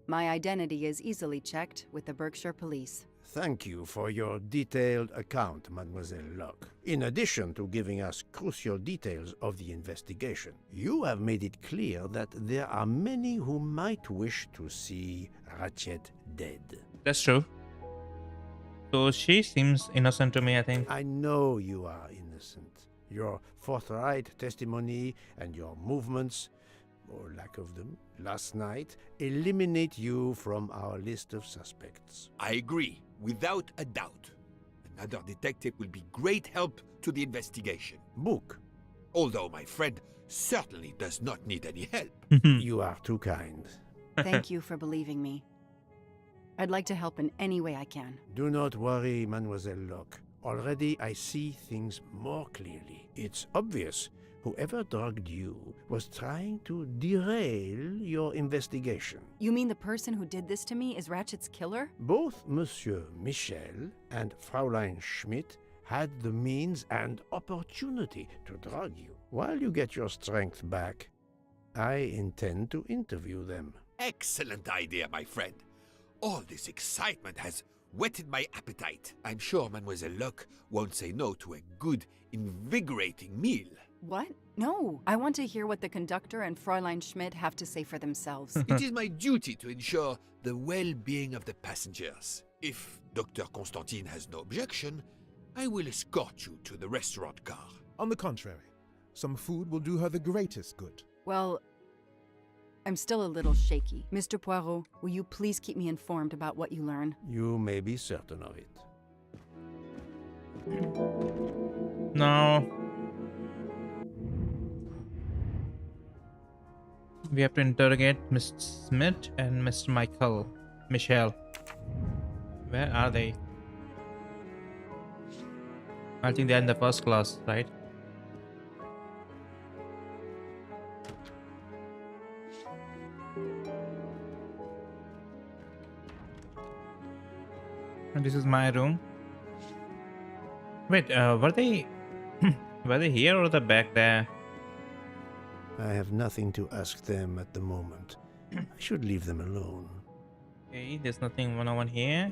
My identity is easily checked with the Berkshire Police. Thank you for your detailed account, Mademoiselle Locke. In addition to giving us crucial details of the investigation, you have made it clear that there are many who might wish to see Ratchet dead. That's true. So she seems innocent to me, I think. I know you are innocent. Your forthright testimony and your movements, or lack of them, last night eliminate you from our list of suspects. I agree, without a doubt. Another detective will be great help to the investigation. Book. Although my friend certainly does not need any help. You are too kind. Thank you for believing me. I'd like to help in any way I can. Do not worry, Mademoiselle Locke. Already I see things more clearly. It's obvious whoever drugged you was trying to derail your investigation. You mean the person who did this to me is Ratchet's killer? Both Monsieur Michel and Fraulein Schmidt had the means and opportunity to drug you. While you get your strength back, I intend to interview them. Excellent idea, my friend. All this excitement has whetted my appetite. I'm sure Mademoiselle Locke won't say no to a good, invigorating meal. What? No. I want to hear what the conductor and Fräulein Schmidt have to say for themselves. It is my duty to ensure the well-being of the passengers. If Dr. Constantine has no objection, I will escort you to the restaurant car. On the contrary, some food will do her the greatest good. Well, I'm still a little shaky. Mr. Poirot, will you please keep me informed about what you learn? You may be certain of it. No. We have to interrogate Miss Smith and Mr. Michel. Where are they? I think they're in the first class, right? And this is my room. Wait, were they were they here or the back there? I have nothing to ask them at the moment. I should leave them alone. Okay, there's nothing one-on-one here.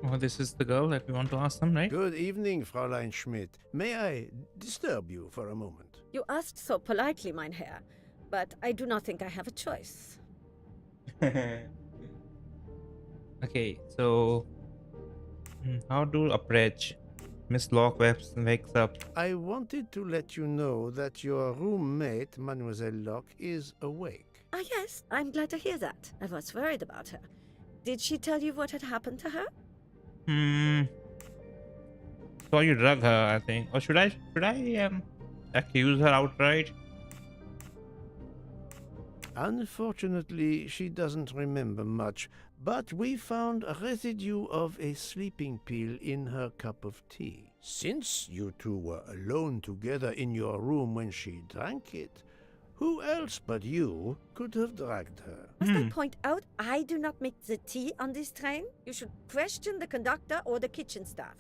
Oh, this is the girl that we want to ask them, right? Good evening, Fräulein Schmidt. May I disturb you for a moment? You asked so politely, mein Herr, but I do not think I have a choice. Okay, so how to approach? Miss Locke wakes up. I wanted to let you know that your roommate, Mademoiselle Locke, is awake. Ah, yes, I'm glad to hear that. I was worried about her. Did she tell you what had happened to her? So you drug her, I think. Or should I accuse her outright? Unfortunately, she doesn't remember much, but we found a residue of a sleeping pill in her cup of tea. Since you two were alone together in your room when she drank it, who else but you could have drugged her? Must I point out, I do not make the tea on this train? You should question the conductor or the kitchen staff.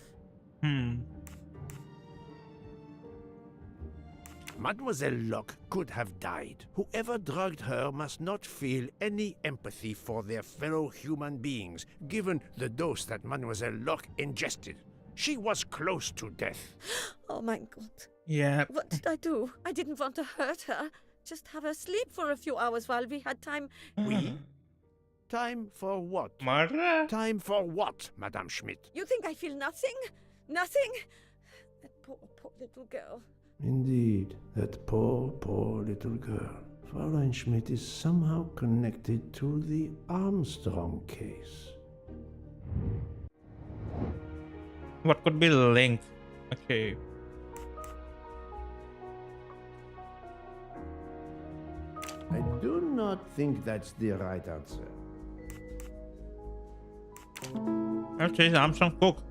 Mademoiselle Locke could have died. Whoever drugged her must not feel any empathy for their fellow human beings, given the dose that Mademoiselle Locke ingested. She was close to death. Oh my God. Yeah. What did I do? I didn't want to hurt her. Just have her sleep for a few hours while we had time. We? Time for what? Murder? Time for what, Madame Schmidt? You think I feel nothing? Nothing? That poor little girl. Indeed, that poor little girl. Fräulein Schmidt is somehow connected to the Armstrong case. What could be the link? Okay. I do not think that's the right answer. Okay, Armstrong Cook.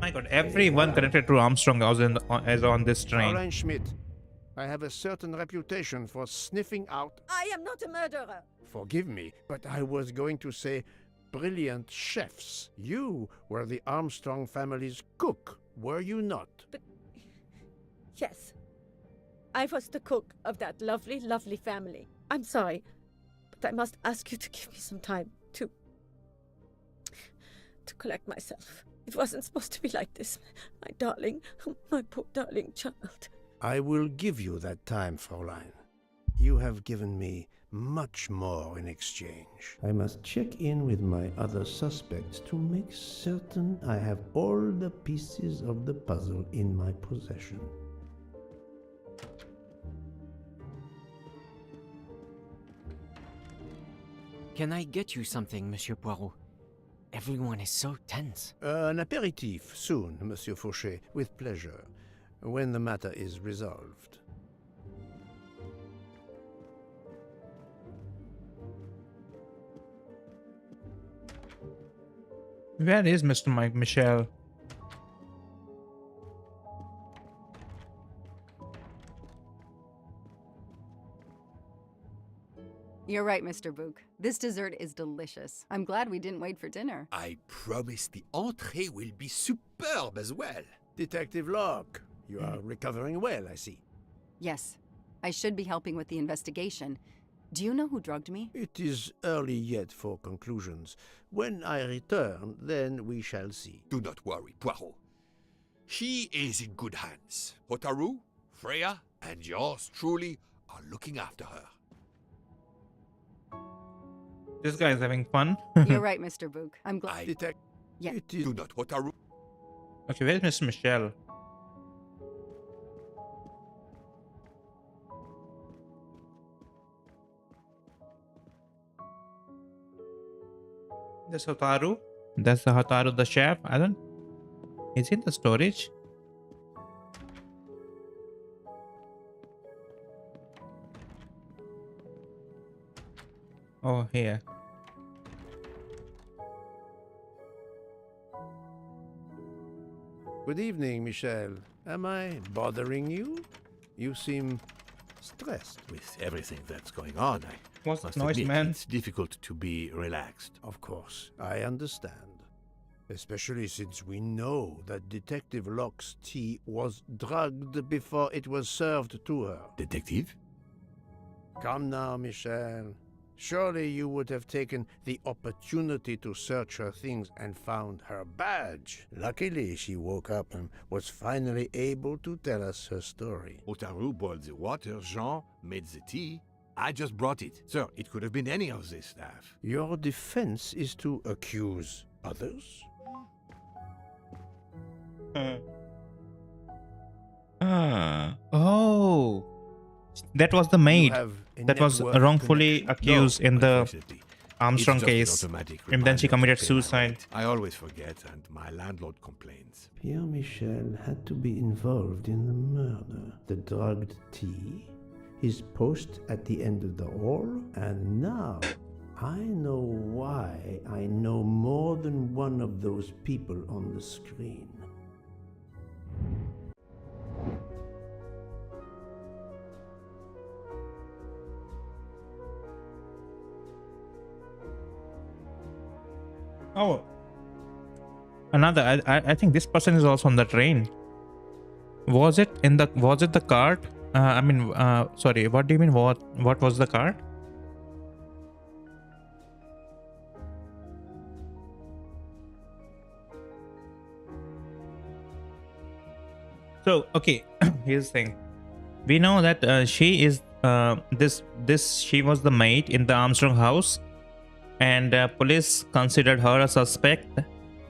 My God, everyone connected to Armstrong is on this train. Fräulein Schmidt, I have a certain reputation for sniffing out. I am not a murderer. Forgive me, but I was going to say brilliant chefs. You were the Armstrong family's cook, were you not? But yes, I was the cook of that lovely, lovely family. I'm sorry, but I must ask you to give me some time to collect myself. It wasn't supposed to be like this, my darling, my poor darling child. I will give you that time, Fräulein. You have given me much more in exchange. I must check in with my other suspects to make certain I have all the pieces of the puzzle in my possession. Can I get you something, Monsieur Poirot? Everyone is so tense. An aperitif soon, Monsieur Fauchet, with pleasure, when the matter is resolved. Where is Mr. Mike Michel? You're right, Mr. Book. This dessert is delicious. I'm glad we didn't wait for dinner. I promise the entrée will be superb as well. Detective Locke, you are recovering well, I see. Yes, I should be helping with the investigation. Do you know who drugged me? It is early yet for conclusions. When I return, then we shall see. Do not worry, Poirot. She is in good hands. Hotaru, Freya, and yours truly are looking after her. This guy is having fun. You're right, Mr. Book. I'm glad. Yeah. Do not Hotaru. Okay, where's Mr. Michel? That's Hotaru. That's the Hotaru, the chef. I don't. Is it the storage? Oh, here. Good evening, Michel. Am I bothering you? You seem stressed. With everything that's going on, I What's must the noise, admit, man? it's difficult to be relaxed. Of course, I understand. Especially since we know that Detective Locke's tea was drugged before it was served to her. Detective? Come now, Michel. Surely you would have taken the opportunity to search her things and found her badge. Luckily, she woke up and was finally able to tell us her story. Hotaru boiled the water, Jean made the tea. I just brought it. Sir, it could have been any of this staff. Your defense is to accuse others? Oh, that was the maid have a that was network wrongfully connection? accused in the Unfortunately. Armstrong It's just an case, automatic and then she reminder committed to pay my suicide. rent. I always forget, and my landlord complains. Pierre Michel had to be involved in the murder. The drugged tea, his post at the end of the hall, and now I know why I know more than one of those people on the screen. Oh, another. I think this person is also on the train. Was it the card? Sorry. What do you mean? What was the card? So okay, here's the thing. We know that she is she was the maid in the Armstrong house, and police considered her a suspect,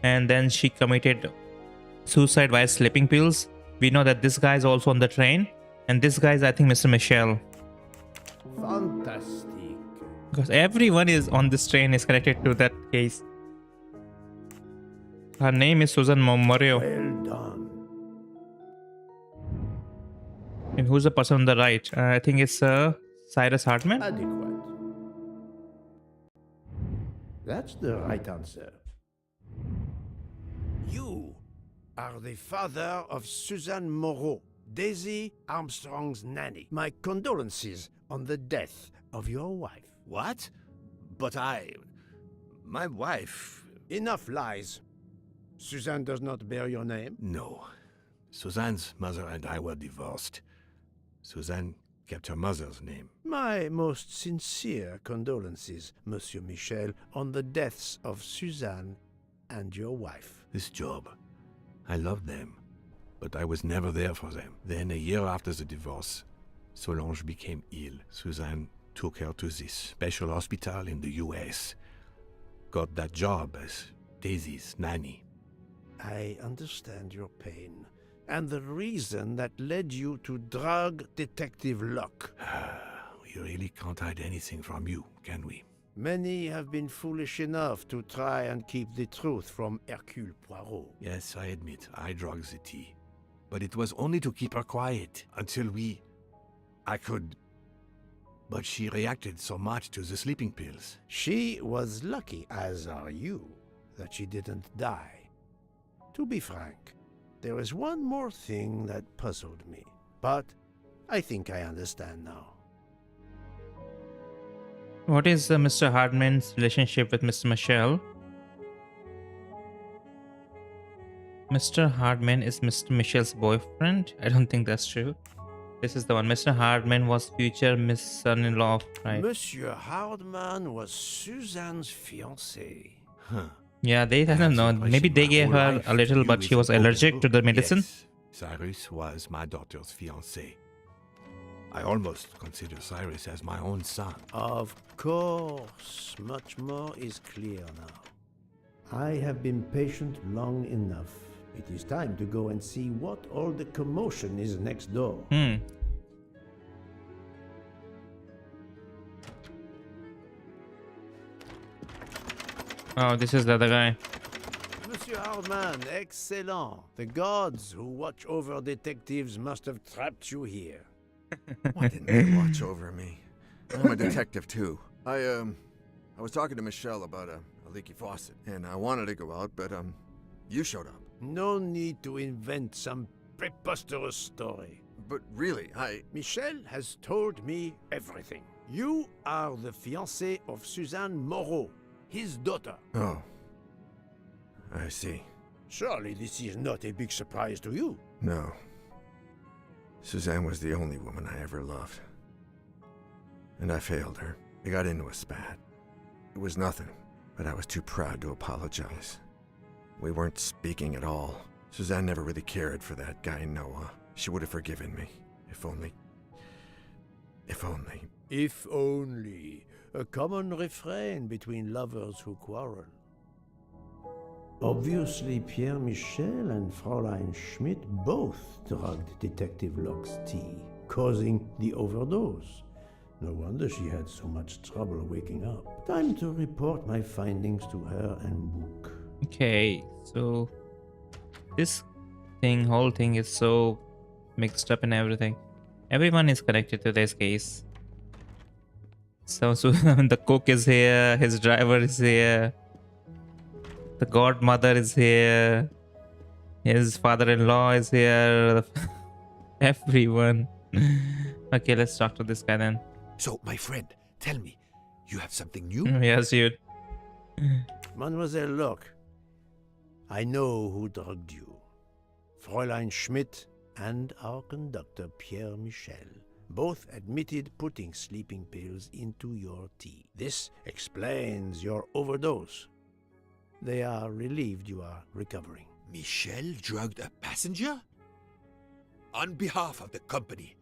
and then she committed suicide via sleeping pills. We know that this guy is also on the train, and this guy is, I think, Mr. Michel, Fantastic. because everyone is on this train is connected to that case. Her name is Susan Morio. Well done. And who's the person on the right? I think it's Cyrus Hartman. Adequate. That's the right answer. You are the father of Suzanne Moreau, Daisy Armstrong's nanny. My condolences on the death of your wife. What? But my wife... Enough lies. Suzanne does not bear your name? No. Suzanne's mother and I were divorced. Suzanne kept her mother's name. My most sincere condolences, Monsieur Michel, on the deaths of Suzanne and your wife. This job, I loved them, but I was never there for them. Then, a year after the divorce, Solange became ill. Suzanne took her to this special hospital in the US. Got that job as Daisy's nanny. I understand your pain, and the reason that led you to drug Detective Locke. We really can't hide anything from you, can we? Many have been foolish enough to try and keep the truth from Hercule Poirot. Yes, I admit, I drugged the tea. But it was only to keep her quiet, until I could... But she reacted so much to the sleeping pills. She was lucky, as are you, that she didn't die. To be frank, there is one more thing that puzzled me, but I think I understand now. What is Mr. Hardman's relationship with Mr. Michel? Mr. Hardman is Mr. Michel's boyfriend? I don't think that's true. This is the one. Mr. Hardman was future Miss son-in-law, right? Monsieur Hardman was Suzanne's fiancé. Huh. Yeah, I don't know. Maybe they gave her a little, but she was allergic to the medicine. Yes, Cyrus was my daughter's fiancé. I almost consider Cyrus as my own son. Of course, much more is clear now. I have been patient long enough. It is time to go and see what all the commotion is next door. Oh, this is the other guy. Monsieur Hardman, excellent. The gods who watch over detectives must have trapped you here. Why didn't they watch over me? I'm a detective too. I was talking to Michelle about a leaky faucet, and I wanted to go out, but you showed up. No need to invent some preposterous story. But really, Michel has told me everything. You are the fiancé of Suzanne Moreau, his daughter. Oh. I see. Surely this is not a big surprise to you. No. Suzanne was the only woman I ever loved. And I failed her. I got into a spat. It was nothing, but I was too proud to apologize. We weren't speaking at all. Suzanne never really cared for that guy, Noah. She would have forgiven me. If only... If only. A common refrain between lovers who quarrel. Obviously, Pierre Michel and Fräulein Schmidt both drugged Detective Locke's tea, causing the overdose. No wonder she had so much trouble waking up. Time to report my findings to her and Book. Okay, so this whole thing is so mixed up and everything. Everyone is connected to this case. So the cook is here, his driver is here, the godmother is here, his father-in-law is here, everyone. Okay, let's talk to this guy then. So, my friend, tell me, you have something new? Yes, dude. Mademoiselle Locke, I know who drugged you. Fräulein Schmidt and our conductor Pierre Michel both admitted putting sleeping pills into your tea. This explains your overdose. They are relieved you are recovering. Michel drugged a passenger? On behalf of the company,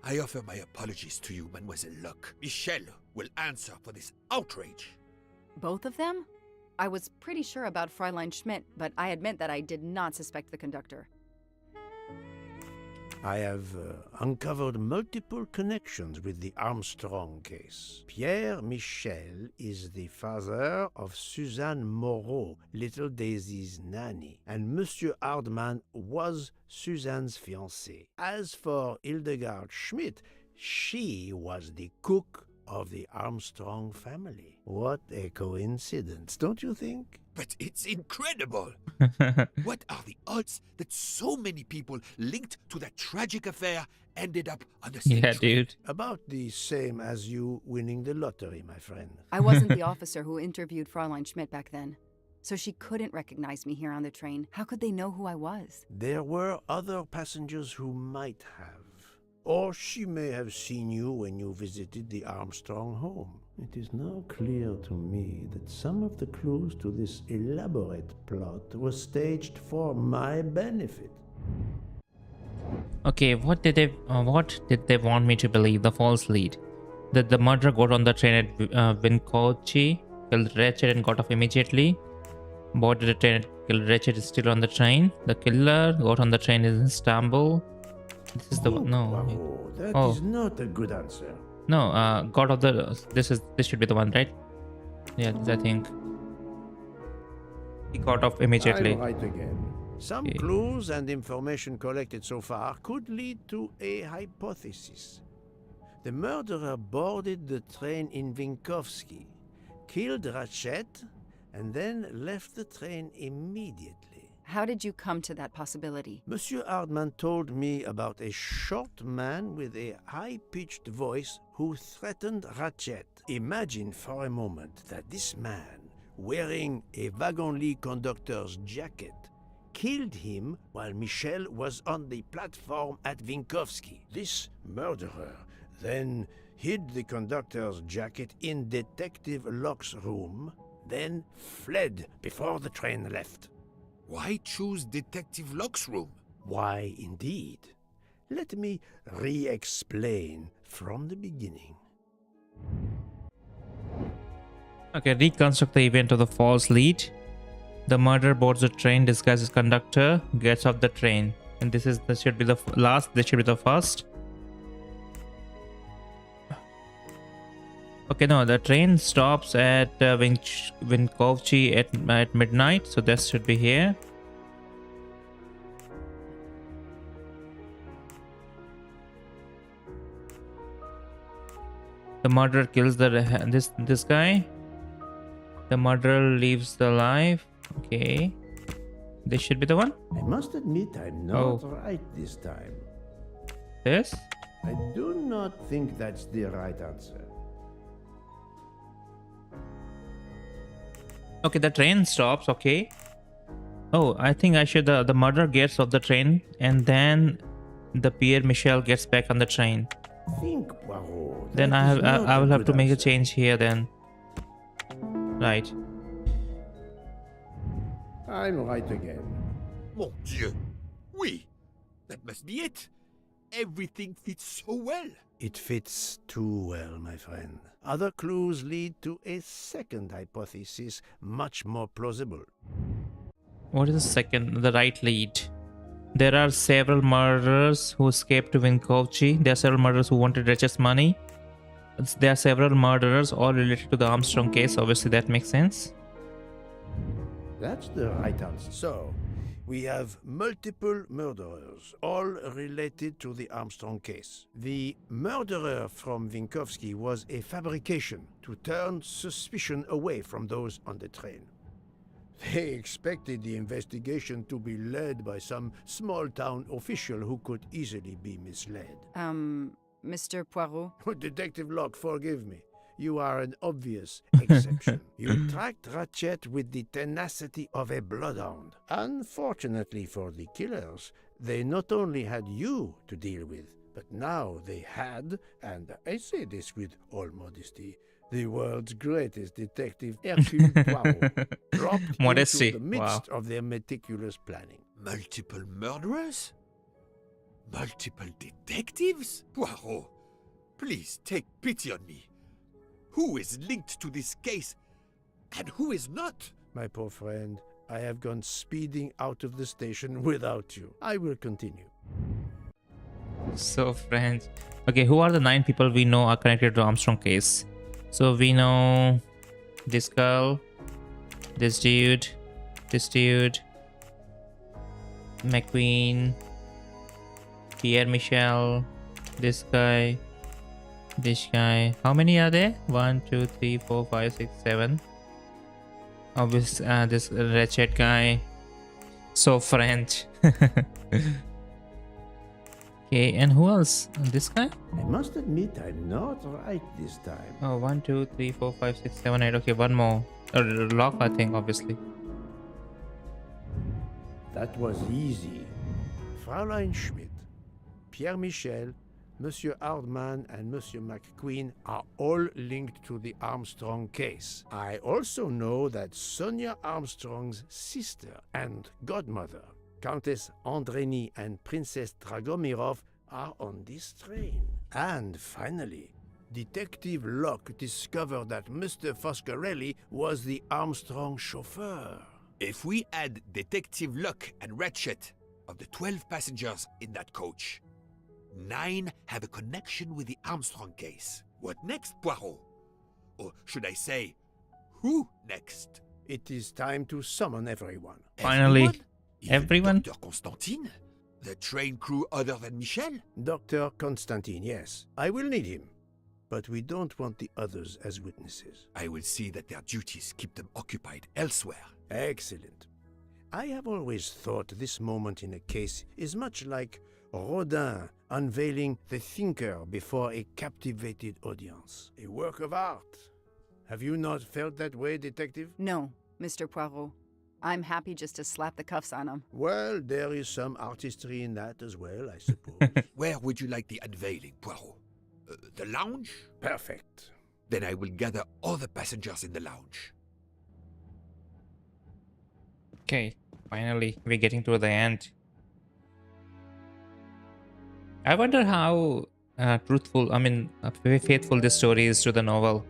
I offer my apologies to you, Mademoiselle Locke. Michel will answer for this outrage. Both of them? I was pretty sure about Fräulein Schmidt, but I admit that I did not suspect the conductor. I have uncovered multiple connections with the Armstrong case. Pierre Michel is the father of Suzanne Moreau, little Daisy's nanny, and Monsieur Hardman was Suzanne's fiancé. As for Hildegard Schmidt, she was the cook of the Armstrong family. What a coincidence, don't you think? But it's incredible! What are the odds that so many people linked to that tragic affair ended up on the same Yeah, train? dude. About the same as you winning the lottery, my friend. I wasn't the officer who interviewed Fräulein Schmidt back then, so she couldn't recognize me here on the train. How could they know who I was? There were other passengers who might have. Or she may have seen you when you visited the Armstrong home. It is now clear to me that some of the clues to this elaborate plot were staged for my benefit. Okay, what did they want me to believe? The false lead that the murderer got on the train at Vinkovci, killed Ratchet and got off immediately. Boarded the train and killed Ratchet is still on the train. The killer got on the train in Istanbul. This is the one. No. That is not a good answer. No. God of the. This should be the one, right? Yeah, I think. He got off immediately. I'm right again. Some clues and information collected so far could lead to a hypothesis. The murderer boarded the train in Vinkovci, killed Ratchet, and then left the train immediately. How did you come to that possibility? Monsieur Hardman told me about a short man with a high-pitched voice who threatened Ratchet. Imagine for a moment that this man, wearing a wagon-lit conductor's jacket, killed him while Michel was on the platform at Vinkovci. This murderer then hid the conductor's jacket in Detective Locke's room, then fled before the train left. Why choose Detective Locke's room? Why, indeed. Let me re-explain from the beginning. Okay, reconstruct the event of the false lead. The murderer boards the train disguised as conductor, gets off the train. And this should be the last, this should be the first. Okay, no, the train stops at Vinkovci at midnight, so this should be here. The murderer kills this guy. The murderer leaves the life. Okay, this should be the one. I must admit I'm not right this time. This? I do not think that's the right answer. Okay, the train stops. Okay. Oh, I think I should. The murderer gets off the train, and then the Pierre Michel gets back on the train. Think, Poirot. Then I will have to make a change here. Then, right. I'm right again. Mon Dieu! Oui, that must be it. Everything fits so well. It fits too well, my friend. Other clues lead to a second hypothesis, much more plausible. What is the second? The right lead. There are several murderers who escaped to Vinkovci. There are several murderers who wanted Ratchet's money. There are several murderers all related to the Armstrong case. Obviously, that makes sense. That's the right answer. So, we have multiple murderers, all related to the Armstrong case. The murderer from Vinkovci was a fabrication to turn suspicion away from those on the train. They expected the investigation to be led by some small-town official who could easily be misled. Mr. Poirot? Detective Locke, forgive me. You are an obvious exception. You tracked Ratchet with the tenacity of a bloodhound. Unfortunately for the killers, they not only had you to deal with, but now they had, and I say this with all modesty, the world's greatest detective, Hercule Poirot, dropped Modesty. into the midst of their meticulous planning. Multiple murderers? Multiple detectives? Poirot, please take pity on me. Who is linked to this case and who is not? My poor friend, I have gone speeding out of the station without you. I will continue. So French. Okay, who are the 9 people we know are connected to Armstrong case? So we know this girl, this dude, McQueen, Pierre Michel, this guy. How many are there? 1, 2, 3, 4, 5, 6, 7. Obviously, this Ratchet guy. So French. Okay, and who else? This guy? I must admit I'm not right this time. Oh, 1, 2, 3, 4, 5, 6, 7, 8. Okay, one more. Locke, I think, obviously. That was easy. Fraulein Schmidt, Pierre Michel, Monsieur Hardman and Monsieur McQueen are all linked to the Armstrong case. I also know that Sonia Armstrong's sister and godmother, Countess Andreni and Princess Dragomirov, are on this train. And finally, Detective Locke discovered that Mr. Foscarelli was the Armstrong chauffeur. If we add Detective Locke and Ratchet, of the 12 passengers in that coach, 9 have a connection with the Armstrong case. What next, Poirot? Or should I say, who next? It is time to summon everyone. Finally, everyone? Dr. Constantine? The train crew other than Michel? Dr. Constantine, yes. I will need him. But we don't want the others as witnesses. I will see that their duties keep them occupied elsewhere. Excellent. I have always thought this moment in a case is much like Rodin unveiling the thinker before a captivated audience. A work of art. Have you not felt that way, Detective? No, Mr. Poirot. I'm happy just to slap the cuffs on him. Well, there is some artistry in that as well, I suppose. Where would you like the unveiling, Poirot? The lounge? Perfect. Then I will gather all the passengers in the lounge. Okay, finally, we're getting to the end. I wonder how very faithful this story is to the novel.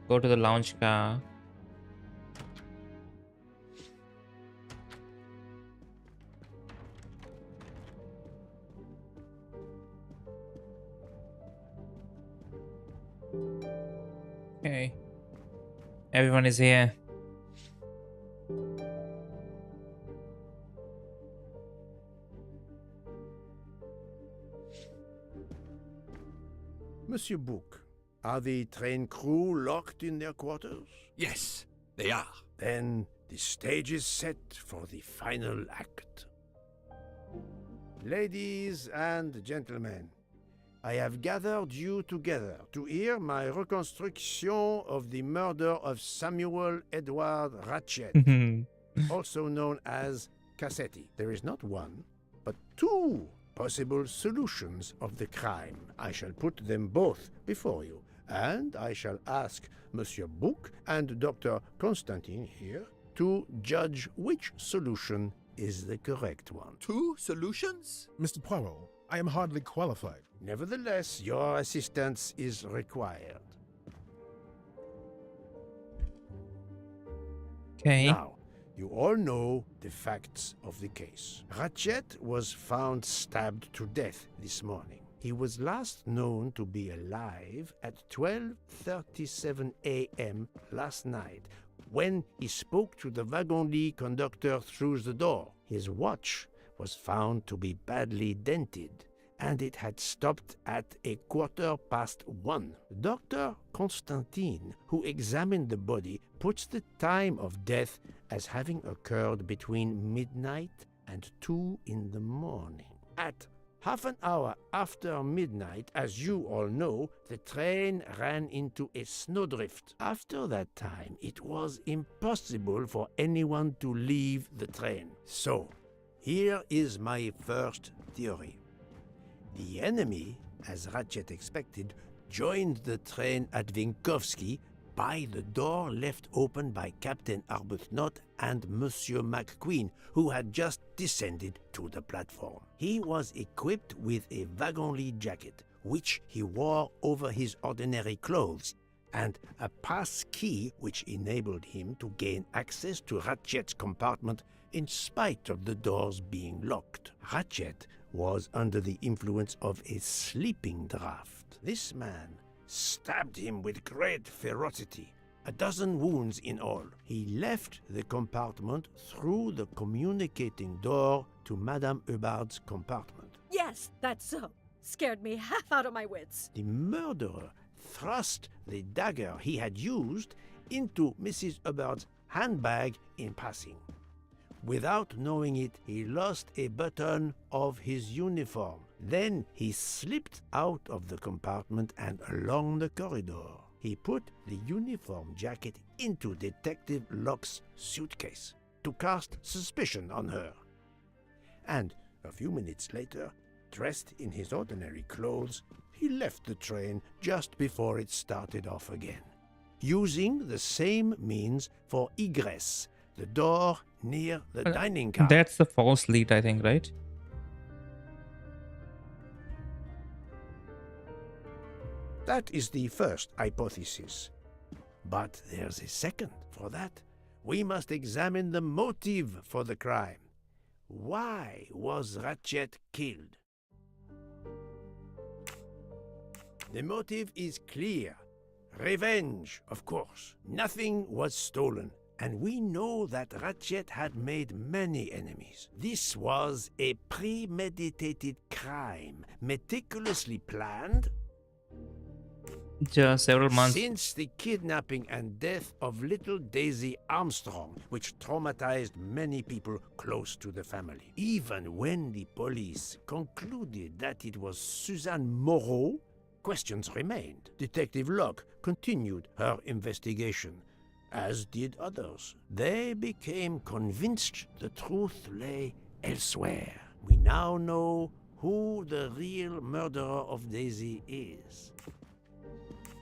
Go to the lounge car. Okay. Everyone is here. Monsieur Bouc, are the train crew locked in their quarters? Yes, they are. Then the stage is set for the final act. Ladies and gentlemen, I have gathered you together to hear my reconstruction of the murder of Samuel Edward Ratchet, also known as Cassetti. There is not one, but 2 possible solutions of the crime. I shall put them both before you, and I shall ask Monsieur Bouc and Dr. Constantine here to judge which solution is the correct one. 2 solutions? Mr. Poirot, I am hardly qualified. Nevertheless, your assistance is required. Okay. Now, you all know the facts of the case. Ratchet was found stabbed to death this morning. He was last known to be alive at 12:37 a.m. last night, when he spoke to the Wagon-Lit conductor through the door. His watch was found to be badly dented, and it had stopped at 1:15. Dr. Constantine, who examined the body, puts the time of death as having occurred between midnight and 2 in the morning. At half an hour after midnight, as you all know, the train ran into a snowdrift. After that time, it was impossible for anyone to leave the train. So, here is my first theory. The enemy, as Ratchet expected, joined the train at Vinkovsky by the door left open by Captain Arbuthnot and Monsieur McQueen, who had just descended to the platform. He was equipped with a Wagon-Lit jacket, which he wore over his ordinary clothes, and a pass key which enabled him to gain access to Ratchet's compartment in spite of the doors being locked. Ratchet was under the influence of a sleeping draught. This man stabbed him with great ferocity, 12 wounds in all. He left the compartment through the communicating door to Madame Hubbard's compartment. Yes, that's so. Scared me half out of my wits. The murderer thrust the dagger he had used into Mrs. Hubbard's handbag in passing. Without knowing it, he lost a button of his uniform. Then he slipped out of the compartment and along the corridor. He put the uniform jacket into Detective Locke's suitcase to cast suspicion on her. And a few minutes later, dressed in his ordinary clothes, he left the train just before it started off again, using the same means for egress, the door near the dining car. That's the false lead, I think, right? That is the first hypothesis. But there's a second. For that, we must examine the motive for the crime. Why was Ratchet killed? The motive is clear. Revenge, of course. Nothing was stolen, and we know that Ratchet had made many enemies. This was a premeditated crime, meticulously planned. Just several months. Since the kidnapping and death of little Daisy Armstrong, which traumatized many people close to the family. Even when the police concluded that it was Suzanne Moreau, questions remained. Detective Locke continued her investigation, as did others. They became convinced the truth lay elsewhere. We now know who the real murderer of Daisy is.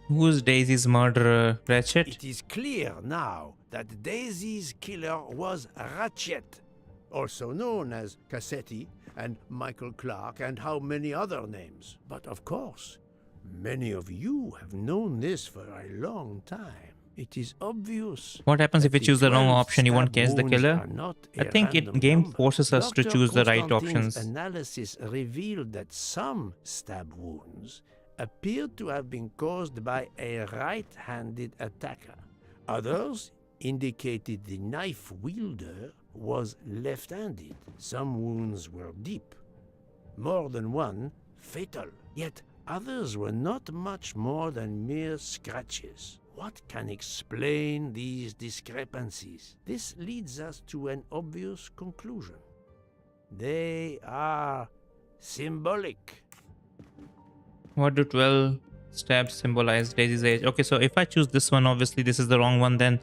Who's Daisy's murderer? Ratchet? It is clear now that Daisy's killer was Ratchet, also known as Cassetti and Michael Clark and how many other names. But of course, many of you have known this for a long time. It is obvious. What happens if you choose the wrong 12 option? You won't stab guess the wounds killer? are not I a think random game number. forces us to Dr. choose the right Constantine's options. Analysis revealed that some stab wounds appeared to have been caused by a right-handed attacker. Others indicated the knife wielder was left-handed. Some wounds were deep, more than one fatal. Yet others were not much more than mere scratches. What can explain these discrepancies? This leads us to an obvious conclusion. They are symbolic. What do 12 stabs symbolize Daisy's age? Okay, so if I choose this one, obviously this is the wrong one, then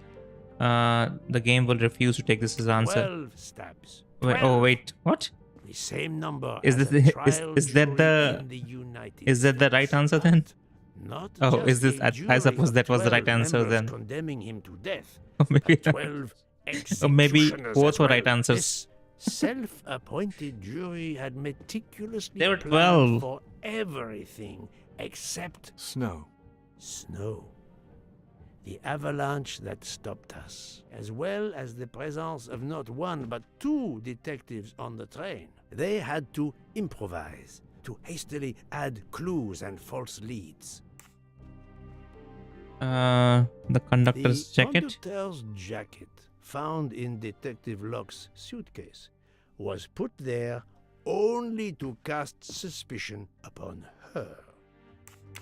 the game will refuse to take this as answer. 12 stabs. Wait, oh wait, what? The same number Is as this a trial is that jury the in the United is that the right States. answer then? Not Oh, just is this? a I jury suppose of that was the right 12 answer members then. condemning him to death. Or maybe, but 12 or maybe executioners both as were well. right answers. This self-appointed jury had meticulously They were planned 12. for everything except Snow. snow. The avalanche that stopped us, as well as the presence of not one but two detectives on the train. They had to improvise, to hastily add clues and false leads. The conductor's The jacket. conductor's jacket, found in Detective Locke's suitcase, was put there only to cast suspicion upon her.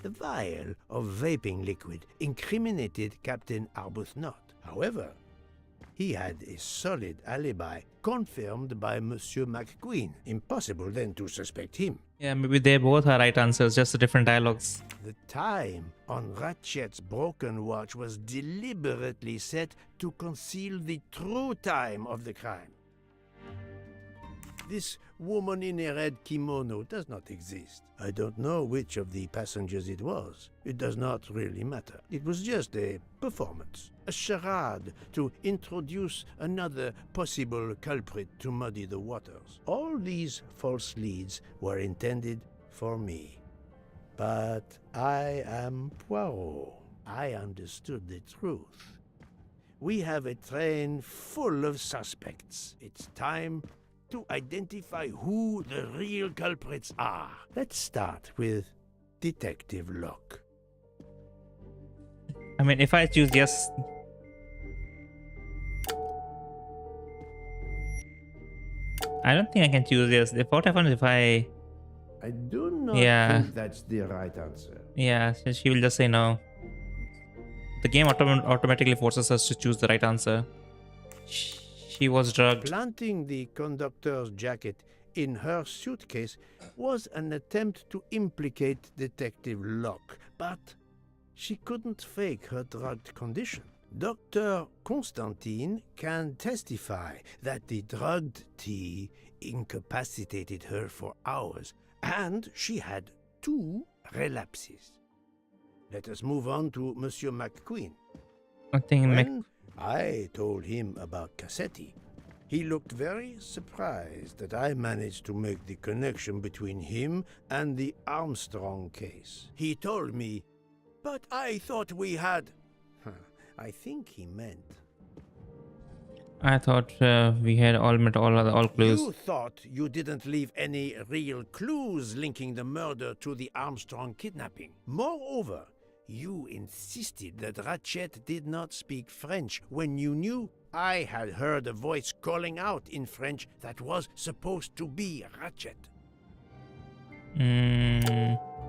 The vial of vaping liquid incriminated Captain Arbuthnot. However, he had a solid alibi confirmed by Monsieur McQueen. Impossible then to suspect him. Yeah, maybe they both are right answers, just different dialogues. The time on Ratchet's broken watch was deliberately set to conceal the true time of the crime. This woman in a red kimono does not exist. I don't know which of the passengers it was. It does not really matter. It was just a performance, a charade to introduce another possible culprit to muddy the waters. All these false leads were intended for me. But I am Poirot. I understood the truth. We have a train full of suspects. It's time to identify who the real culprits are. Let's start with Detective Locke. I mean, if I choose yes. I don't think I can choose yes. What happens if I. I do not Yeah. think that's the right answer. Yeah, so she will just say no. The game automatically forces us to choose the right answer. She was drugged. Planting the conductor's jacket in her suitcase was an attempt to implicate Detective Locke, but she couldn't fake her drugged condition. Dr. Constantine can testify that the drugged tea incapacitated her for hours, and she had 2 relapses. Let us move on to Monsieur McQueen. I think When I told him about Cassetti, he looked very surprised that I managed to make the connection between him and the Armstrong case. He told me, "But I thought we had..." I think he meant, I thought we had all clues. "You thought you didn't leave any real clues linking the murder to the Armstrong kidnapping. Moreover, you insisted that Ratchet did not speak French when you knew I had heard a voice calling out in French that was supposed to be Ratchet."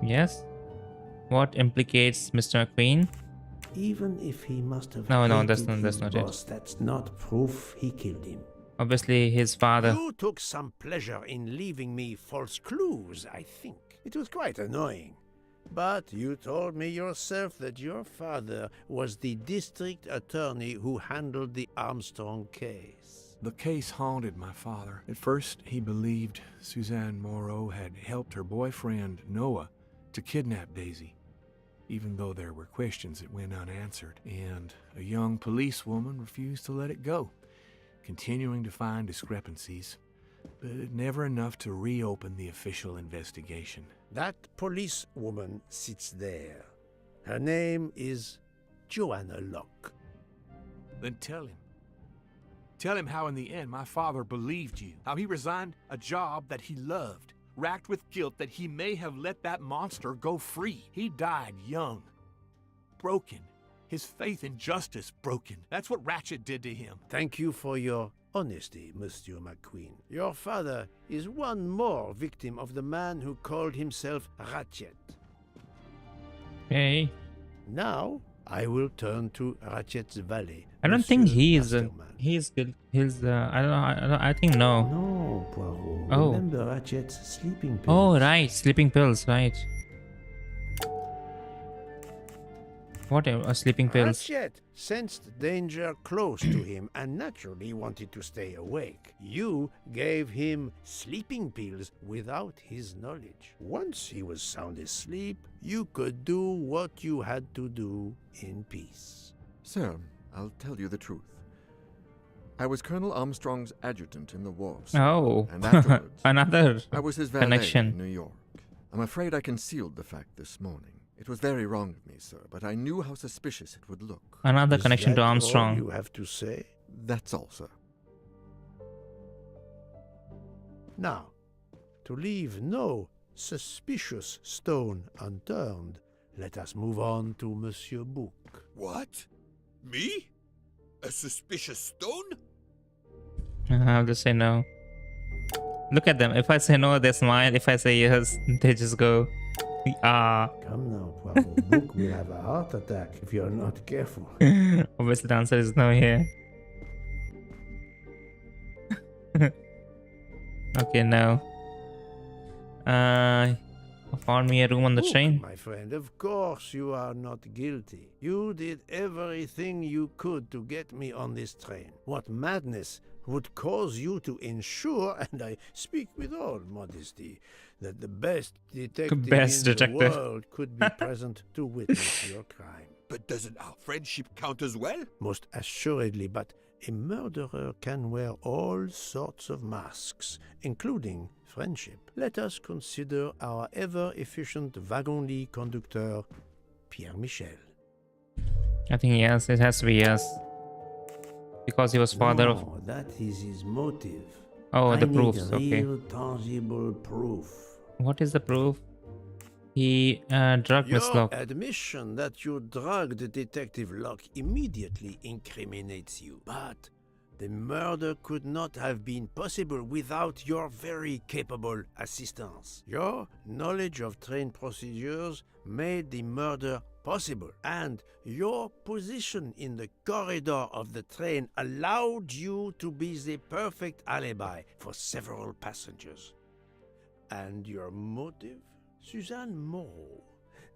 Yes. What implicates Mr. McQueen? Even if he must have No, hated that's his not it. boss, that's not proof he killed him. Obviously, his father. You took some pleasure in leaving me false clues, I think. It was quite annoying. But you told me yourself that your father was the district attorney who handled the Armstrong case. The case haunted my father. At first, he believed Suzanne Moreau had helped her boyfriend, Noah, to kidnap Daisy, even though there were questions that went unanswered, and a young policewoman refused to let it go, continuing to find discrepancies, but never enough to reopen the official investigation. That policewoman sits there. Her name is Joanna Locke. Then tell him. Tell him how in the end my father believed you, how he resigned a job that he loved, racked with guilt that he may have let that monster go free. He died young, broken, his faith in justice broken. That's what Ratchet did to him. Thank you for your honesty, Monsieur McQueen. Your father is one more victim of the man who called himself Ratchet. Hey. Now, I will turn to Ratchet's valet. I don't think he's good. He's I think no. No, Poirot. Oh. Remember Ratchet's sleeping pills. Oh right, sleeping pills, right. What sleeping pills? Ratchet sensed danger close to him and naturally wanted to stay awake. You gave him sleeping pills without his knowledge. Once he was sound asleep, you could do what you had to do in peace. Sir, I'll tell you the truth. I was Colonel Armstrong's adjutant in the wars. Oh, and afterwards, another I was his valet connection. in New York. I'm afraid I concealed the fact this morning. It was very wrong of me, sir, but I knew how suspicious it would look. Another Is connection to that all Armstrong. you have to say? That's all, sir. Now, to leave no suspicious stone unturned, let us move on to Monsieur Bouc. What? Me? A suspicious stone? I'll just say no. Look at them. If I say no, they smile. If I say yes, they just go, ah. Come now, Poirot. Bouc will have a heart attack if you're not careful. Obviously, the answer is no here. Okay, no. Found me a room on the Bouc, train. my friend, of course you are not guilty. You did everything you could to get me on this train. What madness would cause you to ensure, and I speak with all modesty, that the best detective in the world could be present to witness your crime? But doesn't our friendship count as well? Most assuredly, but a murderer can wear all sorts of masks, including friendship. Let us consider our ever-efficient wagon-lit conductor, Pierre Michel. I think yes, it has to be yes. Because he was father of... No, that is his motive. Oh, the I proofs, need okay. real, tangible proof. What is the proof? He drugged Miss Your Locke. admission that you drugged Detective Locke immediately incriminates you. But the murder could not have been possible without your very capable assistance. Your knowledge of train procedures made the murder possible, and your position in the corridor of the train allowed you to be the perfect alibi for several passengers. And your motive? Suzanne Moreau,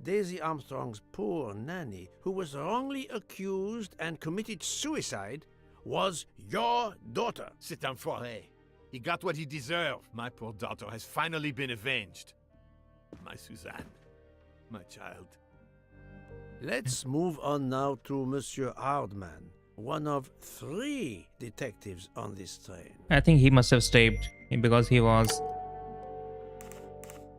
Daisy Armstrong's poor nanny, who was wrongly accused and committed suicide, was your daughter. C'est un foiré. He got what he deserved. My poor daughter has finally been avenged. My Suzanne. My child. Let's move on now to Monsieur Hardman, one of 3 detectives on this train. I think he must have stayed because he was...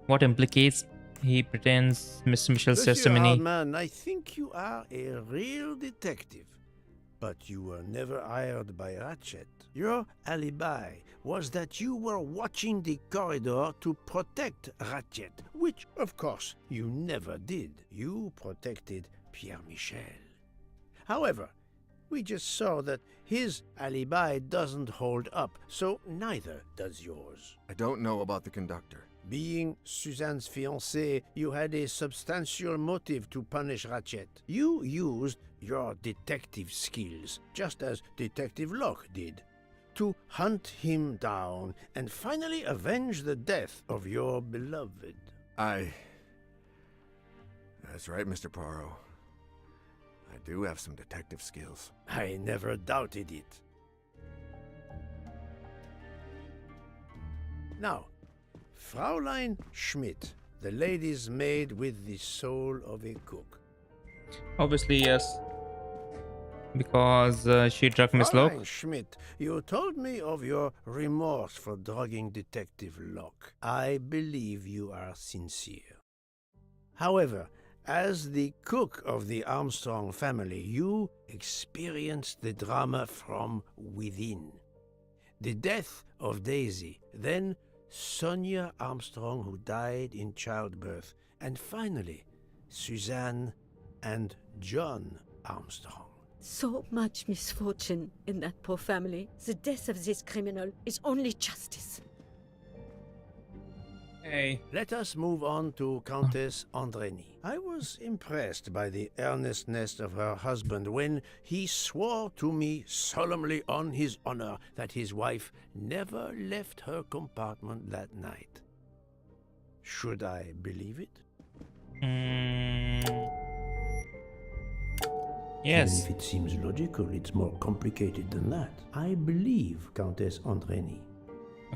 What implicates he pretends Mr. Michel's Monsieur testimony. Hardman, I think you are a real detective, but you were never hired by Ratchet. Your alibi was that you were watching the corridor to protect Ratchet, which, of course, you never did. You protected Pierre Michel. However, we just saw that his alibi doesn't hold up, so neither does yours. I don't know about the conductor. Being Suzanne's fiancé, you had a substantial motive to punish Ratchet. You used your detective skills, just as Detective Locke did, to hunt him down and finally avenge the death of your beloved. That's right, Mr. Poirot. I do have some detective skills. I never doubted it. Now, Fraulein Schmidt, the lady's maid with the soul of a cook. Obviously, yes. Because she drugged Miss Locke. Fraulein Schmidt, you told me of your remorse for drugging Detective Locke. I believe you are sincere. However, as the cook of the Armstrong family, you experienced the drama from within. The death of Daisy, then Sonia Armstrong, who died in childbirth, and finally, Suzanne and John Armstrong. So much misfortune in that poor family. The death of this criminal is only justice. Hey. Let us move on to Countess Andreni. I was impressed by the earnestness of her husband when he swore to me solemnly on his honor that his wife never left her compartment that night. Should I believe it? Yes. Even if it seems logical, it's more complicated than that. I believe Countess Andreni.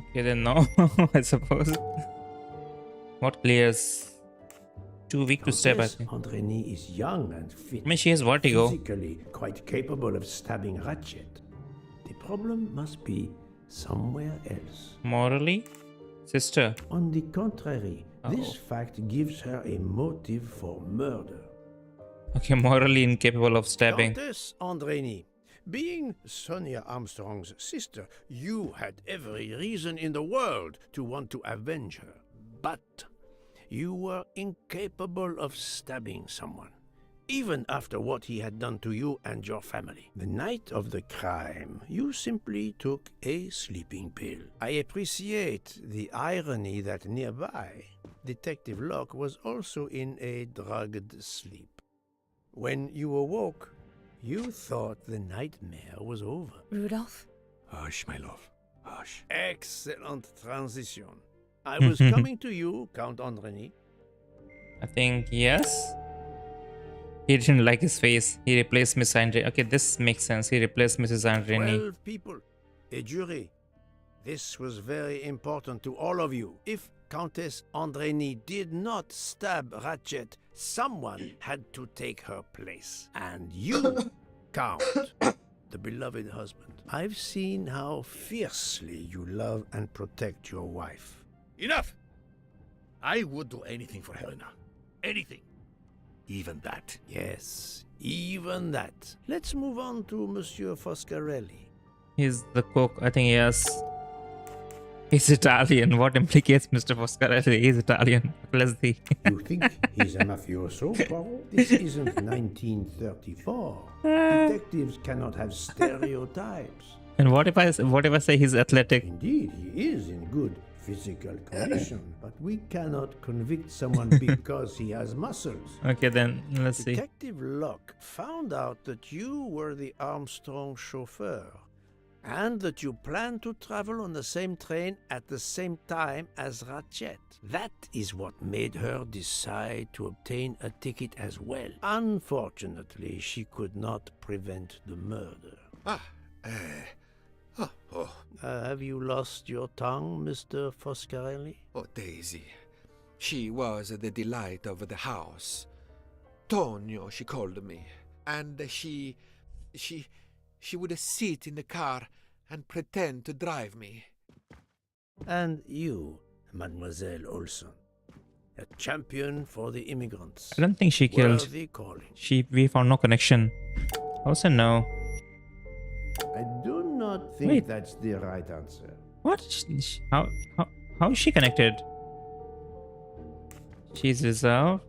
Okay, then no, I suppose. What clears? Too weak to step, I think. Andreni is young and fit. I mean, she has vertigo. Physically quite capable of stabbing Ratchet. The The problem must be somewhere else. Morally? Sister. On the contrary, this Uh-oh. fact gives her a motive for murder. Okay, morally incapable of stabbing. Countess Andreni, being Sonia Armstrong's sister, you had every reason in the world to want to avenge her. But you were incapable of stabbing someone, even after what he had done to you and your family. The night of the crime, you simply took a sleeping pill. I appreciate the irony that nearby, Detective Locke was also in a drugged sleep. When you awoke, you thought the nightmare was over. Rudolph? Hush, my love. Hush. Excellent transition. I was coming to you, Count Andreni. I think yes. He didn't like his face. He replaced Miss Andre. Okay, this makes sense. He replaced Mrs. Andrini. 12 people, a jury. This was very important to all of you. If Countess Andreni did not stab Ratchet, someone had to take her place. And you, Count, the beloved husband. I've seen how fiercely you love and protect your wife. Enough! I would do anything for Helena. Anything. Even that. Yes, even that. Let's move on to Monsieur Foscarelli. He's the cook. I think yes. He's Italian. What implicates Mr. Foscarelli? He's Italian. Let's see. You think he's a mafioso, Poirot? This isn't 1934. Detectives cannot have stereotypes. And what if I say he's athletic? Indeed, he is in good physical condition, but we cannot convict someone because he has muscles. Okay, then let's see. Detective Locke found out that you were the Armstrong chauffeur, and that you planned to travel on the same train at the same time as Ratchet. That is what made her decide to obtain a ticket as well. Unfortunately, she could not prevent the murder. Have you lost your tongue, Mr. Foscarelli? Oh, Daisy. She was the delight of the house. Tonio, she called me. And she would sit in the car and pretend to drive me. And you, Mademoiselle Olson, a champion for the immigrants. I don't think she killed. Worthy calling. We found no connection. Also no. I do not think Wait. that's the right answer. What? How is she connected? She's reserved.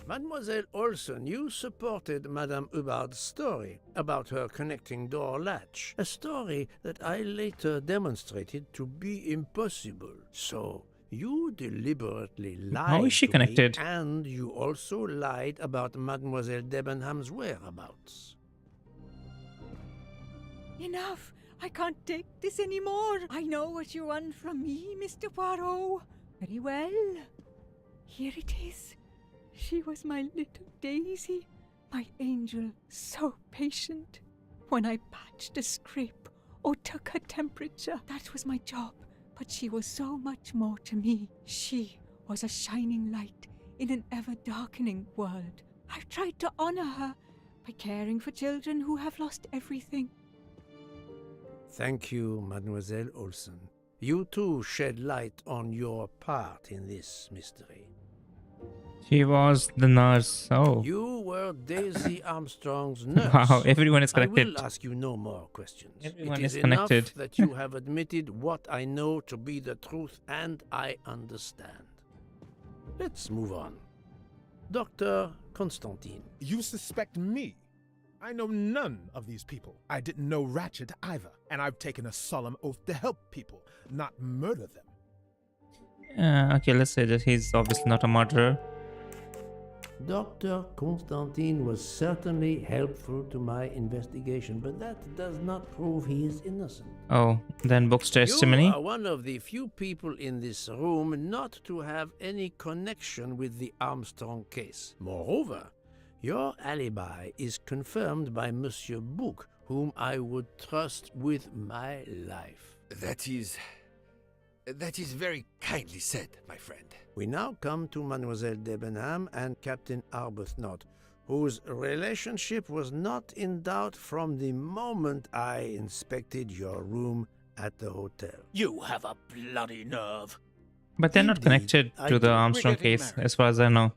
Mademoiselle Olson, you supported Madame Hubbard's story about her connecting door latch, a story that I later demonstrated to be impossible. So, you deliberately lied How is she to connected? me, and you also lied about Mademoiselle Debenham's whereabouts. Enough! I can't take this anymore. I know what you want from me, Mr. Poirot. Very well. Here it is. She was my little Daisy, my angel, so patient. When I patched a scrape or took her temperature, that was my job. But she was so much more to me. She was a shining light in an ever-darkening world. I've tried to honor her by caring for children who have lost everything. Thank you, Mademoiselle Olson. You too shed light on your part in this mystery. She was the nurse. Oh. You were Daisy Armstrong's nurse. Wow, everyone is connected. I will ask you no more questions. Everyone it is is connected. enough that you have admitted what I know to be the truth, and I understand. Let's move on. Dr. Constantine. You suspect me? I know none of these people. I didn't know Ratchet either, and I've taken a solemn oath to help people, not murder them. Okay, let's say that he's obviously not a murderer. Dr. Constantine was certainly helpful to my investigation, but that does not prove he is innocent. Oh, then book's testimony. You are one of the few people in this room not to have any connection with the Armstrong case. Moreover, your alibi is confirmed by Monsieur Bouc, whom I would trust with my life. That is very kindly said, my friend. We now come to Mademoiselle Debenham and Captain Arbuthnot, whose relationship was not in doubt from the moment I inspected your room at the hotel. You have a bloody nerve. But they're not Indeed, connected I to the do. Armstrong We're getting case, married. as far as I know.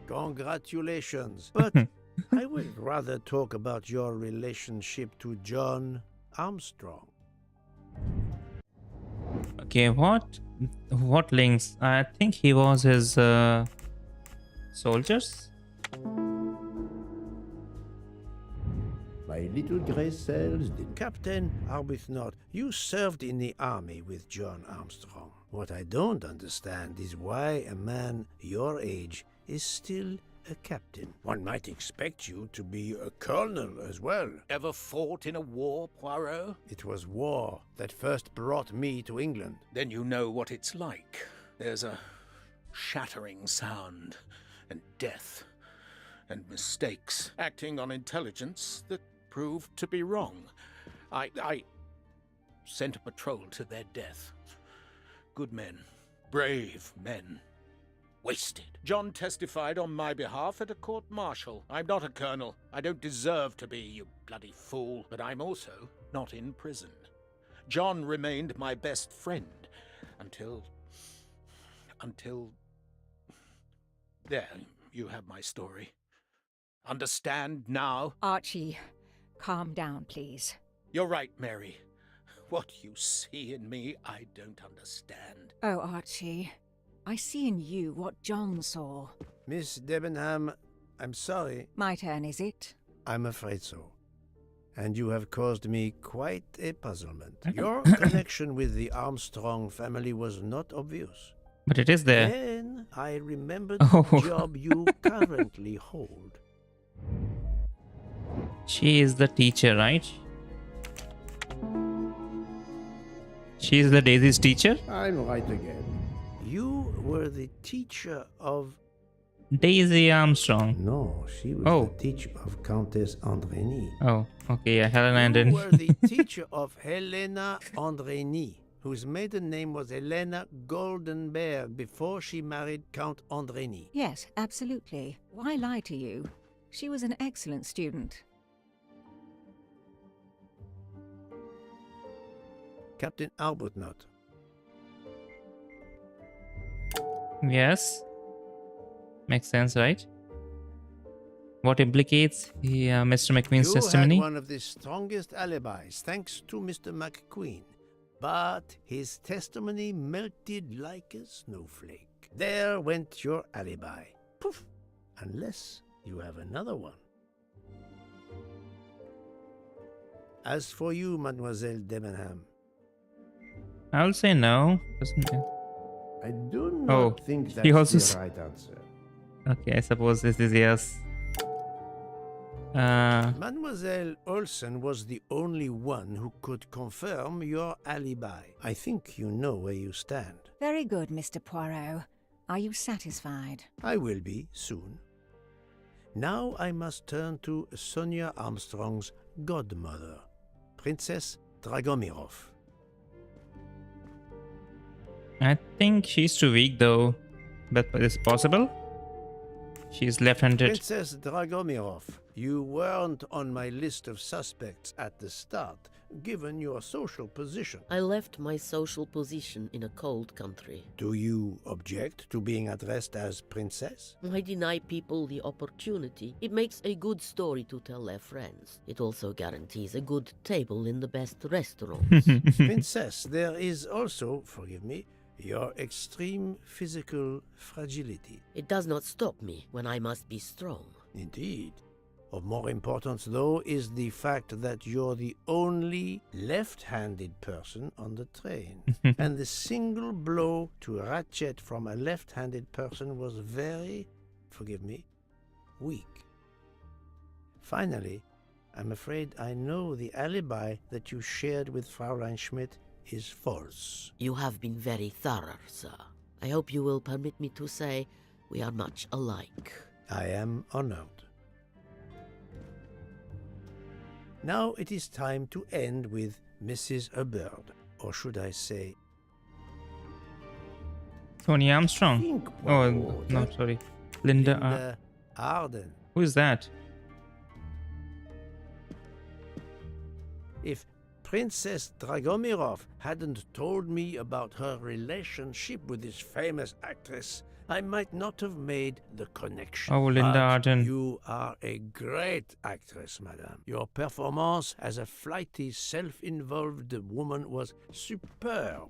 Congratulations. But I would rather talk about your relationship to John Armstrong. Okay, what links? I think he was his soldiers. My little gray cells did. Captain Arbuthnot, you served in the army with John Armstrong. What I don't understand is why a man your age is still a captain. One might expect you to be a colonel as well. Ever fought in a war, Poirot? It was war that first brought me to England. Then you know what it's like. There's a shattering sound, and death, and mistakes, acting on intelligence that proved to be wrong. I sent a patrol to their death. Good men, brave men, wasted. John testified on my behalf at a court-martial. I'm not a colonel. I don't deserve to be, you bloody fool. But I'm also not in prison. John remained my best friend until... There, you have my story. Understand now? Archie, calm down, please. You're right, Mary. What you see in me, I don't understand. Oh, Archie, I see in you what John saw. Miss Debenham, I'm sorry. My turn, is it? I'm afraid so. And you have caused me quite a puzzlement. Your connection with the Armstrong family was not obvious. But it is there. Then I remembered Oh. the job you currently hold. She is the teacher, right? She is the Daisy's teacher? I'm right again. You were the teacher of... Daisy Armstrong. No, she was Oh. the teacher of Countess Andrény. Oh, okay, yeah, Helena and You then... were the teacher of Helena Andrény, whose maiden name was Helena Goldenberg before she married Count Andrény. Yes, absolutely. Why lie to you? She was an excellent student. Captain Arbuthnot. Yes. Makes sense, right? What implicates Mr. McQueen's You testimony? had one of the strongest alibis, thanks to Mr. McQueen. But his testimony melted like a snowflake. There went your alibi. Poof! Unless you have another one. As for you, Mademoiselle Debenham, I'll say no. I do not Oh, think he that's also the right answer. Okay, I suppose this is yes. Mademoiselle Olsen was the only one who could confirm your alibi. I think you know where you stand. Very good, Mr. Poirot. Are you satisfied? I will be soon. Now I must turn to Sonia Armstrong's godmother, Princess Dragomirov. I think she's too weak though. But it's possible? She's left-handed. Princess Dragomirov, you weren't on my list of suspects at the start, given your social position. I left my social position in a cold country. Do you object to being addressed as Princess? I deny people the opportunity. It makes a good story to tell their friends. It also guarantees a good table in the best restaurants. Princess, there is also, forgive me, your extreme physical fragility. It does not stop me when I must be strong. Indeed. Of more importance, though, is the fact that you're the only left-handed person on the train. And the single blow to Ratchet from a left-handed person was very, forgive me, weak. Finally, I'm afraid I know the alibi that you shared with Fraulein Schmidt is false. You have been very thorough, sir. I hope you will permit me to say we are much alike. I am honored. Now it is time to end with Mrs. Hubbard, or should I say... Sonia Armstrong. Think, Oh, Poirot, no, that sorry. Linda. Linda Arden. Who is that? If Princess Dragomirov hadn't told me about her relationship with this famous actress, I might not have made the connection. Oh, Linda But Arden. you are a great actress, madame. Your performance as a flighty, self-involved woman was superb.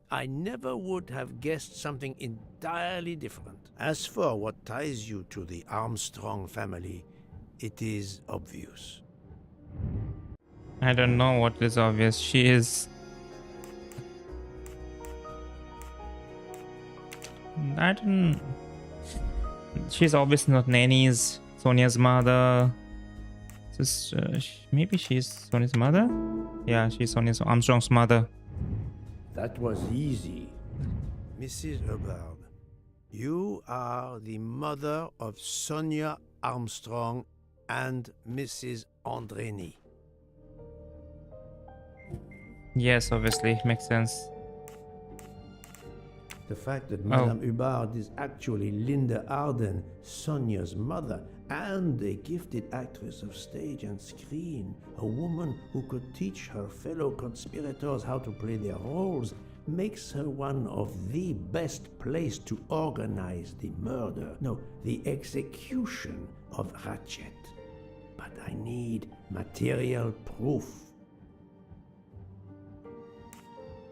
I never would have guessed something entirely different. As for what ties you to the Armstrong family, it is obvious. I don't know what is obvious. She is. I don't. She's obviously not Nanny's, Sonia's mother. Maybe she's Sonia's mother? Yeah, she's Sonia's Armstrong's mother. That was easy. Mrs. Hubbard, you are the mother of Sonia Armstrong and Mrs. Andreni. Yes, obviously. Makes sense. The fact that Madame Hubbard is actually Linda Arden, Sonia's mother, and a gifted actress of stage and screen, a woman who could teach her fellow conspirators how to play their roles, makes her one of the best placed to organize the murder, no, the execution of Ratchet. But I need material proof.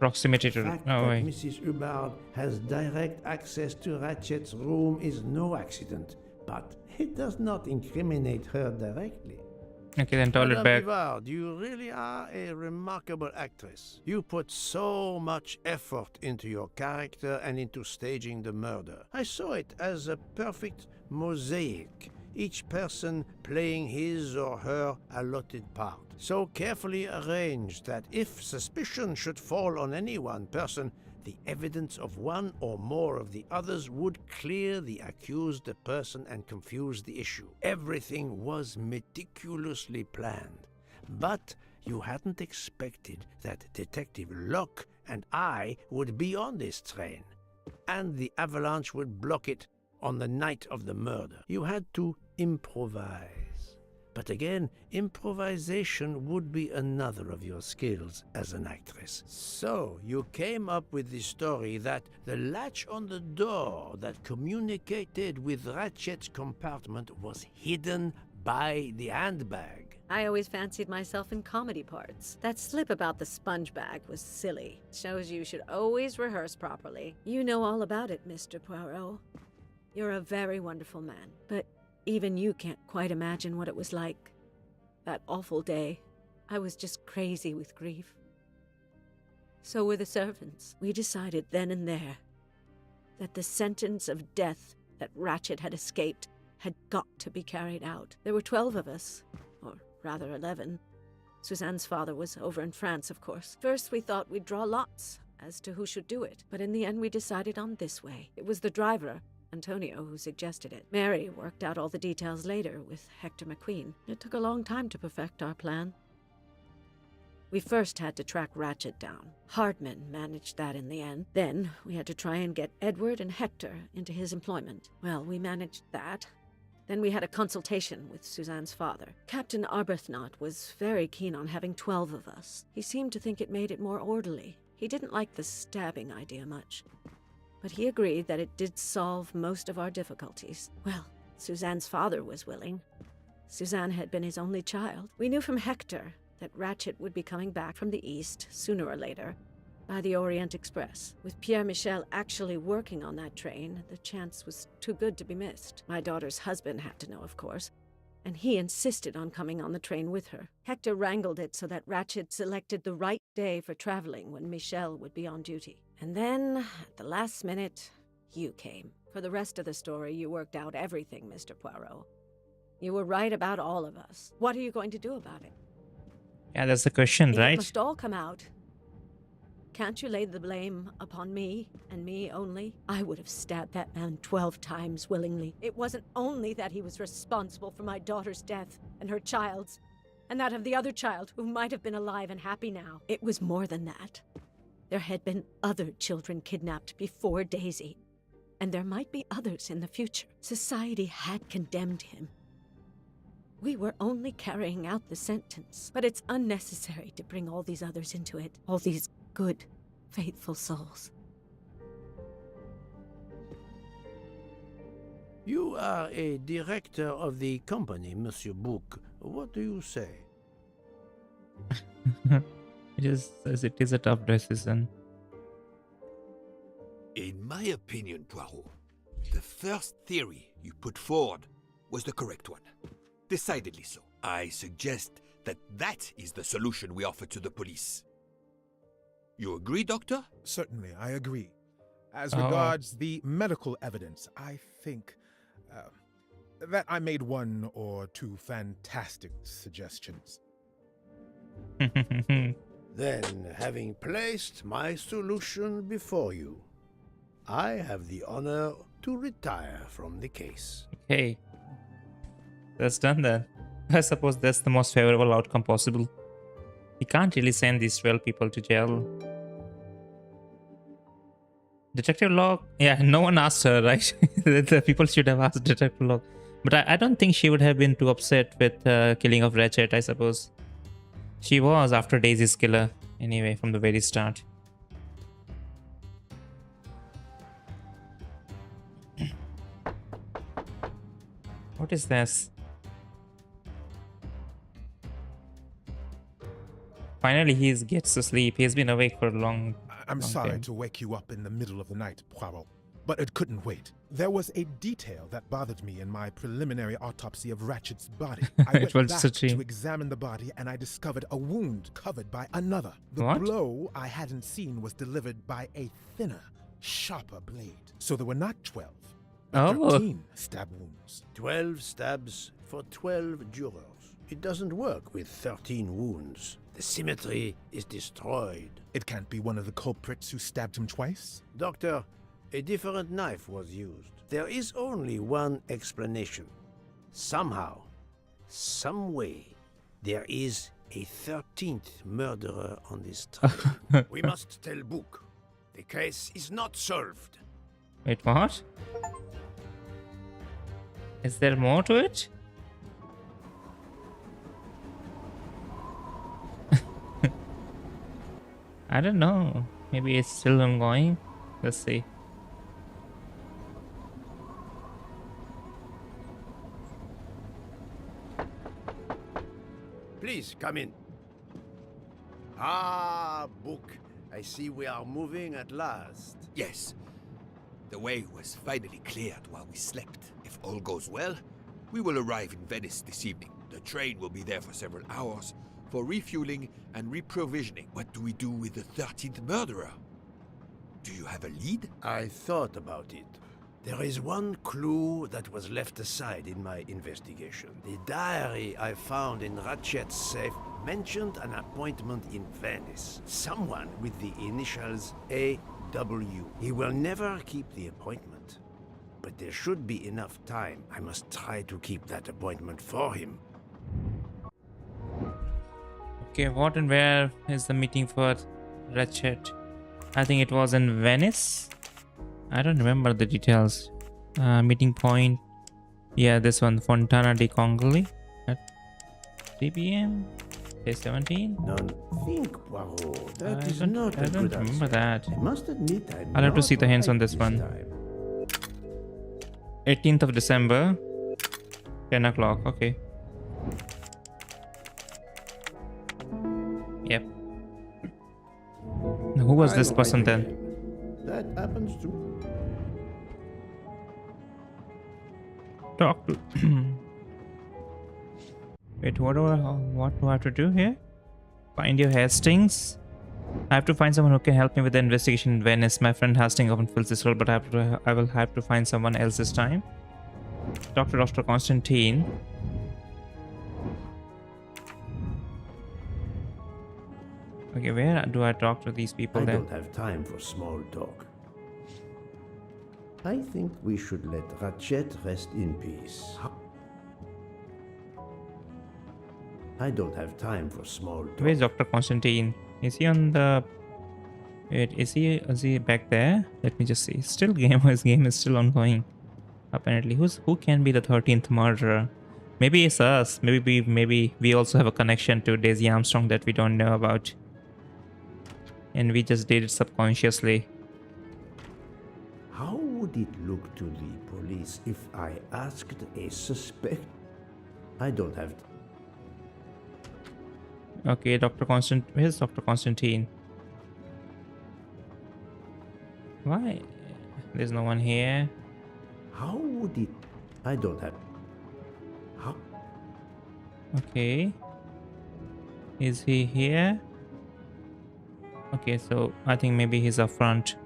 Proximity to. The fact No that way. Mrs. Hubbard has direct access to Ratchet's room is no accident, but it does not incriminate her directly. Okay, then toilet Madame bag. Hubbard, you really are a remarkable actress. You put so much effort into your character and into staging the murder. I saw it as a perfect mosaic, each person playing his or her allotted part, so carefully arranged that if suspicion should fall on any one person, the evidence of one or more of the others would clear the accused person and confuse the issue. Everything was meticulously planned. But you hadn't expected that Detective Locke and I would be on this train, and the avalanche would block it on the night of the murder. You had to improvise. But again, improvisation would be another of your skills as an actress. So you came up with the story that the latch on the door that communicated with Ratchet's compartment was hidden by the handbag. I always fancied myself in comedy parts. That slip about the sponge bag was silly. Shows you should always rehearse properly. You know all about it, Mr. Poirot. You're a very wonderful man, but even you can't quite imagine what it was like. That awful day. I was just crazy with grief. So were the servants. We decided then and there that the sentence of death that Ratchet had escaped had got to be carried out. There were 12 of us, or rather 11. Suzanne's father was over in France, of course. First we thought we'd draw lots as to who should do it, but in the end we decided on this way. It was the driver, Antonio, who suggested it. Mary worked out all the details later with Hector McQueen. It took a long time to perfect our plan. We first had to track Ratchet down. Hardman managed that in the end. Then we had to try and get Edward and Hector into his employment. Well, we managed that. Then we had a consultation with Suzanne's father. Captain Arbuthnot was very keen on having 12 of us. He seemed to think it made it more orderly. He didn't like the stabbing idea much, but he agreed that it did solve most of our difficulties. Well, Suzanne's father was willing. Suzanne had been his only child. We knew from Hector that Ratchet would be coming back from the east sooner or later by the Orient Express. With Pierre Michel actually working on that train, the chance was too good to be missed. My daughter's husband had to know, of course, and he insisted on coming on the train with her. Hector wrangled it so that Ratchet selected the right day for traveling when Michel would be on duty. And then, at the last minute, you came. For the rest of the story, you worked out everything, Mr. Poirot. You were right about all of us. What are you going to do about it? Yeah, that's the question, If it right? must all come out, can't you lay the blame upon me, and me only? I would have stabbed that man 12 times willingly. It wasn't only that he was responsible for my daughter's death, and her child's, and that of the other child who might have been alive and happy now. It was more than that. There had been other children kidnapped before Daisy, and there might be others in the future. Society had condemned him, We were only carrying out the sentence, but it's unnecessary to bring all these others into it. All these good, faithful souls. You are a director of the company, Monsieur Book. What do you say? It is a tough decision. In my opinion, Poirot, the first theory you put forward was the correct one. Decidedly so. I suggest that is the solution we offer to the police. You agree, Doctor? Certainly, I agree. As Oh. regards the medical evidence, I think that I made one or two fantastic suggestions. Then, having placed my solution before you, I have the honor to retire from the case. Okay. That's done then. I suppose that's the most favorable outcome possible. You can't really send these 12 people to jail. Detective Locke? Yeah, no one asked her, right? The people should have asked Detective Locke. But I don't think she would have been too upset with killing of Ratchet, I suppose. She was after Daisy's killer, anyway, from the very start. What is this? Finally, he gets to sleep. He's been awake for a long I'm long sorry time. to wake you up in the middle of the night, Poirot, but it couldn't wait. There was a detail that bothered me in my preliminary autopsy of Ratchet's body. I It went was back a dream. to examine the body and I discovered a wound covered by another. The What? blow I hadn't seen was delivered by a thinner, sharper blade. So there were not 12, but Oh. 13 stab wounds. 12 stabs for 12 jurors. It doesn't work with 13 wounds. The symmetry is destroyed. It can't be one of the culprits who stabbed him twice? Doctor, a different knife was used. There is only one explanation. Somehow, some way, there is a 13th murderer on this train. We must tell Book. The case is not solved. Wait, what? Is there more to it? I don't know. Maybe it's still ongoing. Let's see. Please come in. Ah, Book. I see we are moving at last. Yes. The way was finally cleared while we slept. If all goes well, we will arrive in Venice this evening. The train will be there for several hours for refueling and reprovisioning. What do we do with the 13th murderer? Do you have a lead? I thought about it. There is one clue that was left aside in my investigation. The diary I found in Ratchet's safe mentioned an appointment in Venice. Someone with the initials AW. He will never keep the appointment. But there should be enough time. I must try to keep that appointment for him. Okay, what and where is the meeting for Ratchet? I think it was in Venice. I don't remember the details. Meeting point. Yeah, this one, Fontana di Congoli at 3 p.m. Day 17. Don't think, Poirot. That is I not a don't good remember answer. that. I must admit I'm I'll have to not see the hints on right this one. time. 18th of December, 10 o'clock. Okay. Yep. Now, who was I'll this person write then? again. That happens too. Talk to. Wait, what do I have to do here? Find your Hastings. I have to find someone who can help me with the investigation in Venice. My friend Hastings often fills this role, but I will have to find someone else this time. Dr. Constantine. Okay, where do I talk to these people I then? don't have time for small talk. I think we should let Ratchet rest in peace. I don't have time for small talk. Where's Dr. Constantine? Is he on the... Wait, is he back there? Let me just see. Still his game is still ongoing. Apparently. Who can be the 13th murderer? Maybe it's us. Maybe we also have a connection to Daisy Armstrong that we don't know about. And we just did it subconsciously. How would it look to the police if I asked a suspect? I don't have. Okay, Where's Dr. Constantine? Why? There's no one here. How would it? I don't have. How? Okay. Is he here? Okay, so I think maybe he's up front.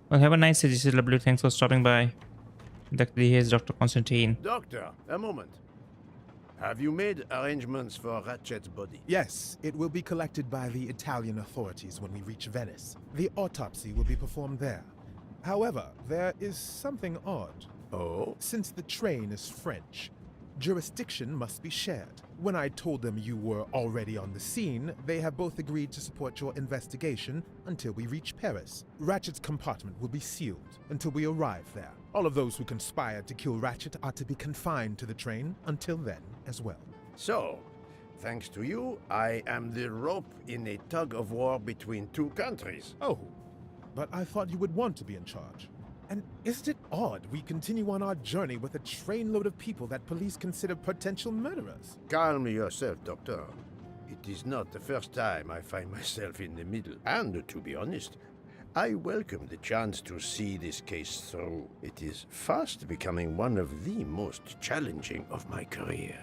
Well, have a nice day, GCW. Thanks for stopping by. Here's Dr. Constantine. Doctor, a moment. Have you made arrangements for Ratchet's body? Yes, it will be collected by the Italian authorities when we reach Venice. The autopsy will be performed there. However, there is something odd. Oh? Since the train is French, jurisdiction must be shared. When I told them you were already on the scene, they have both agreed to support your investigation until we reach Paris. Ratchet's compartment will be sealed until we arrive there. All of those who conspired to kill Ratchet are to be confined to the train until then as well. So, thanks to you, I am the rope in a tug-of-war between two countries. Oh, but I thought you would want to be in charge. And isn't it odd we continue on our journey with a trainload of people that police consider potential murderers? Calm yourself, Doctor. It is not the first time I find myself in the middle. And to be honest, I welcome the chance to see this case through. It is fast becoming one of the most challenging of my career.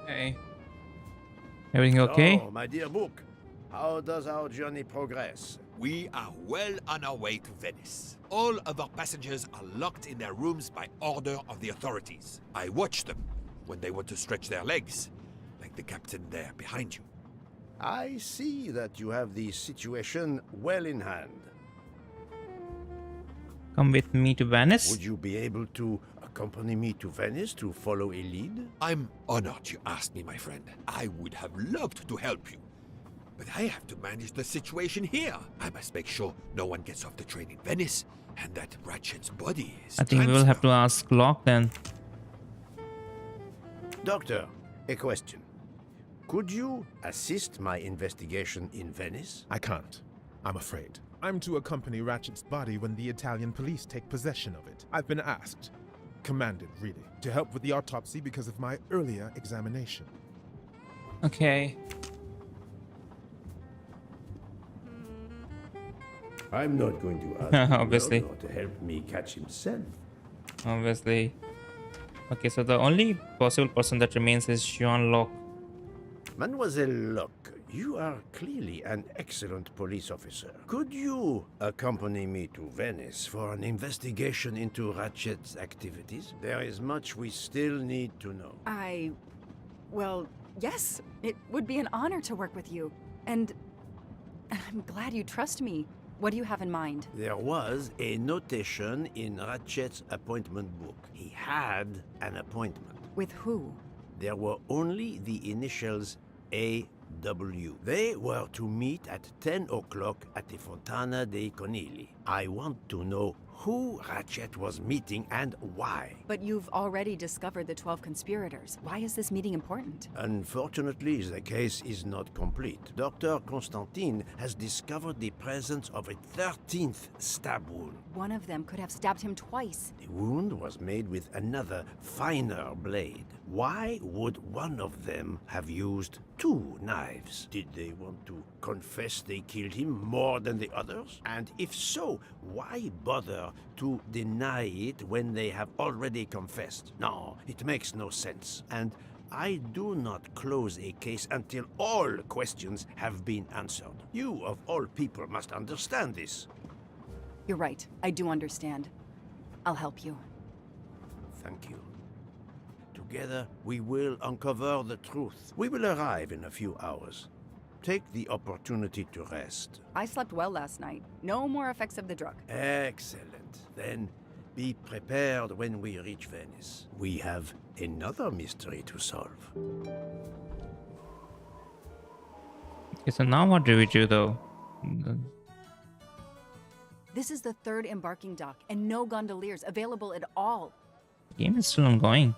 Hey. Everything okay? Oh, my dear book. How does our journey progress? We are well on our way to Venice. All of our passengers are locked in their rooms by order of the authorities. I watch them when they want to stretch their legs, like the captain there behind you. I see that you have the situation well in hand. Come with me to Venice? Would you be able to accompany me to Venice to follow a lead? I'm honored you asked me, my friend. I would have loved to help you. But I have to manage the situation here. I must make sure no one gets off the train in Venice and that Ratchet's body is I think we will have to ask Locke then. Doctor, a question. Could you assist my investigation in Venice? I can't. I'm afraid. I'm to accompany Ratchet's body when the Italian police take possession of it. I've been asked, commanded really, to help with the autopsy because of my earlier examination. Okay. I'm not going to ask Obviously. Dumbledore to help me catch himself. Obviously. Okay, so the only possible person that remains is Jean Locke. Mademoiselle Locke, you are clearly an excellent police officer. Could you accompany me to Venice for an investigation into Ratchet's activities? There is much we still need to know. Well, yes, it would be an honor to work with you. And I'm glad you trust me. What do you have in mind? There was a notation in Ratchet's appointment book. He had an appointment. With who? There were only the initials A.W. They were to meet at 10 o'clock at the Fontana dei Conigli. I want to know who Ratchet was meeting and why. But you've already discovered the 12 conspirators. Why is this meeting important? Unfortunately, the case is not complete. Dr. Constantine has discovered the presence of a 13th stab wound. One of them could have stabbed him twice. The wound was made with another, finer blade. Why would one of them have used two knives? Did they want to confess they killed him more than the others? And if so, why bother to deny it when they have already confessed? No, it makes no sense. And I do not close a case until all questions have been answered. You, of all people, must understand this. You're right. I do understand. I'll help you. Thank you. Together, we will uncover the truth. We will arrive in a few hours. Take the opportunity to rest. I slept well last night. No more effects of the drug. Excellent. Then be prepared when we reach Venice. We have another mystery to solve. Okay, so now what do we do though? This is the third embarking dock, and no gondoliers available at all. The game is still ongoing.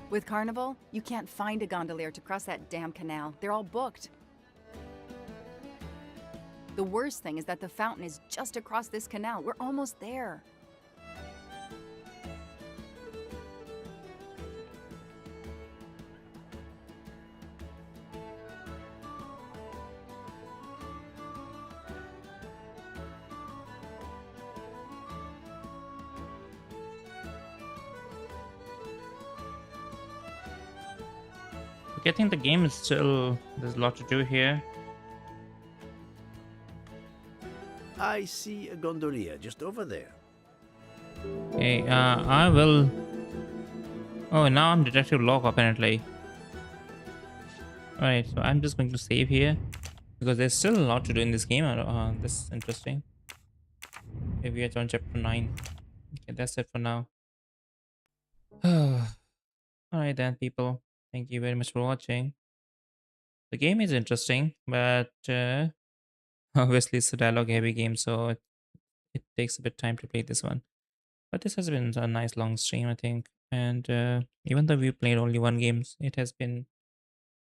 With Carnival, you can't find a gondolier to cross that damn canal. They're all booked. The worst thing is that the fountain is just across this canal. We're almost there. Okay, I think the game is still... There's a lot to do here. I see a gondolier just over there. Okay, I will... Oh, now I'm Detective Locke apparently. Alright, so I'm just going to save here. Because there's still a lot to do in this game. This is interesting. Okay, we are on chapter 9. Okay, that's it for now. Alright then, people. Thank you very much for watching. The game is interesting, but obviously it's a dialogue heavy game, so it takes a bit time to play this one. But this has been a nice long stream, I think. And even though we played only one game, it has been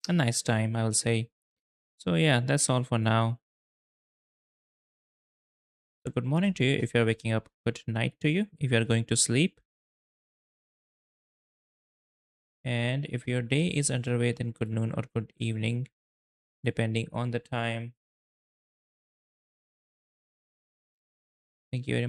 a nice time, I will say. So yeah, that's all for now. So good morning to you if you're waking up. Good night to you if you're going to sleep. And if your day is underway, then good noon or good evening, depending on the time. Thank you very much.